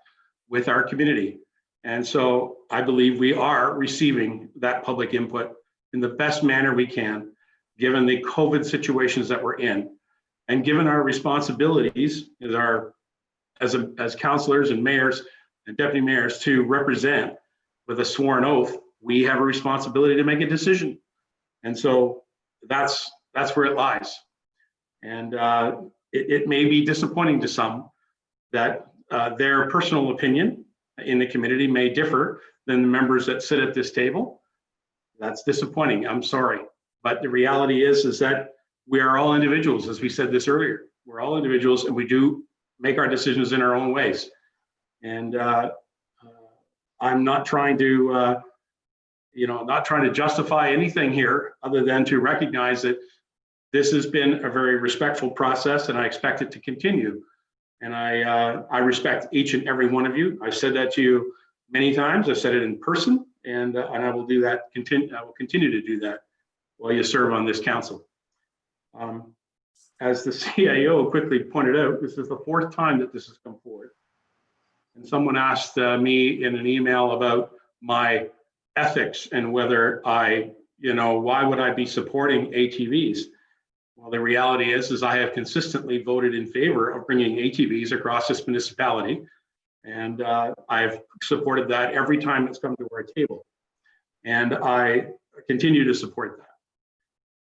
with our community. And so I believe we are receiving that public input in the best manner we can, given the COVID situations that we're in, and given our responsibilities as councillors and mayors and deputy mayors to represent with a sworn oath. We have a responsibility to make a decision. And so that's where it lies. And it may be disappointing to some that their personal opinion in the community may differ than the members that sit at this table. That's disappointing. I'm sorry. But the reality is that we are all individuals, as we said this earlier. We're all individuals, and we do make our decisions in our own ways. And I'm not trying to, not trying to justify anything here other than to recognize that this has been a very respectful process, and I expect it to continue. And I respect each and every one of you. I've said that to you many times. I've said it in person, and I will do that. I will continue to do that while you serve on this council. As the CIO quickly pointed out, this is the fourth time that this has come forward. And someone asked me in an email about my ethics and whether why would I be supporting ATVs? Well, the reality is I have consistently voted in favor of bringing ATVs across this municipality. And I've supported that every time it's come to our table. And I continue to support that.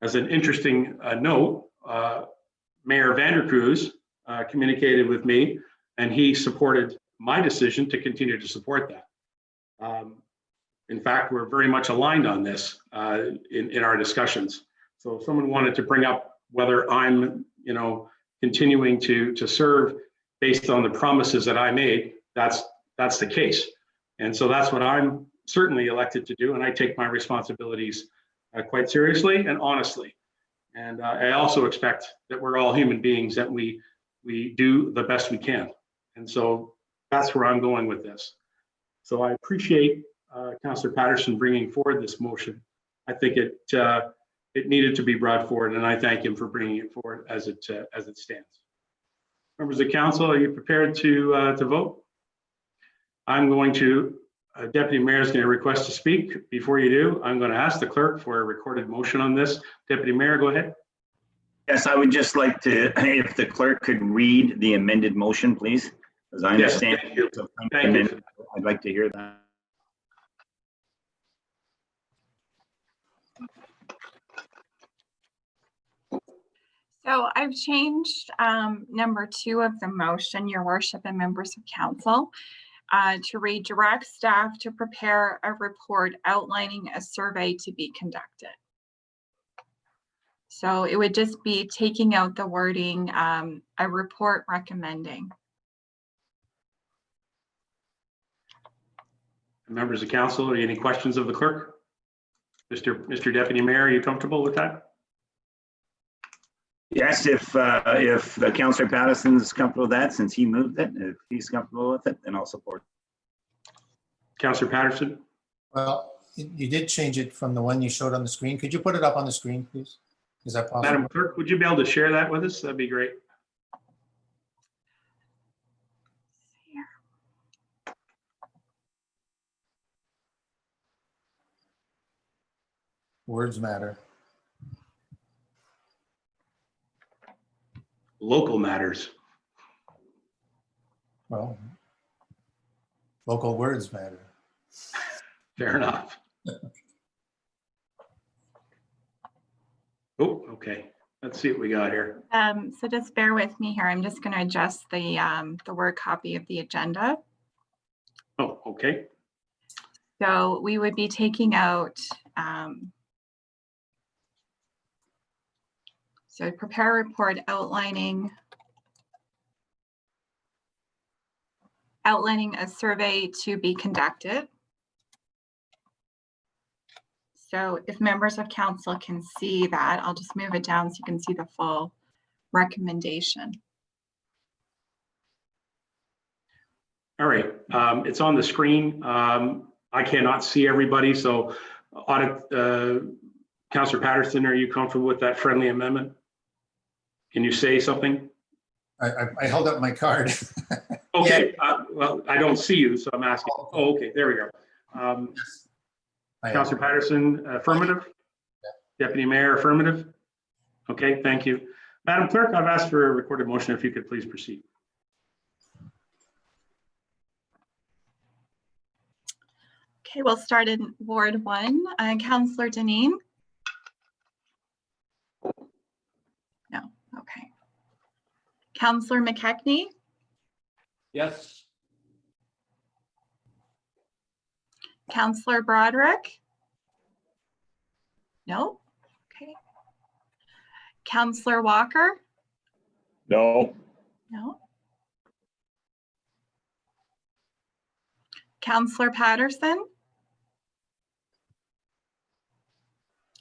As an interesting note, Mayor Vandercruz communicated with me, and he supported my decision to continue to support that. In fact, we're very much aligned on this in our discussions. So if someone wanted to bring up whether I'm, continuing to serve based on the promises that I made, that's the case. And so that's what I'm certainly elected to do, and I take my responsibilities quite seriously and honestly. And I also expect that we're all human beings, that we do the best we can. And so that's where I'm going with this. So I appreciate Councillor Patterson bringing forward this motion. I think it needed to be brought forward, and I thank him for bringing it forward as it stands. Members of council, are you prepared to vote? I'm going to, Deputy Mayor is going to request to speak. Before you do, I'm going to ask the clerk for a recorded motion on this. Deputy Mayor, go ahead. Yes, I would just like to, if the clerk could read the amended motion, please, as I understand. Yes, thank you. Thank you. I'd like to hear that. So I've changed number 2 of the motion, Your Worship and members of council, to read direct staff to prepare a report outlining a survey to be conducted. So it would just be taking out the wording, a report recommending. Members of council, any questions of the clerk? Mr. Deputy Mayor, are you comfortable with that? Yes, if Councillor Patterson is comfortable with that, since he moved it, if he's comfortable with it, then I'll support. Councillor Patterson? Well, you did change it from the one you showed on the screen. Could you put it up on the screen, please? Is that possible? Madam Clerk, would you be able to share that with us? That'd be great. Words matter. Local matters. Well, local words matter. Fair enough. Oh, okay. Let's see what we got here. So just bear with me here. I'm just going to adjust the word copy of the agenda. Oh, okay. So we would be taking out, so prepare a report outlining a survey to be conducted. So if members of council can see that, I'll just move it down so you can see the full recommendation. All right, it's on the screen. I cannot see everybody, so Councillor Patterson, are you comfortable with that friendly amendment? Can you say something? I held up my card. Okay, well, I don't see you, so I'm asking. Oh, okay, there we go. Councillor Patterson, affirmative? Deputy Mayor, affirmative? Okay, thank you. Madam Clerk, I've asked for a recorded motion. If you could please proceed. Okay, we'll start in Ward 1. Councillor Deneen? No, okay. Councillor McKechnie? Yes. Councillor Broderick? No, okay. Councillor Walker? No. No. Councillor Patterson?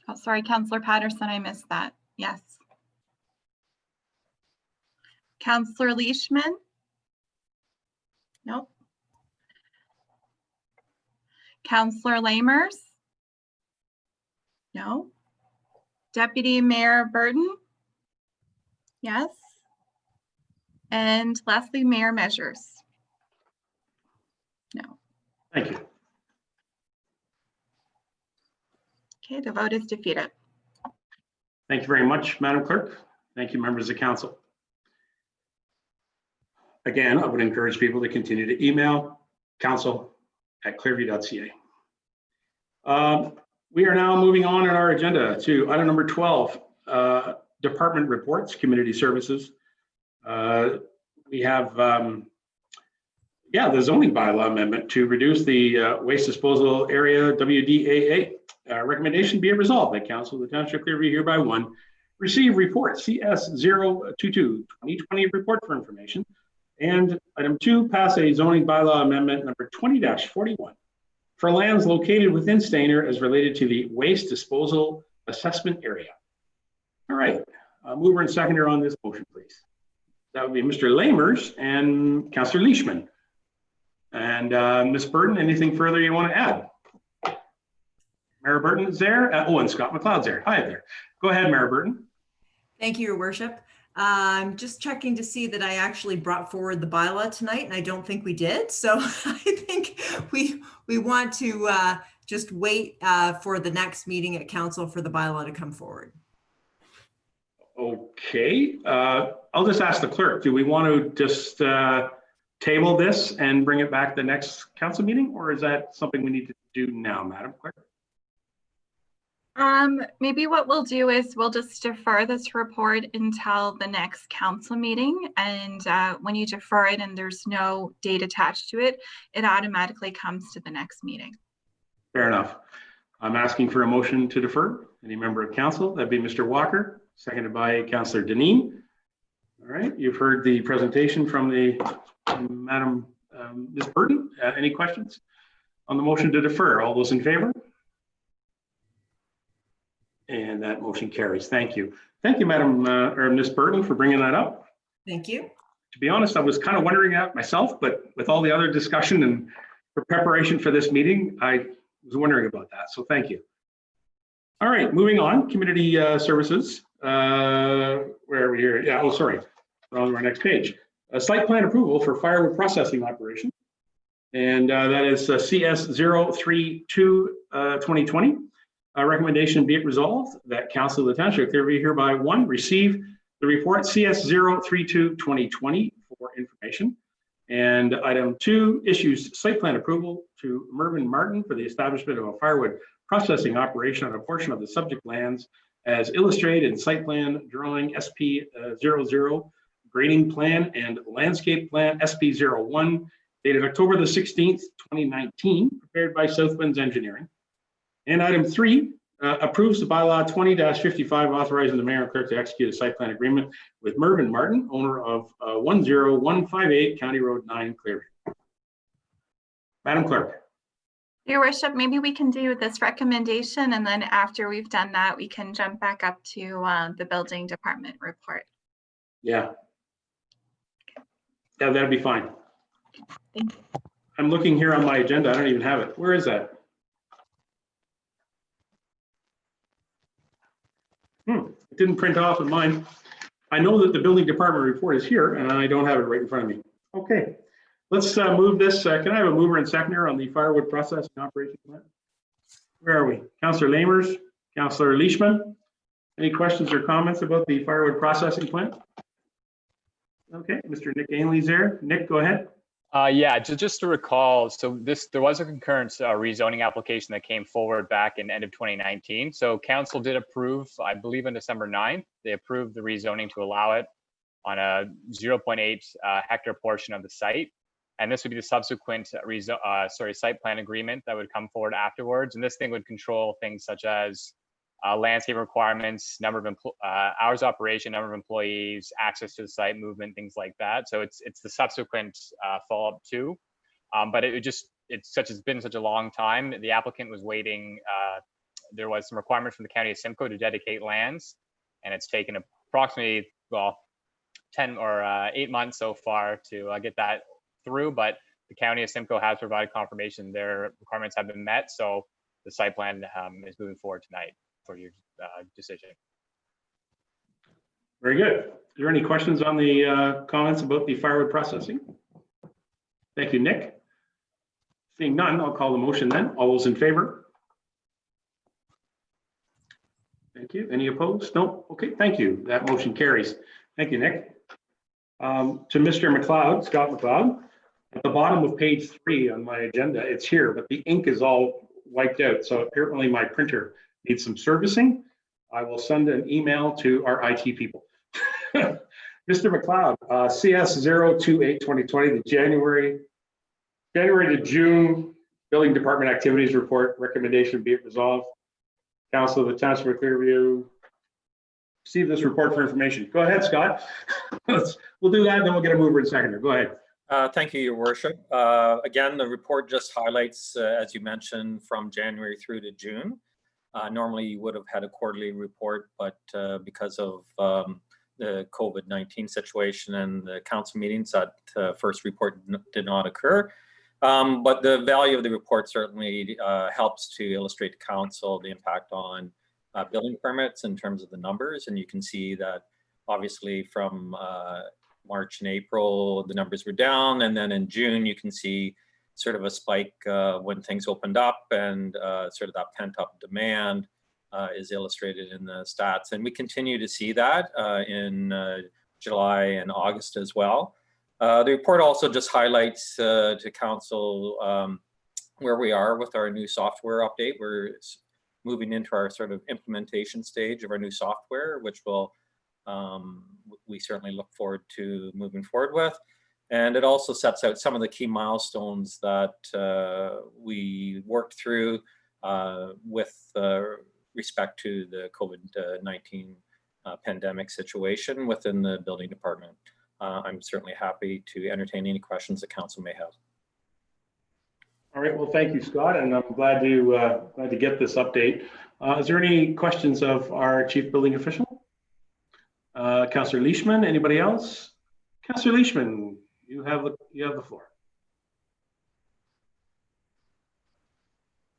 Oh, sorry, Councillor Patterson, I missed that. Yes. Councillor Leishman? Nope. Councillor Lamers? No. Deputy Mayor Burton? Yes. And lastly, Mayor Measures? No. Thank you. Okay, the vote is defeated. Thank you very much, Madam Clerk. Thank you, members of council. Again, I would encourage people to continue to email council@clearview.ca. We are now moving on in our agenda to item number 12, department reports, community services. We have, the zoning bylaw amendment to reduce the waste disposal area WDAA. Recommendation be it resolved that Council of the Township of Clearview hereby one, receive report CS022 2020 report for information. And item 2, pass a zoning bylaw amendment number 20-41 for lands located within Stayner as related to the waste disposal assessment area. All right, mover and seconder on this motion, please. That would be Mr. Lamers and Councillor Leishman. And Ms. Burton, anything further you want to add? Mayor Burton is there. And Scott McLeod's there. Hi there. Go ahead, Mayor Burton. Thank you, Your Worship. I'm just checking to see that I actually brought forward the bylaw tonight, and I don't think we did. So I think we want to just wait for the next meeting at council for the bylaw to come forward. Okay, I'll just ask the clerk, do we want to just table this and bring it back the next council meeting, or is that something we need to do now, Madam Clerk? Maybe what we'll do is we'll just defer this report until the next council meeting. And when you defer it and there's no date attached to it, it automatically comes to the next meeting. Fair enough. I'm asking for a motion to defer. Any member of council? That'd be Mr. Walker, seconded by Councillor Deneen. All right, you've heard the presentation from the Madam Ms. Burton. Any questions on the motion to defer? All those in favor? And that motion carries. Thank you. Thank you, Madam or Ms. Burton, for bringing that up. Thank you. To be honest, I was kind of wondering that myself, but with all the other discussion and for preparation for this meeting, I was wondering about that. So thank you. All right, moving on. Community services. Where are we here? Yeah. Oh, sorry. We're on to our next page. A site plan approval for firewood processing operation, and that is CS032 2020. Recommendation be it resolved that Council of the Township of Clearview hereby one, receive the report CS032 2020 for information, and item 2, issues site plan approval to Mervyn Martin for the establishment of a firewood processing operation on a portion of the subject lands as illustrated in site plan drawing SP00, grading plan and landscape plan SP01, dated October the 16th, 2019, prepared by Southwinds Engineering. And item 3, approves the bylaw 20-55, authorizing the mayor and clerk to execute a site plan agreement with Mervyn Martin, owner of 10158 County Road 9, Clearview. Madam Clerk. Your Worship, maybe we can do this recommendation, and then after we've done that, we can jump back up to the building department report. Yeah. Yeah, that'd be fine. Thank you. I'm looking here on my agenda. I don't even have it. Where is that? It didn't print off of mine. I know that the building department report is here, and I don't have it right in front of me. Okay, let's move this. Can I have a mover and seconder on the firewood processing operation plan? Where are we? Councillor Lamers, Councillor Leishman. Any questions or comments about the firewood processing plant? Okay, Mr. Nick Ainley's there. Nick, go ahead. Yeah, just to recall, so there was a concurrent rezoning application that came forward back in end of 2019. So council did approve, I believe on December 9th, they approved the rezoning to allow it on a 0.8 hectare portion of the site. And this would be the subsequent site plan agreement that would come forward afterwards. And this thing would control things such as landscape requirements, number of hours of operation, number of employees, access to the site, movement, things like that. So it's the subsequent follow-up too. But it's been such a long time. The applicant was waiting. There was some requirement from the county of Simcoe to dedicate lands, and it's taken approximately 10 or 8 months so far to get that through. But the county of Simcoe has provided confirmation their requirements have been met. So the site plan is moving forward tonight for your decision. Very good. Are there any questions on the comments about the firewood processing? Thank you, Nick. Seeing none, I'll call the motion then. All those in favor? Thank you. Any opposed? No. Okay, thank you. That motion carries. Thank you, Nick. To Mr. McLeod, Scott McLeod, at the bottom of page 3 on my agenda, it's here, but the ink is all wiped out. So apparently my printer needs some servicing. I will send an email to our IT people. Mr. McLeod, CS 028-2020, the January to June Building Department Activities Report, recommendation be it resolved. Council of the Township of Clearview, receive this report for information. Go ahead, Scott. We'll do that, and then we'll get a mover and seconder. Go ahead. Thank you, Your Worship. Again, the report just highlights, as you mentioned, from January through to June. Normally, you would have had a quarterly report, but because of the COVID-19 situation and the council meetings, that first report did not occur. But the value of the report certainly helps to illustrate to council the impact on building permits in terms of the numbers. And you can see that obviously from March and April, the numbers were down. And then in June, you can see sort of a spike when things opened up, and sort of that pent up demand is illustrated in the stats. And we continue to see that in July and August as well. The report also just highlights to council where we are with our new software update. We're moving into our sort of implementation stage of our new software, which will we certainly look forward to moving forward with. And it also sets out some of the key milestones that we worked through with respect to the COVID-19 pandemic situation within the building department. I'm certainly happy to entertain any questions the council may have. All right, well, thank you, Scott, and I'm glad to get this update. Is there any questions of our chief building official? Councillor Leishman, anybody else? Councillor Leishman, you have the floor.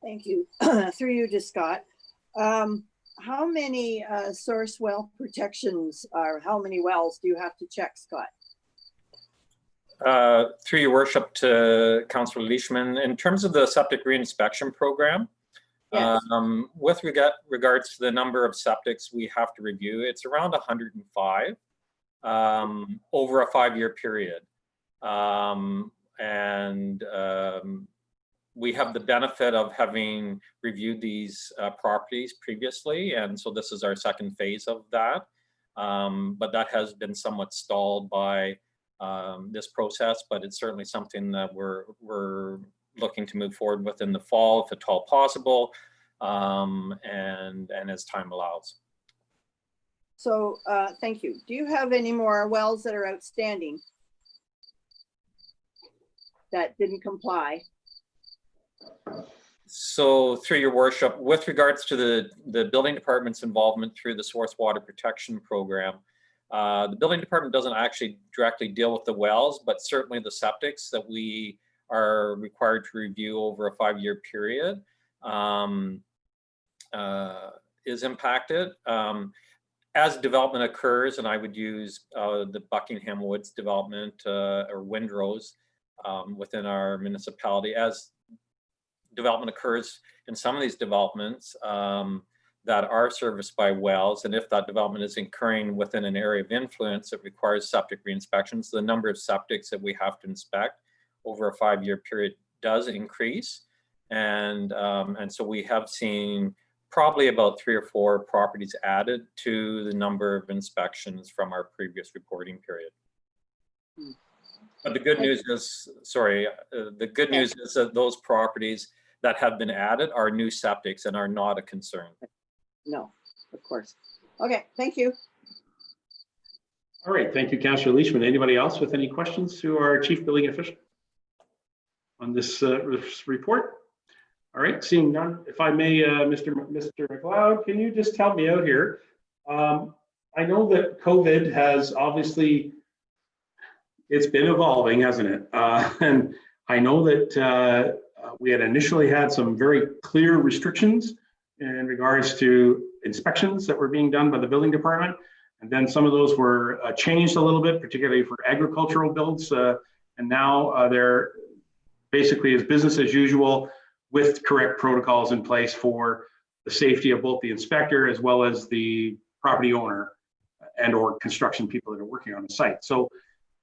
Thank you. Through you to Scott. How many source well protections or how many wells do you have to check, Scott? Through your worship to Councillor Leishman, in terms of the septic reinspection program, yes. With regards to the number of septics we have to review, it's around 105 over a 5-year period. We have the benefit of having reviewed these properties previously, and so this is our second phase of that. But that has been somewhat stalled by this process, but it's certainly something that we're looking to move forward with in the fall, if at all possible, and as time allows. So thank you. Do you have any more wells that are outstanding that didn't comply? So through your worship, with regards to the building department's involvement through the source water protection program, the building department doesn't actually directly deal with the wells, but certainly the septics that we are required to review over a 5-year period is impacted. As development occurs, and I would use the Buckingham Woods development or Windrose within our municipality, as development occurs in some of these developments that are serviced by wells, and if that development is occurring within an area of influence that requires septic re-inspections, the number of septics that we have to inspect over a 5-year period does increase. And so we have seen probably about 3 or 4 properties added to the number of inspections from our previous reporting period. But the good news is, the good news is that those properties that have been added are new septics and are not a concern. No, of course. Okay, thank you. All right, thank you, Councillor Leishman. Anybody else with any questions to our chief building official on this report? All right, seeing none, if I may, Mr. McLeod, can you just help me out here? I know that COVID has obviously, it's been evolving, hasn't it? And I know that we had initially had some very clear restrictions in regards to inspections that were being done by the building department. And then some of those were changed a little bit, particularly for agricultural builds. And now they're basically as business as usual with correct protocols in place for the safety of both the inspector as well as the property owner and or construction people that are working on the site. So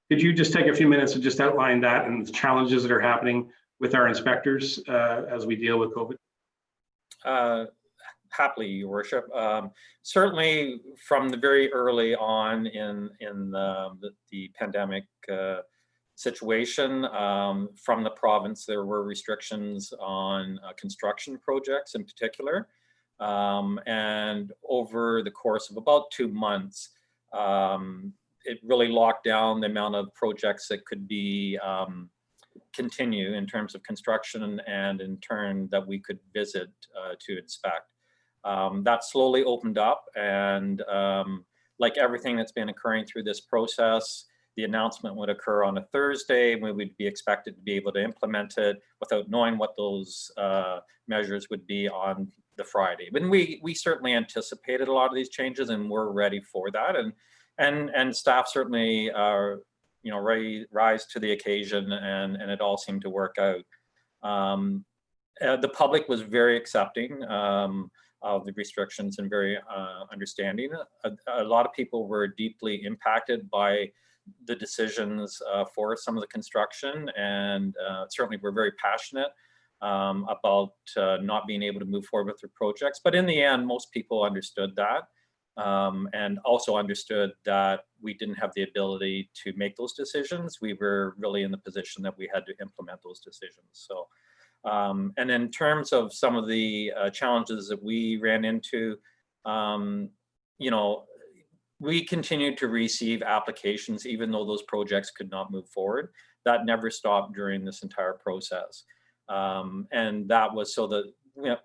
could you just take a few minutes and just outline that and the challenges that are happening with our inspectors as we deal with COVID? Happily, Your Worship. Certainly from the very early on in the pandemic situation, from the province, there were restrictions on construction projects in particular. And over the course of about 2 months, it really locked down the amount of projects that could be continue in terms of construction and in turn that we could visit to inspect. That slowly opened up, and like everything that's been occurring through this process, the announcement would occur on a Thursday, and we would be expected to be able to implement it without knowing what those measures would be on the Friday. But we certainly anticipated a lot of these changes, and we're ready for that. And staff certainly are, rise to the occasion, and it all seemed to work out. The public was very accepting of the restrictions and very understanding. A lot of people were deeply impacted by the decisions for some of the construction, and certainly we're very passionate about not being able to move forward with their projects. But in the end, most people understood that, and also understood that we didn't have the ability to make those decisions. We were really in the position that we had to implement those decisions. So, and in terms of some of the challenges that we ran into, we continued to receive applications even though those projects could not move forward. That never stopped during this entire process. And that was so that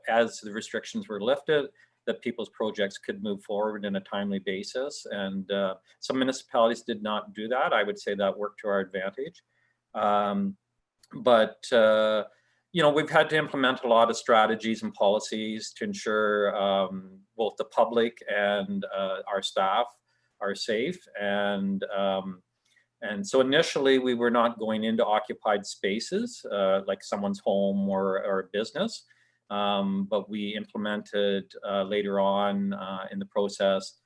as the restrictions were lifted, that people's projects could move forward in a timely basis. And some municipalities did not do that. I would say that worked to our advantage. We've had to implement a lot of strategies and policies to ensure both the public and our staff are safe. And so initially we were not going into occupied spaces like someone's home or a business, but we implemented later on in the process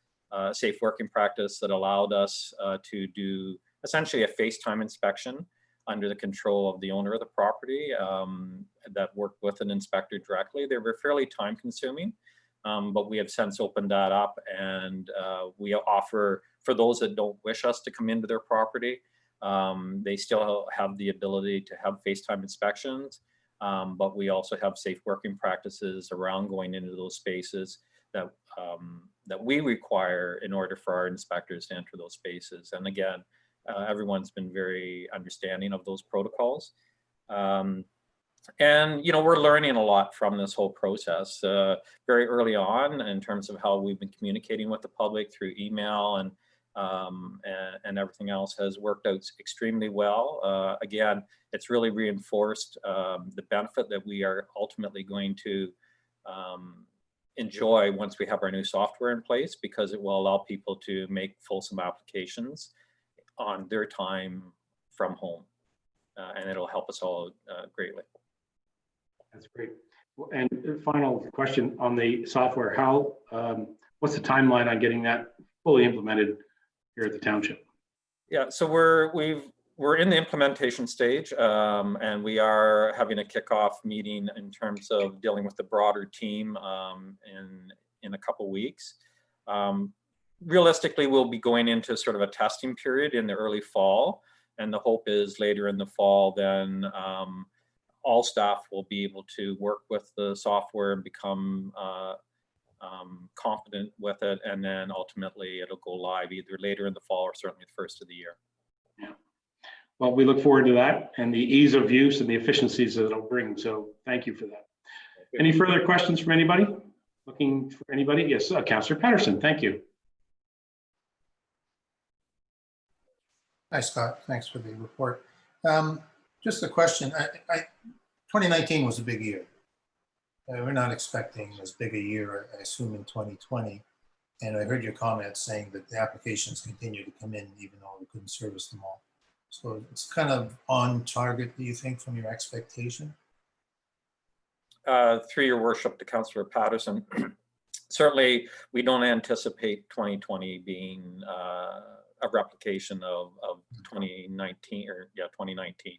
safe working practice that allowed us to do essentially a FaceTime inspection under the control of the owner of the property that worked with an inspector directly. They were fairly time consuming, but we have since opened that up, and we offer, for those that don't wish us to come into their property, they still have the ability to have FaceTime inspections, but we also have safe working practices around going into those spaces that we require in order for our inspectors to enter those spaces. And again, everyone's been very understanding of those protocols. And we're learning a lot from this whole process. Very early on, in terms of how we've been communicating with the public through email and everything else has worked out extremely well. Again, it's really reinforced the benefit that we are ultimately going to enjoy once we have our new software in place, because it will allow people to make fulsome applications on their time from home, and it'll help us all greatly. That's great. And final question on the software: how what's the timeline on getting that fully implemented here at the township? Yeah, so we're in the implementation stage, and we are having a kickoff meeting in terms of dealing with the broader team in a couple weeks. Realistically, we'll be going into sort of a testing period in the early fall, and the hope is later in the fall, then all staff will be able to work with the software and become confident with it, and then ultimately it'll go live either later in the fall or certainly the first of the year. Yeah. Well, we look forward to that and the ease of use and the efficiencies that it'll bring. So thank you for that. Any further questions from anybody? Looking for anybody? Yes, Councillor Patterson, thank you. Hi, Scott. Thanks for the report. Just a question. 2019 was a big year. We're not expecting as big a year, I assume, in 2020. And I heard your comments saying that the applications continue to come in even though we couldn't service them all. So it's kind of on target, do you think, from your expectation? Through your worship to Councillor Patterson, certainly we don't anticipate 2020 being a replication of 2019 or 2019.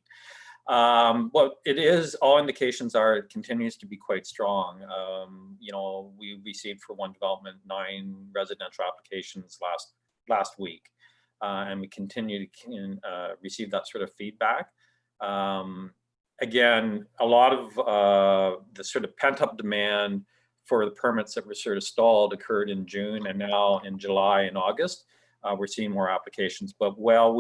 Well, it is, all indications are it continues to be quite strong. You know, we received for one development 9 residential applications last week, and we continue to receive that sort of feedback. Again, a lot of the sort of pent-up demand for the permits that were sort of stalled occurred in June, and now in July and August, we're seeing more applications. But will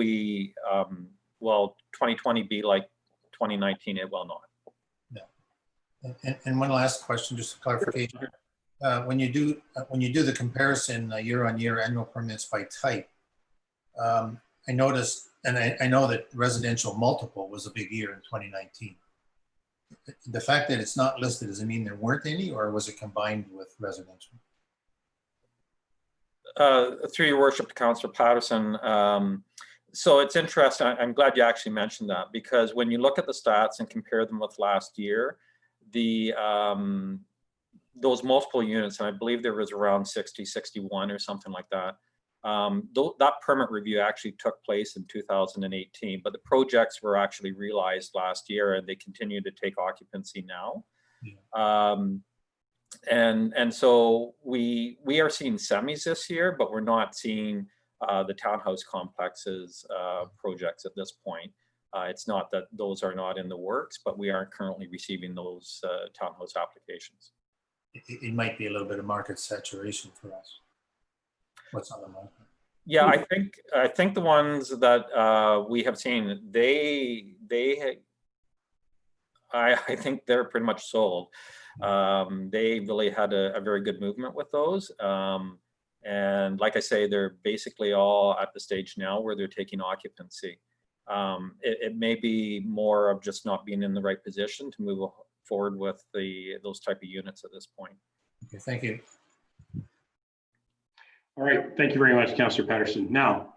2020 be like 2019? It will not. Yeah. And one last question, just a clarification. When you do the comparison year on year annual permits by type, I noticed, and I know that residential multiple was a big year in 2019. The fact that it's not listed, does it mean there weren't any, or was it combined with residential? Through your worship to Councillor Patterson, so it's interesting. I'm glad you actually mentioned that, because when you look at the stats and compare them with last year, the those multiple units, and I believe there was around 60, 61 or something like that. That permit review actually took place in 2018, but the projects were actually realized last year, and they continue to take occupancy now. Yeah. And so we are seeing semis this year, but we're not seeing the townhouse complexes projects at this point. It's not that those are not in the works, but we aren't currently receiving those townhouse applications. It might be a little bit of market saturation for us. What's on the market? Yeah, I think the ones that we have seen, I think they're pretty much sold. They really had a very good movement with those. And like I say, they're basically all at the stage now where they're taking occupancy. It may be more of just not being in the right position to move forward with those type of units at this point. Okay, thank you. All right, thank you very much, Councillor Patterson. Now,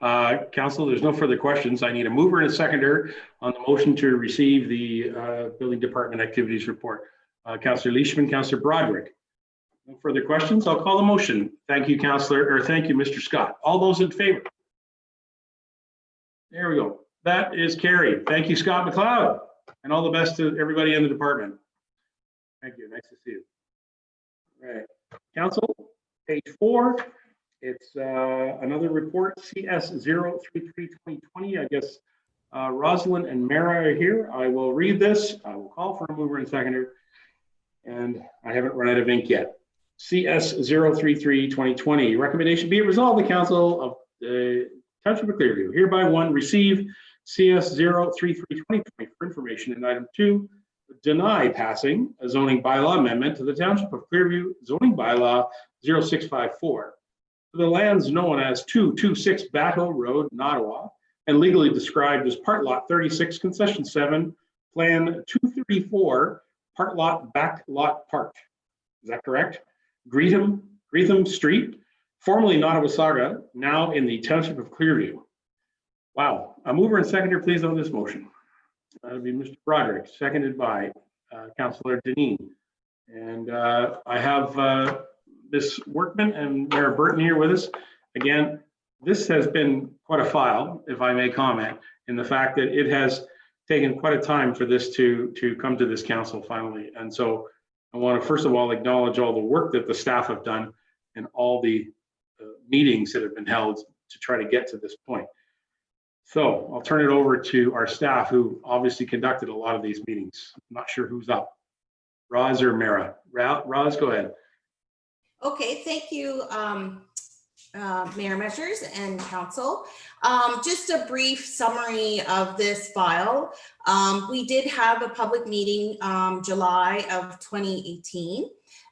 Council, there's no further questions. I need a mover and a seconder on the motion to receive the Building Department Activities Report. Councillor Leishman, Councillor Broderick. No further questions. I'll call the motion. Thank you, Councillor, or thank you, Mr. Scott. All those in favor? There we go. That is carried. Thank you, Scott McLeod, and all the best to everybody in the department. Thank you. Nice to see you. All right, Council, page 4. It's another report, CS033-2020. I guess Rosalind and Mara are here. I will read this. I will call for a mover and seconder, and I haven't run out of ink yet. CS033-2020. Recommendation be it resolved, the Council of the Township of Clearview hereby 1, receive CS033-2020 for information, and item 2, deny passing a zoning bylaw amendment to the Township of Clearview zoning bylaw 0654. The lands known as 226 Battle Road in Ottawa and legally described as Part Lot 36, Concession 7, Plan 234, Part Lot Back Lot Park. Is that correct? Greetham Street, formerly Nottawasaga, now in the Township of Clearview. Wow. A mover and seconder, please, on this motion. That would be Mr. Broderick, seconded by Councillor Deneen. And I have Ms. Workman and Mayor Burton here with us. Again, this has been quite a file, if I may comment, in the fact that it has taken quite a time for this to come to this council finally. And so I want to first of all acknowledge all the work that the staff have done and all the meetings that have been held to try to get to this point. So I'll turn it over to our staff who obviously conducted a lot of these meetings. I'm not sure who's up, Roz or Mara. Roz, go ahead. Okay, thank you, Mayor Measures and Council. Just a brief summary of this file. We did have a public meeting July of 2018,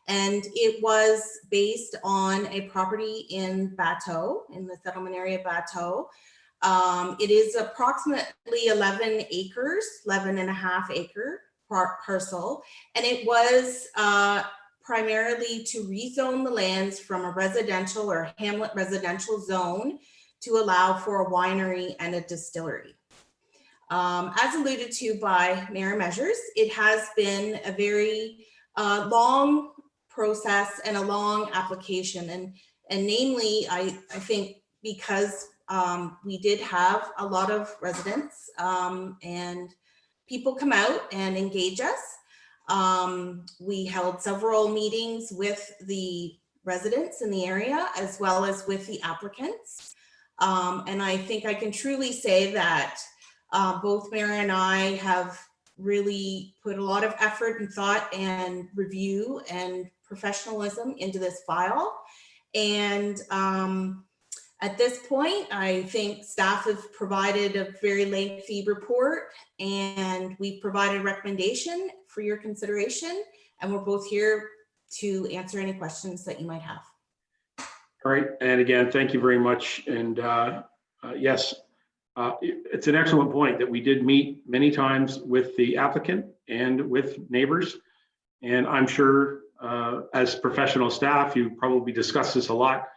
and it was based on a property in Bateau, in the settlement area of Bateau. It is approximately 11 acres, 11 and a half acre parcel, and it was primarily to rezone the lands from a residential or hamlet residential zone to allow for a winery and a distillery. As alluded to by Mayor Measures, it has been a very a long process and a long application. And namely, I think because we did have a lot of residents and people come out and engage us. We held several meetings with the residents in the area as well as with the applicants. And I think I can truly say that both Mayor and I have really put a lot of effort and thought and review and professionalism into this file. And at this point, I think staff have provided a very lengthy report and we provided a recommendation for your consideration. And we're both here to answer any questions that you might have. All right, and again, thank you very much. And yes, it's an excellent point that we did meet many times with the applicant and with neighbors. And I'm sure as professional staff, you probably discussed this a lot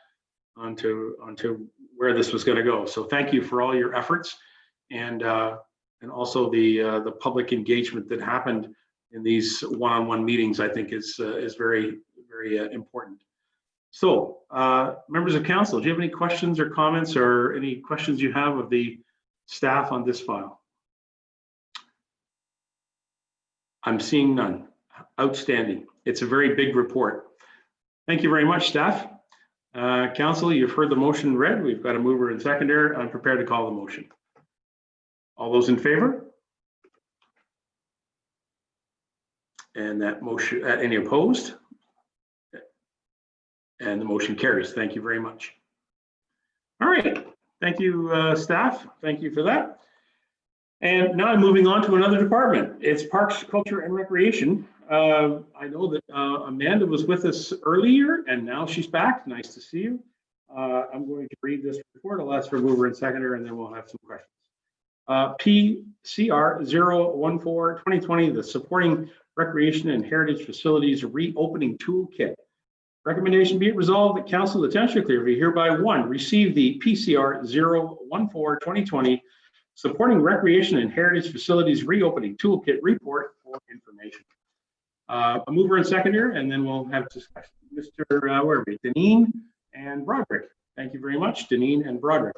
onto where this was going to go. So thank you for all your efforts and also the public engagement that happened in these one-on-one meetings. I think is very, very important. So members of council, do you have any questions or comments or any questions you have of the staff on this file? I'm seeing none. Outstanding. It's a very big report. Thank you very much, staff. Council, you've heard the motion read. We've got a mover and seconder. I'm prepared to call the motion. All those in favor? And that motion, any opposed? And the motion carries. Thank you very much. All right. Thank you, staff. Thank you for that. And now I'm moving on to another department. It's Parks, Culture, and Recreation. I know that Amanda was with us earlier, and now she's back. Nice to see you. I'm going to read this report. I'll ask for mover and seconder, and then we'll have some questions. PCR 014-2020, the Supporting Recreation and Heritage Facilities Reopening Toolkit. Recommendation be it resolved that Council of the Township of Clearview hereby 1, receive the PCR 014-2020 Supporting Recreation and Heritage Facilities Reopening Toolkit report for information. A mover and seconder, and then we'll have discussion. Mr. Where are we? Deneen and Broderick. Thank you very much, Deneen and Broderick.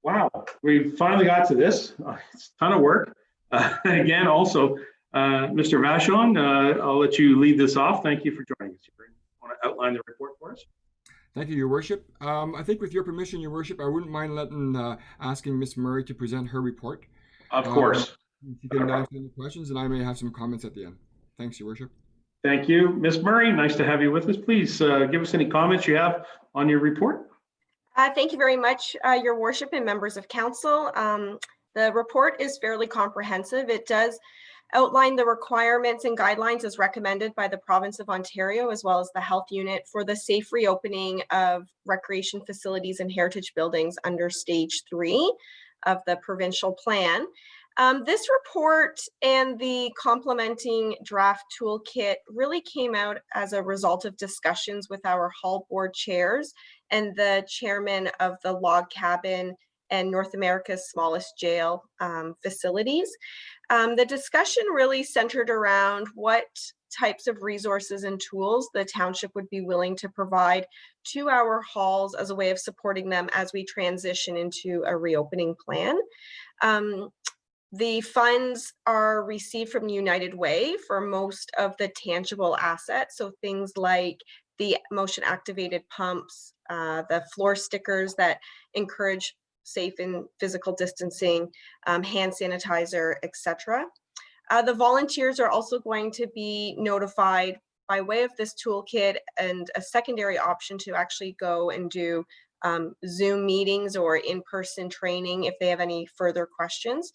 Wow, we finally got to this. It's a ton of work. Again, also, Mr. Vachon, I'll let you lead this off. Thank you for joining us. You want to outline the report for us? Thank you, Your Worship. I think with your permission, Your Worship, I wouldn't mind asking Ms. Murray to present her report. Of course. You can answer any questions, and I may have some comments at the end. Thanks, Your Worship. Thank you. Ms. Murray, nice to have you with us. Please give us any comments you have on your report. Thank you very much, Your Worship and members of council. The report is fairly comprehensive. It does outline the requirements and guidelines as recommended by the province of Ontario, as well as the health unit for the safe reopening of recreation facilities and heritage buildings under stage 3 of the provincial plan. This report and the complementing draft toolkit really came out as a result of discussions with our hall board chairs and the chairman of the log cabin and North America's smallest jail facilities. The discussion really centered around what types of resources and tools the township would be willing to provide to our halls as a way of supporting them as we transition into a reopening plan. The funds are received from United Way for most of the tangible assets. So things like the motion activated pumps, the floor stickers that encourage safe and physical distancing, hand sanitizer, etc. The volunteers are also going to be notified by way of this toolkit and a secondary option to actually go and do Zoom meetings or in-person training if they have any further questions.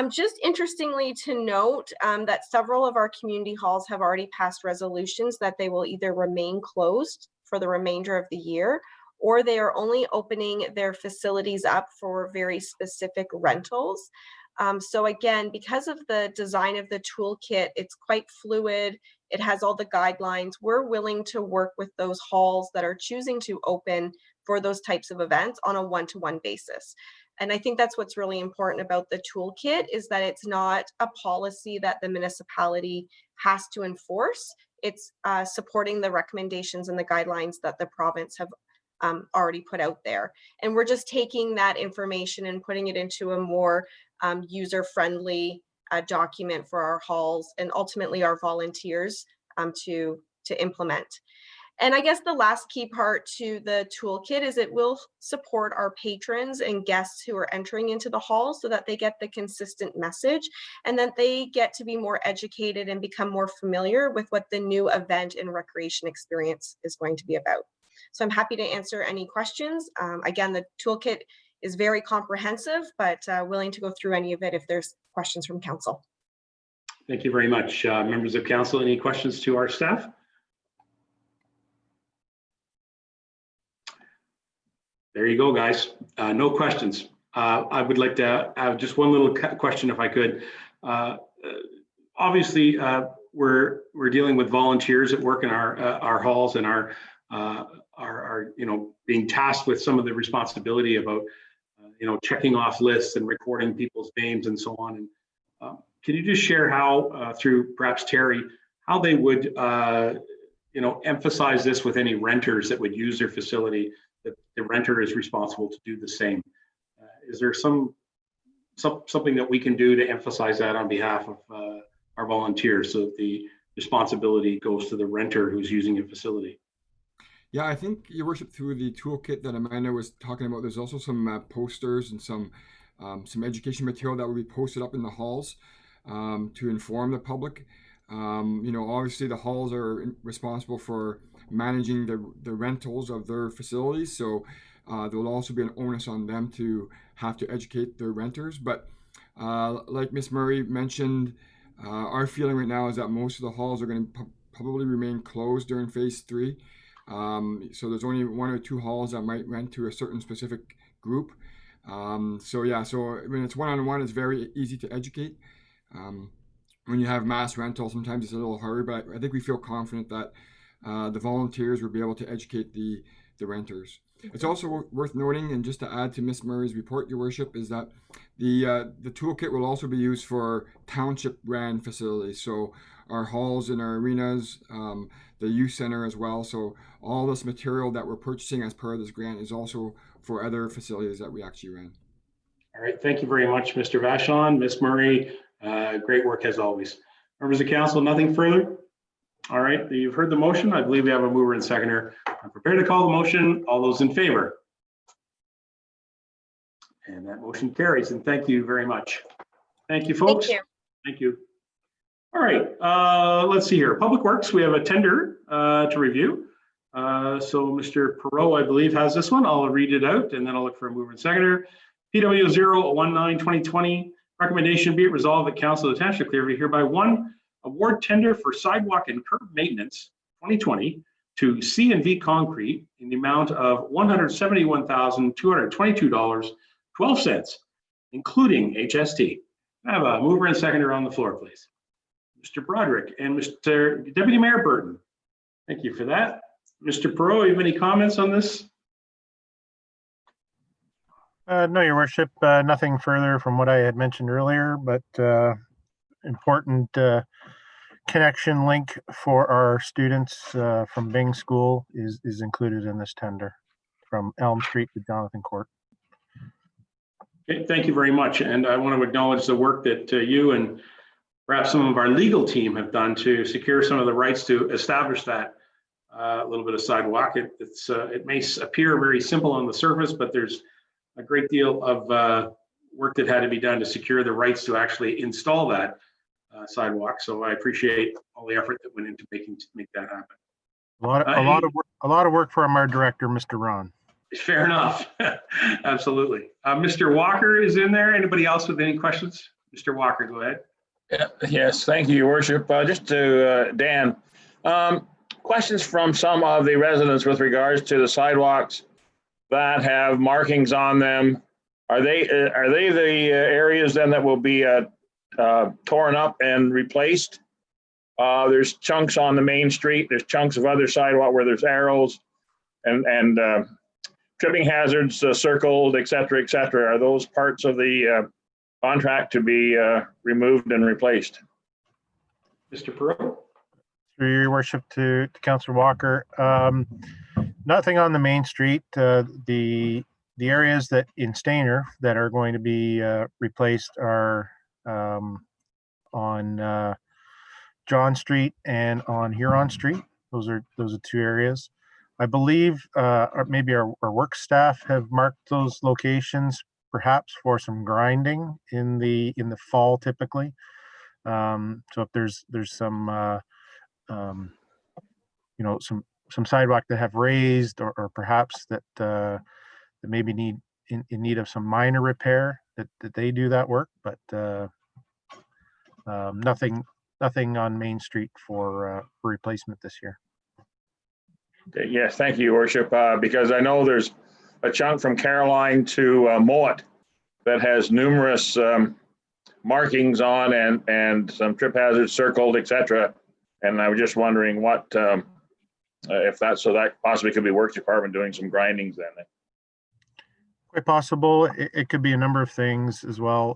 Just interestingly to note that several of our community halls have already passed resolutions that they will either remain closed for the remainder of the year, or they are only opening their facilities up for very specific rentals. So again, because of the design of the toolkit, it's quite fluid. It has all the guidelines. We're willing to work with those halls that are choosing to open for those types of events on a one-to-one basis. And I think that's what's really important about the toolkit, is that it's not a policy that the municipality has to enforce. It's supporting the recommendations and the guidelines that the province have already put out there. And we're just taking that information and putting it into a more user-friendly document for our halls and ultimately our volunteers to implement. And I guess the last key part to the toolkit is it will support our patrons and guests who are entering into the hall so that they get the consistent message and that they get to be more educated and become more familiar with what the new event and recreation experience is going to be about. So I'm happy to answer any questions. Again, the toolkit is very comprehensive, but willing to go through any of it if there's questions from council. Thank you very much. Members of council, any questions to our staff? There you go, guys. No questions. I would like to have just one little question, if I could. Obviously, we're dealing with volunteers at work in our halls and are being tasked with some of the responsibility about checking off lists and recording people's names and so on. And can you just share how, through perhaps Terry, how they would emphasize this with any renters that would use their facility, that the renter is responsible to do the same? Is there something that we can do to emphasize that on behalf of our volunteers, so that the responsibility goes to the renter who's using a facility? Yeah, I think, Your Worship, through the toolkit that Amanda was talking about, there's also some posters and some education material that will be posted up in the halls to inform the public. Obviously the halls are responsible for managing the rentals of their facilities, so there will also be an onus on them to have to educate their renters. But like Ms. Murray mentioned, our feeling right now is that most of the halls are going to probably remain closed during phase 3. So there's only 1 or 2 halls that might rent to a certain specific group. So when it's one-on-one, it's very easy to educate. When you have mass rental, sometimes it's a little harder, but I think we feel confident that the volunteers will be able to educate the renters. It's also worth noting, and just to add to Ms. Murray's report, Your Worship, is that the toolkit will also be used for township ran facilities. So our halls and our arenas, the youth center as well. So all this material that we're purchasing as part of this grant is also for other facilities that we actually ran. All right, thank you very much, Mr. Vachon, Ms. Murray. Great work as always. Members of council, nothing further? All right, you've heard the motion. I believe we have a mover and seconder. I'm prepared to call the motion. All those in favor? And that motion carries, and thank you very much. Thank you, folks. Thank you. Thank you. All right, let's see here. Public Works, we have a tender to review. So Mr. Perot, I believe, has this one. I'll read it out and then I'll look for a mover and seconder. PW 019-2020, recommendation be it resolved that Council of the Township of Clearview hereby one, award tender for sidewalk and curb maintenance 2020 to C&V Concrete in the amount of $171,222.12, including HST. I have a mover and seconder on the floor, please. Mr. Broderick and Mr. Deputy Mayor Burton. Thank you for that. Mr. Perot, you have any comments on this? No, Your Worship, nothing further from what I had mentioned earlier, but important connection link for our students from Bing School is included in this tender from Elm Street to Jonathan Court. Okay, thank you very much. And I want to acknowledge the work that you and perhaps some of our legal team have done to secure some of the rights to establish that little bit of sidewalk. It may appear very simple on the surface, but there's a great deal of work that had to be done to secure the rights to actually install that sidewalk. So I appreciate all the effort that went into make that happen. A lot of work from our director, Mr. Ron. Fair enough. Absolutely. Mr. Walker is in there. Anybody else with any questions? Mr. Walker, go ahead. Yes, thank you, Your Worship. Just to Dan, questions from some of the residents with regards to the sidewalks that have markings on them. Are they the areas then that will be torn up and replaced? There's chunks on the main street. There's chunks of other sidewalk where there's arrows and tripping hazards circled, et cetera, are those parts of the contract to be removed and replaced? Mr. Perot? Through your worship to Councillor Walker. Nothing on the main street. The areas that in Stainer that are going to be replaced are on John Street and on Huron Street. Those are two areas. I believe or maybe our work staff have marked those locations perhaps for some grinding in the fall typically. So if there's some some sidewalk that have raised or perhaps that maybe in need of some minor repair, that they do that work, but nothing on Main Street for replacement this year. Okay, yes, thank you, Your Worship, because I know there's a chunk from Caroline to Mowat that has numerous markings on and some trip hazards circled, etc. And I was just wondering what if that possibly could be Works Department doing some grindings then. Quite possible. It could be a number of things as well.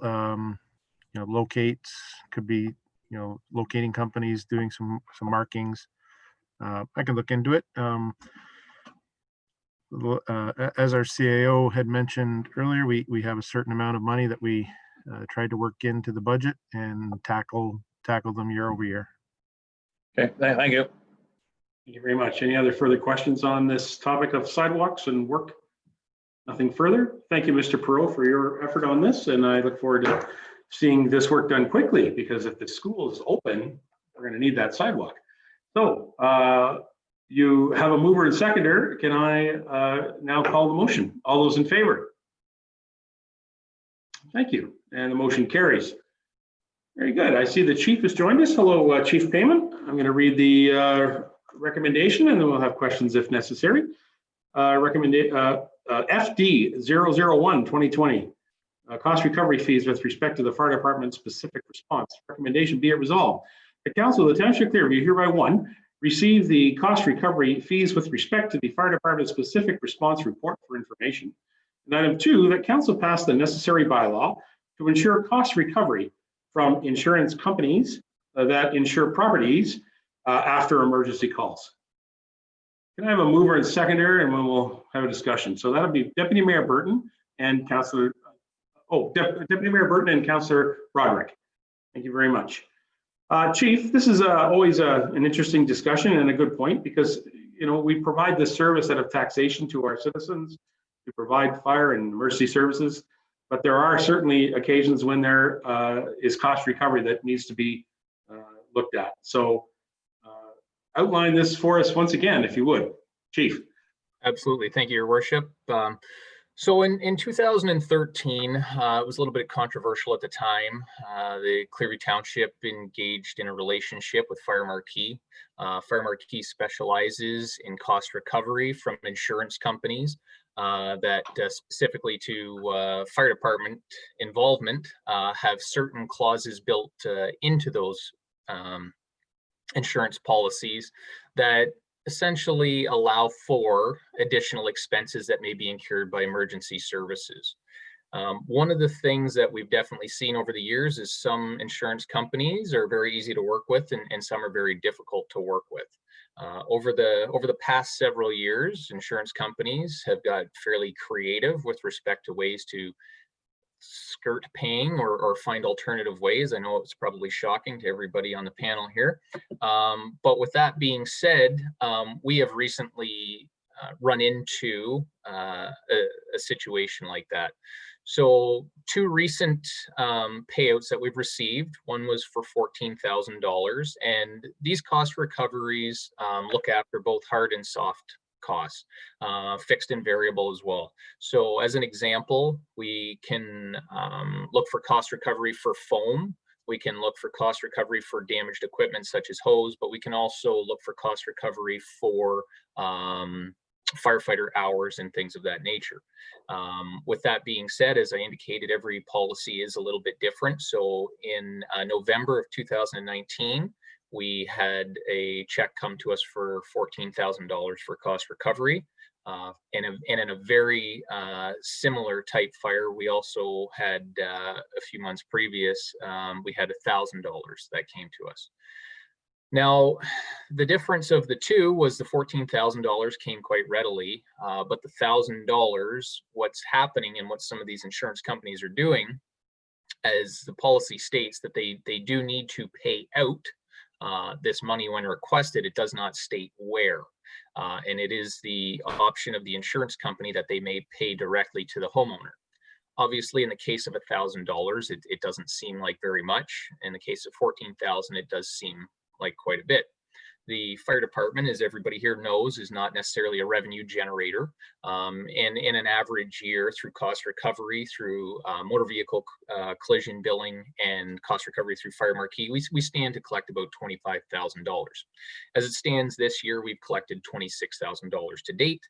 Locates could be, locating companies doing some markings. I can look into it. As our CAO had mentioned earlier, we have a certain amount of money that we tried to work into the budget and tackle them year over year. Okay, thank you. Thank you very much. Any other further questions on this topic of sidewalks and work? Nothing further. Thank you, Mr. Perot, for your effort on this, and I look forward to seeing this work done quickly, because if the school is open, we're going to need that sidewalk. So you have a mover and seconder. Can I now call the motion? All those in favor? Thank you. And the motion carries. Very good. I see the chief has joined us. Hello, Chief Payman. I'm going to read the recommendation, and then we'll have questions if necessary. FD 001 2020. Cost recovery fees with respect to the fire department's specific response. Recommendation, be it resolved. The Council of the Township of Clearview hereby receive the cost recovery fees with respect to the fire department's specific response report for information. And item 2, that Council pass the necessary bylaw to ensure cost recovery from insurance companies that insure properties after emergency calls. Can I have a mover and seconder, and then we'll have a discussion. So that'll be Deputy Mayor Burton and Councillor, Deputy Mayor Burton and Councillor Roderick. Thank you very much. Chief, this is always an interesting discussion and a good point, because we provide this service out of taxation to our citizens. We provide fire and emergency services, but there are certainly occasions when there is cost recovery that needs to be looked at. So outline this for us once again, if you would, Chief. Absolutely. Thank you, Your Worship. So in 2013, it was a little bit controversial at the time. The Clearview Township engaged in a relationship with Fire Marquee. Fire Marquee specializes in cost recovery from insurance companies that specifically to fire department involvement have certain clauses built into those insurance policies that essentially allow for additional expenses that may be incurred by emergency services. One of the things that we've definitely seen over the years is some insurance companies are very easy to work with, and some are very difficult to work with. Over the past several years, insurance companies have got fairly creative with respect to ways to skirt paying or find alternative ways. I know it's probably shocking to everybody on the panel here. But with that being said, we have recently run into a situation like that. So 2 recent payouts that we've received, one was for $14,000, and these cost recoveries look after both hard and soft costs, fixed and variable as well. So as an example, we can look for cost recovery for foam. We can look for cost recovery for damaged equipment such as hose, but we can also look for cost recovery for firefighter hours and things of that nature. With that being said, as I indicated, every policy is a little bit different. So in November of 2019, we had a check come to us for $14,000 for cost recovery. And in a very similar type fire, we also had a few months previous, we had $1,000 that came to us. Now, the difference of the two was the $14,000 came quite readily, but the $1,000, what's happening and what some of these insurance companies are doing, as the policy states that they do need to pay out this money when requested, it does not state where. And it is the option of the insurance company that they may pay directly to the homeowner. Obviously, in the case of $1,000, it doesn't seem like very much. In the case of $14,000, it does seem like quite a bit. The fire department, as everybody here knows, is not necessarily a revenue generator. And in an average year, through cost recovery, through motor vehicle collision billing, and cost recovery through fire marquee, we stand to collect about $25,000. As it stands this year, we've collected $26,000 to date.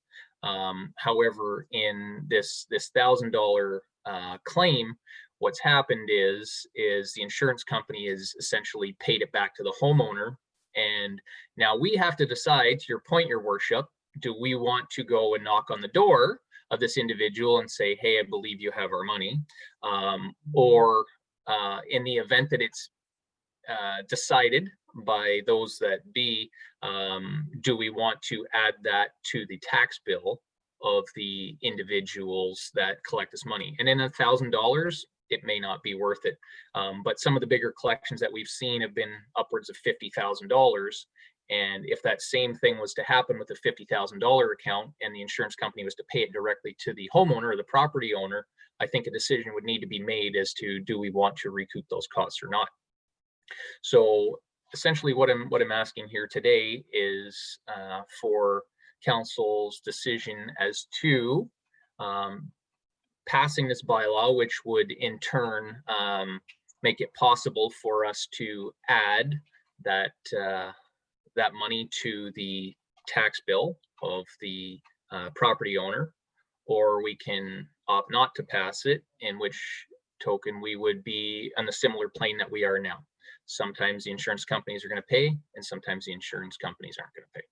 However, in this $1,000 claim, what's happened is the insurance company is essentially paid it back to the homeowner. And now we have to decide, to your point, your worship, do we want to go and knock on the door of this individual and say, hey, I believe you have our money? Or in the event that it's decided by those that be, do we want to add that to the tax bill of the individuals that collect this money? And in $1,000, it may not be worth it. But some of the bigger collections that we've seen have been upwards of $50,000. And if that same thing was to happen with a $50,000 account and the insurance company was to pay it directly to the homeowner or the property owner, I think a decision would need to be made as to, do we want to recoup those costs or not? So essentially what I'm asking here today is for council's decision as to passing this bylaw, which would in turn make it possible for us to add that that money to the tax bill of the property owner, or we can opt not to pass it, in which token we would be on the similar plane that we are now. Sometimes the insurance companies are going to pay, and sometimes the insurance companies aren't going to pay.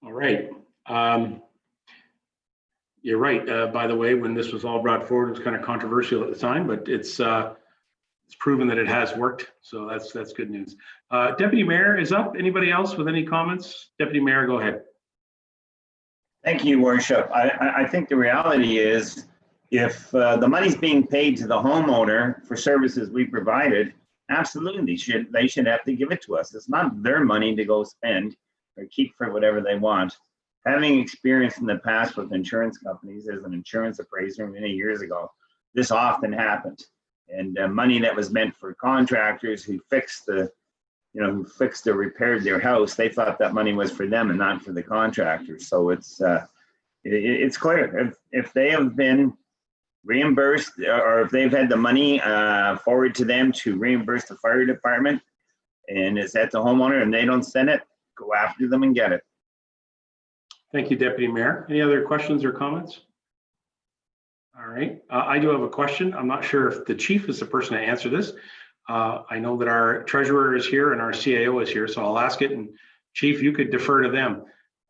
All right. You're right. By the way, when this was all brought forward, it was kind of controversial at the time, but it's proven that it has worked. So that's good news. Deputy Mayor is up. Anybody else with any comments? Deputy Mayor, go ahead. Thank you, Worship. I think the reality is, if the money's being paid to the homeowner for services we provided, absolutely they should have to give it to us. It's not their money to go spend or keep for whatever they want. Having experience in the past with insurance companies as an insurance appraiser many years ago, this often happened. And money that was meant for contractors who fixed or repaired their house, they thought that money was for them and not for the contractors. So it's clear. If they have been reimbursed, or if they've had the money forwarded to them to reimburse the fire department, and it's at the homeowner and they don't send it, go after them and get it. Thank you, Deputy Mayor. Any other questions or comments? All right, I do have a question. I'm not sure if the chief is the person to answer this. I know that our treasurer is here and our CAO is here, so I'll ask it, and Chief, you could defer to them.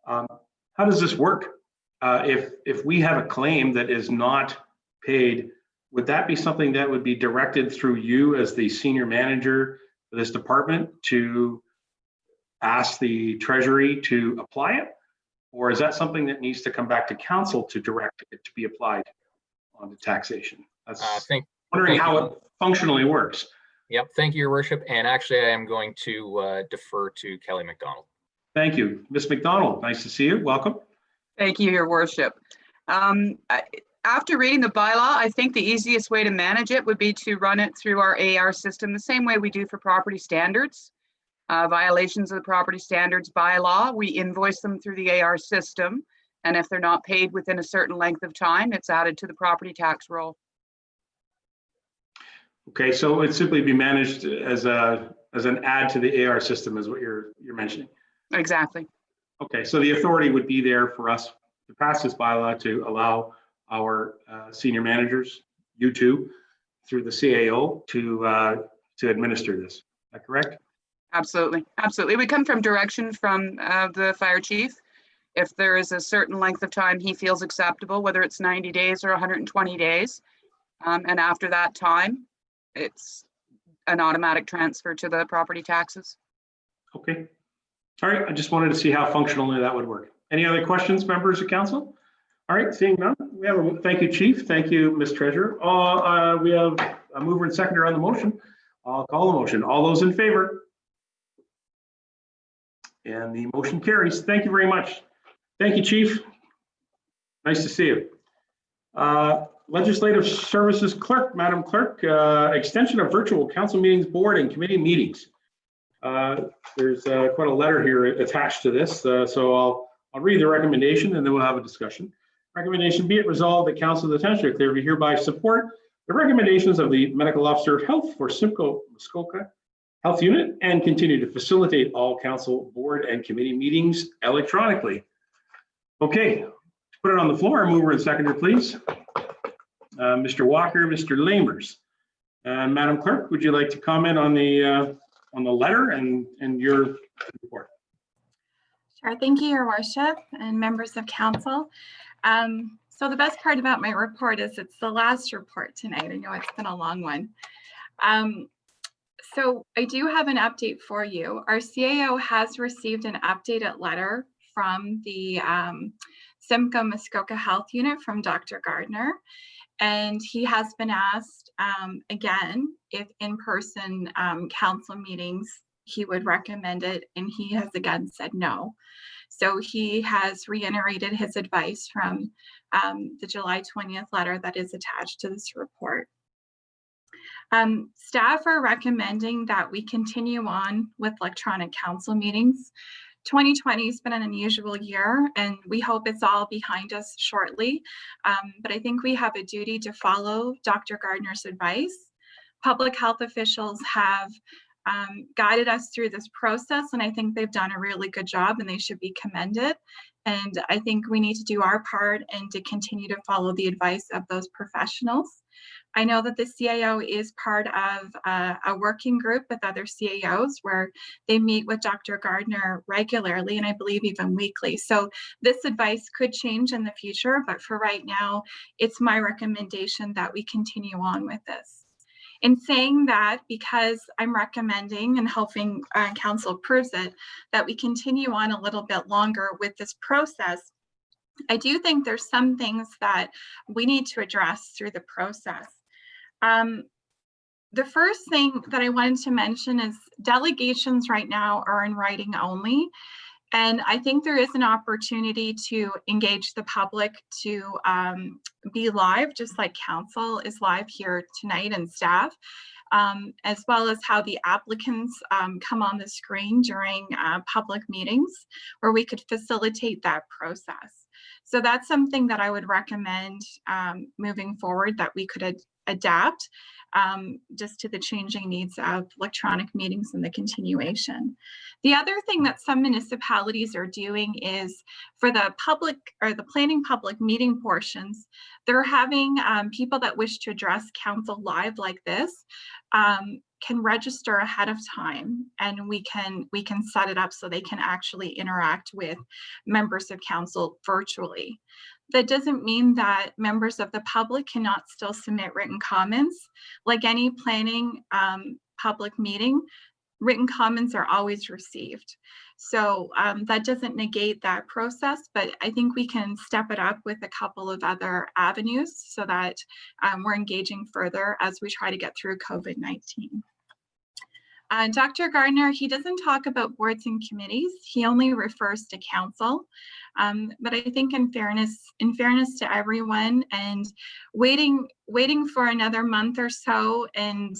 How does this work? If we have a claim that is not paid, would that be something that would be directed through you as the senior manager for this department to ask the treasury to apply it? Or is that something that needs to come back to council to direct it to be applied on the taxation? That's wondering how it functionally works. Yep, thank you, Your Worship. And actually, I am going to defer to Kelly McDonald. Thank you. Ms. McDonald, nice to see you. Welcome. Thank you, Your Worship. After reading the bylaw, I think the easiest way to manage it would be to run it through our AR system, the same way we do for property standards. Violations of the property standards bylaw, we invoice them through the AR system. And if they're not paid within a certain length of time, it's added to the property tax roll. Okay, so it'd simply be managed as an add to the AR system, is what you're mentioning. Exactly. Okay, so the authority would be there for us to pass this bylaw to allow our senior managers, you two, through the CAO to administer this. Is that correct? Absolutely, absolutely. We come from direction from the fire chief, If there is a certain length of time he feels acceptable, whether it's 90 days or 120 days, and after that time, it's an automatic transfer to the property taxes. Okay. All right. I just wanted to see how functionally that would work. Any other questions, members of council? All right. Seeing none, we have a thank you, Chief. Thank you, Ms. Treasurer. We have a mover and seconder on the motion. I'll call the motion. All those in favor? And the motion carries. Thank you very much. Thank you, Chief. Nice to see you. Legislative Services Clerk, Madam Clerk, extension of virtual council meetings, board and committee meetings. There's quite a letter here attached to this, so I'll read the recommendation and then we'll have a discussion. Recommendation: be it resolved that Council of the Township of Clearview hereby support the recommendations of the Medical Officer of Health for Simcoe Muskoka Health Unit and continue to facilitate all council, board, and committee meetings electronically. Okay, put it on the floor. Mover and seconder, please. Mr. Walker, Mr. Lamers. Madam Clerk, would you like to comment on the letter and your report? Sure. Thank you, Your Worship and members of council. So the best part about my report is it's the last report tonight. I know it's been a long one. So I do have an update for you. Our CAO has received an updated letter from the Simcoe Muskoka Health Unit from Dr. Gardner. And he has been asked again if in-person council meetings he would recommend it, and he has again said no. So he has reiterated his advice from the July 20th letter that is attached to this report. Staff are recommending that we continue on with electronic council meetings. 2020 has been an unusual year, and we hope it's all behind us shortly. But I think we have a duty to follow Dr. Gardner's advice. Public health officials have guided us through this process, and I think they've done a really good job, and they should be commended. And I think we need to do our part and to continue to follow the advice of those professionals. I know that the CAO is part of a working group with other CAOs where they meet with Dr. Gardner regularly, and I believe even weekly. So this advice could change in the future, but for right now, it's my recommendation that we continue on with this. In saying that, because I'm recommending and hoping council approves it, that we continue on a little bit longer with this process, I do think there's some things that we need to address through the process. The first thing that I wanted to mention is delegations right now are in writing only. And I think there is an opportunity to engage the public to be live, just like council is live here tonight and staff, as well as how the applicants come on the screen during public meetings where we could facilitate that process. So that's something that I would recommend moving forward, that we could adapt just to the changing needs of electronic meetings and the continuation. The other thing that some municipalities are doing is for the public or the planning public meeting portions, they're having people that wish to address council live like this can register ahead of time, and we can set it up so they can actually interact with members of council virtually. That doesn't mean that members of the public cannot still submit written comments. Like any planning public meeting, written comments are always received. So that doesn't negate that process, but I think we can step it up with a couple of other avenues so that we're engaging further as we try to get through COVID-19. Dr. Gardner, he doesn't talk about boards and committees. He only refers to council. But I think in fairness to everyone, and waiting for another month or so and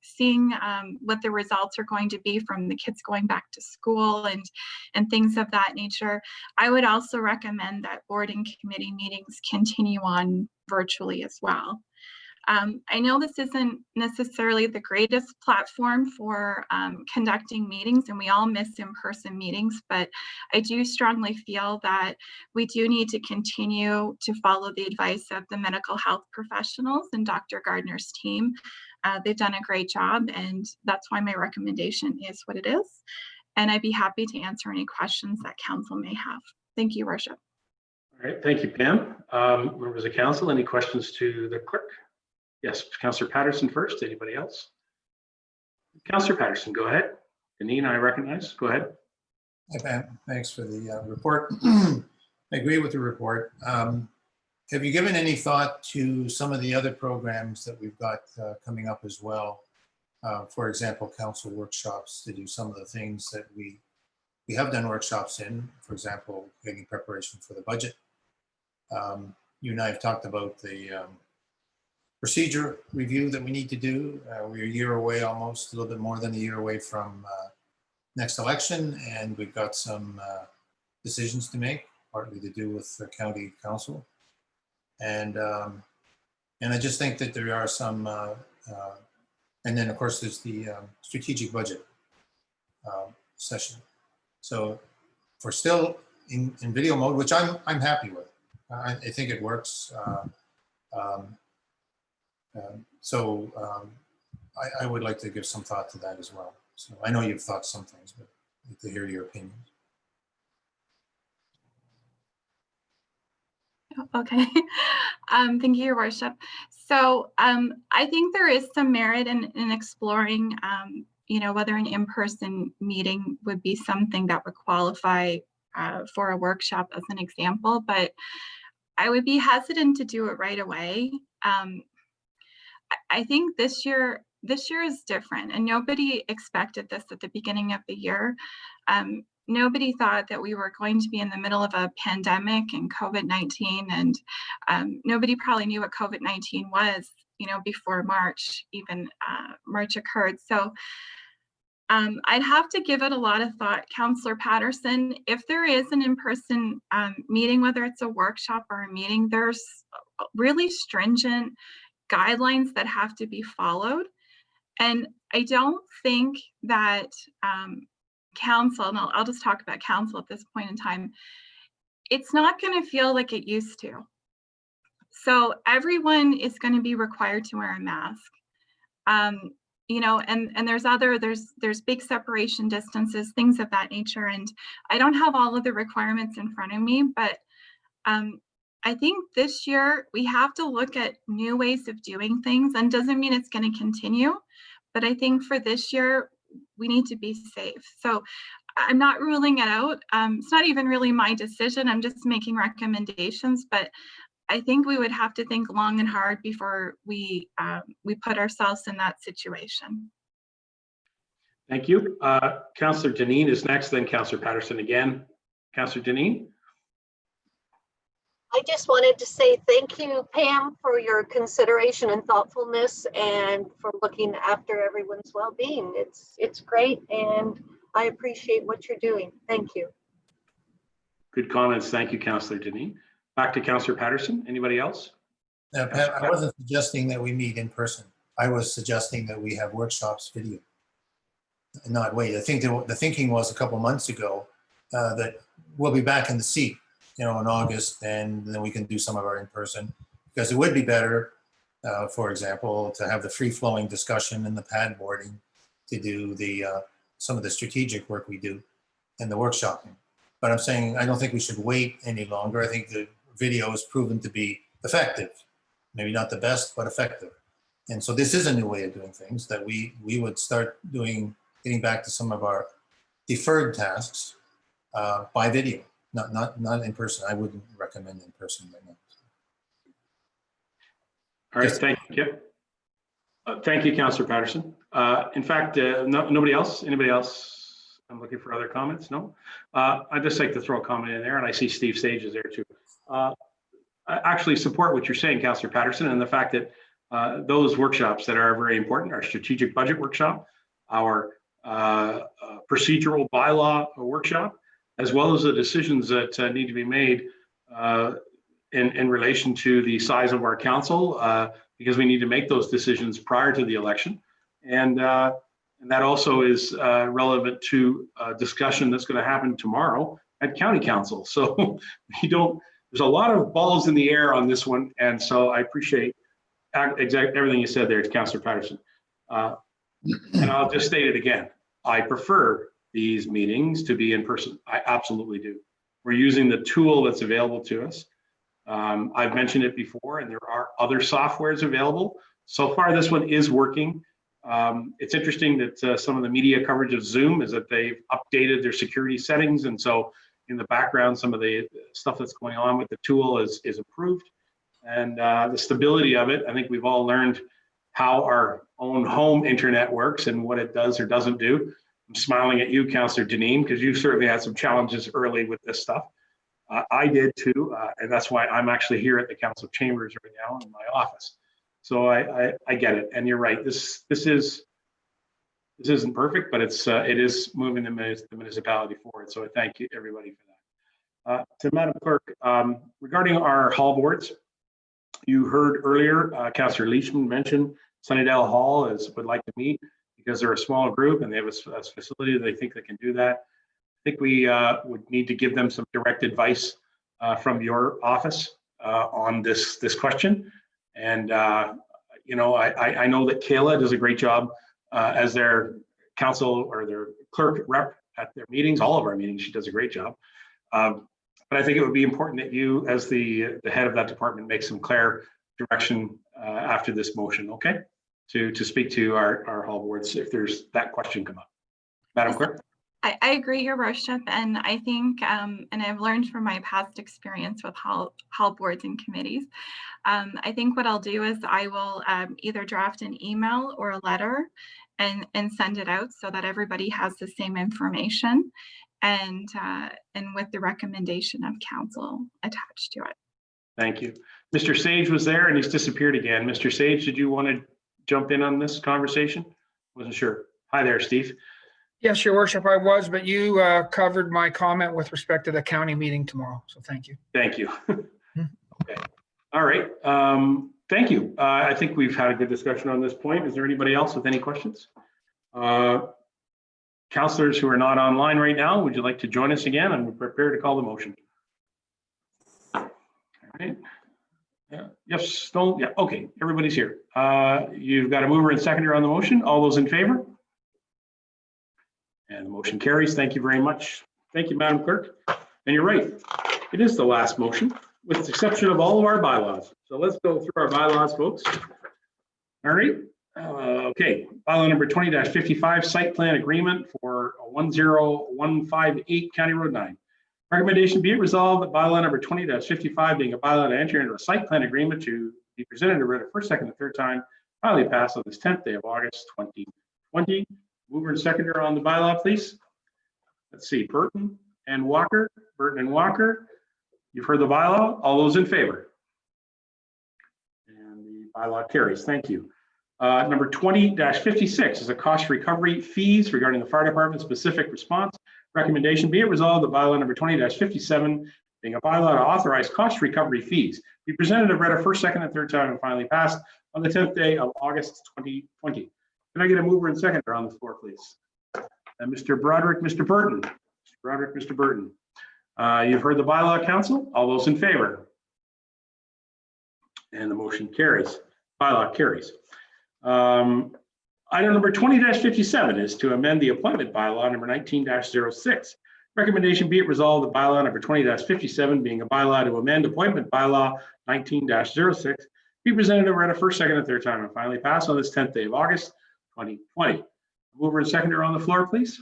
seeing what the results are going to be from the kids going back to school and things of that nature, I would also recommend that board and committee meetings continue on virtually as well. I know this isn't necessarily the greatest platform for conducting meetings, and we all miss in-person meetings, but I do strongly feel that we do need to continue to follow the advice of the medical health professionals and Dr. Gardner's team. They've done a great job, and that's why my recommendation is what it is. And I'd be happy to answer any questions that council may have. Thank you, Your Worship. All right, thank you, Pam. Members of council, any questions to the clerk? Yes, Councillor Patterson first. Anybody else? Councillor Patterson, go ahead. Janine, I recognize. Go ahead. Hi, Pam. Thanks for the report. I agree with the report. Have you given any thought to some of the other programs that we've got coming up as well? For example, council workshops to do some of the things that we have done workshops in, for example, getting preparation for the budget. You and I have talked about the procedure review that we need to do. We're a year away, almost a little bit more than a year away from next election, and we've got some decisions to make, partly to do with the county council. And I just think that there are some, and then of course there's the strategic budget session. So if we're still in video mode, which I'm happy with, I think it works. I would like to give some thought to that as well. So I know you've thought some things, but I'd like to hear your opinions. Okay. Thank you, Your Worship. So I think there is some merit in exploring, whether an in-person meeting would be something that would qualify for a workshop as an example, but I would be hesitant to do it right away. I think this year is different, and nobody expected this at the beginning of the year. Nobody thought that we were going to be in the middle of a pandemic and COVID-19, and nobody probably knew what COVID-19 was, before March occurred. So I'd have to give it a lot of thought, Councillor Patterson. If there is an in-person meeting, whether it's a workshop or a meeting, there's really stringent guidelines that have to be followed. And I don't think that council, and I'll just talk about council at this point in time, it's not going to feel like it used to. So everyone is going to be required to wear a mask. And there's big separation distances, things of that nature. And I don't have all of the requirements in front of me, but I think this year we have to look at new ways of doing things, and doesn't mean it's going to continue. But I think for this year, we need to be safe. So I'm not ruling it out. It's not even really my decision. I'm just making recommendations, but I think we would have to think long and hard before we put ourselves in that situation. Thank you. Councillor Janine is next, then Councillor Patterson again. Councillor Janine. I just wanted to say thank you, Pam, for your consideration and thoughtfulness and for looking after everyone's well-being. It's great, and I appreciate what you're doing. Thank you. Good comments. Thank you, Councillor Janine. Back to Councillor Patterson. Anybody else? Now, Pat, I wasn't suggesting that we meet in person. I was suggesting that we have workshops video. Not wait. I think the thinking was a couple months ago that we'll be back in the seat, in August, and then we can do some of our in-person, because it would be better, for example, to have the free-flowing discussion and the pad boarding to do the some of the strategic work we do and the workshopping. But I'm saying I don't think we should wait any longer. I think the video has proven to be effective, maybe not the best, but effective. And so this is a new way of doing things that we would start doing, getting back to some of our deferred tasks by video. Not in person. I wouldn't recommend in person right now. All right, thank you. Thank you, Councillor Patterson. In fact, nobody else? Anybody else? I'm looking for other comments. No? I'd just like to throw a comment in there, and I see Steve Sage is there too. I actually support what you're saying, Councillor Patterson, and the fact that those workshops that are very important, our strategic budget workshop, our procedural bylaw workshop, as well as the decisions that need to be made in relation to the size of our council, because we need to make those decisions prior to the election. And that also is relevant to a discussion that's going to happen tomorrow at County Council. So there's a lot of balls in the air on this one. And so I appreciate exactly everything you said there, Councillor Patterson. And I'll just state it again. I prefer these meetings to be in person. I absolutely do. We're using the tool that's available to us. I've mentioned it before, and there are other softwares available. So far, this one is working. It's interesting that some of the media coverage of Zoom is that they've updated their security settings. And so in the background, some of the stuff that's going on with the tool is improved. And the stability of it, I think we've all learned how our own home internet works and what it does or doesn't do. I'm smiling at you, Councillor Deneen, because you certainly had some challenges early with this stuff. I did too, and that's why I'm actually here at the council chambers right now in my office. So I get it, and you're right. This isn't perfect, but it is moving the municipality forward. So I thank you everybody for that. To Madam Clerk, regarding our hall boards, you heard earlier Councillor Leishman mention Sunnydale Hall would like to meet because they're a small group and they have a facility that they think they can do that. I think we would need to give them some direct advice from your office on this question. And you know, I know that Kayla does a great job as their council or their clerk rep at their meetings, all of our meetings. She does a great job. But I think it would be important that you, as the head of that department, make some clear direction after this motion, okay? To speak to our hall boards if there's that question come up. Madam Clerk? I agree, Your Worship, and I think, and I've learned from my past experience with hall boards and committees, I think what I'll do is I will either draft an email or a letter and send it out so that everybody has the same information and with the recommendation of council attached to it. Thank you. Mr. Sage was there and he's disappeared again. Mr. Sage, did you want to jump in on this conversation? Wasn't sure. Hi there, Steve. Yes, Your Worship, I was, but you covered my comment with respect to the county meeting tomorrow. So thank you. Thank you. Okay. All right. Thank you. I think we've had a good discussion on this point. Is there anybody else with any questions? Councillors who are not online right now, would you like to join us again? I'm prepared to call the motion. All right. Yeah. Yes. No. Yeah. Okay. Everybody's here. You've got a mover and seconder on the motion. All those in favor? And the motion carries. Thank you very much. Thank you, Madam Clerk. And you're right. It is the last motion, with the exception of all of our bylaws. So let's go through our bylaws, folks. All right. Okay. Bylaw number 20-55, site plan agreement for 10158 County Road 9. Recommendation be it resolved that bylaw number 20-55 being a bylaw to enter into a site plan agreement to be presented and read a first, second, and third time, finally passed on this 10th day of August 2020. Mover and seconder on the bylaw, please. Let's see, Burton and Walker. Burton and Walker. You've heard the bylaw. All those in favor? And the bylaw carries. Thank you. Number 20-56 is a cost recovery fees regarding the fire department specific response. Recommendation be it resolved that bylaw number 20-57 being a bylaw to authorize cost recovery fees be presented and read a first, second, and third time and finally passed on the 10th day of August 2020. Can I get a mover and seconder on the floor, please? And Mr. Broderick, Mr. Burton. Mr. Broderick, Mr. Burton. You've heard the bylaw, council. All those in favor? And the motion carries. Bylaw carries. Item number 20-57 is to amend the appointment bylaw number 19-06. Recommendation be it resolved that bylaw number 20-57 being a bylaw to amend appointment bylaw 19-06 be presented and read a first, second, and third time and finally passed on this 10th day of August 2020. Mover and seconder on the floor, please.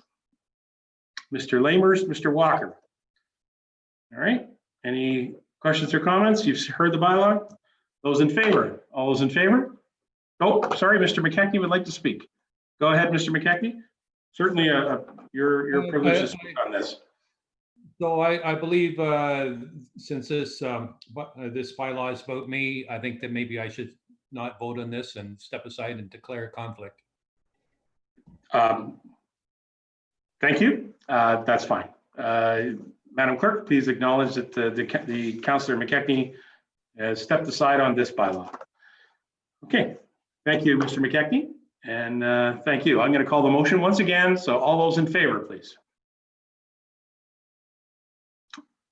Mr. Lamers, Mr. Walker. All right. Any questions or comments? You've heard the bylaw. Those in favor? All those in favor? Oh, sorry, Mr. McKechnie would like to speak. Go ahead, Mr. McKechnie. Certainly, your privilege to speak on this. So I believe since this bylaw is about me, I think that maybe I should not vote on this and step aside and declare conflict. Thank you. That's fine. Madam Clerk, please acknowledge that the Councillor McKechnie has stepped aside on this bylaw. Okay. Thank you, Mr. McKechnie. And thank you. I'm going to call the motion once again. So all those in favor, please.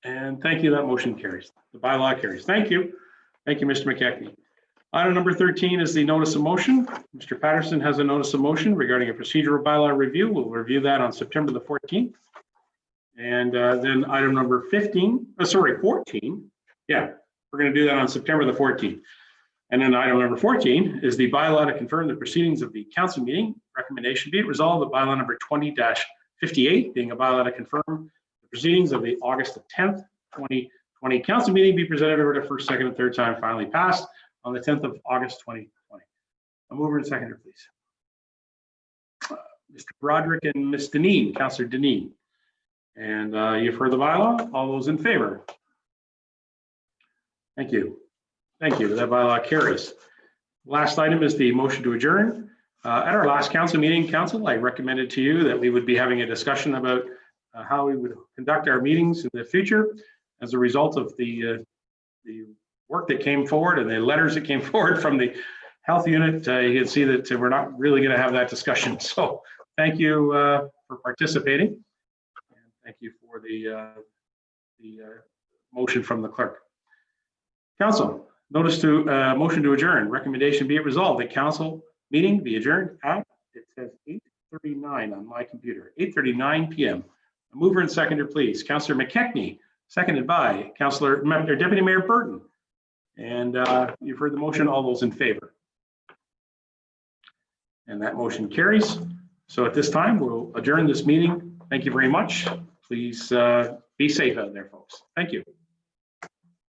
And thank you. That motion carries. The bylaw carries. Thank you. Thank you, Mr. McKechnie. Item number 13 is the notice of motion. Mr. Patterson has a notice of motion regarding a procedural bylaw review. We'll review that on September the 14th. And then item number 14. Yeah, we're going to do that on September the 14th. And then item number 14 is the bylaw to confirm the proceedings of the council meeting. Recommendation be it resolved that bylaw number 20-58, being a bylaw to confirm the proceedings of the August 10th, 2020 council meeting, be presented over to first, second, and third time finally passed on the 10th of August 2020. A mover and seconder, please. Mr. Broderick and Ms. Deneen, Councillor Deneen. And you've heard the bylaw. All those in favor? Thank you. Thank you. That bylaw carries. Last item is the motion to adjourn. At our last council meeting, council, I recommended to you that we would be having a discussion about how we would conduct our meetings in the future as a result of the work that came forward and the letters that came forward from the health unit. You can see that we're not really going to have that discussion. So thank you for participating. And thank you for the motion from the clerk. Council, notice to motion to adjourn. Recommendation be it resolved that council meeting be adjourned at, it says 8:39 on my computer, 8:39 p.m. A mover and seconder, please. Councillor McKechnie, seconded by Deputy Mayor Burton. And you've heard the motion. All those in favor? And that motion carries. So at this time, we'll adjourn this meeting. Thank you very much. Please be safe out there, folks. Thank you.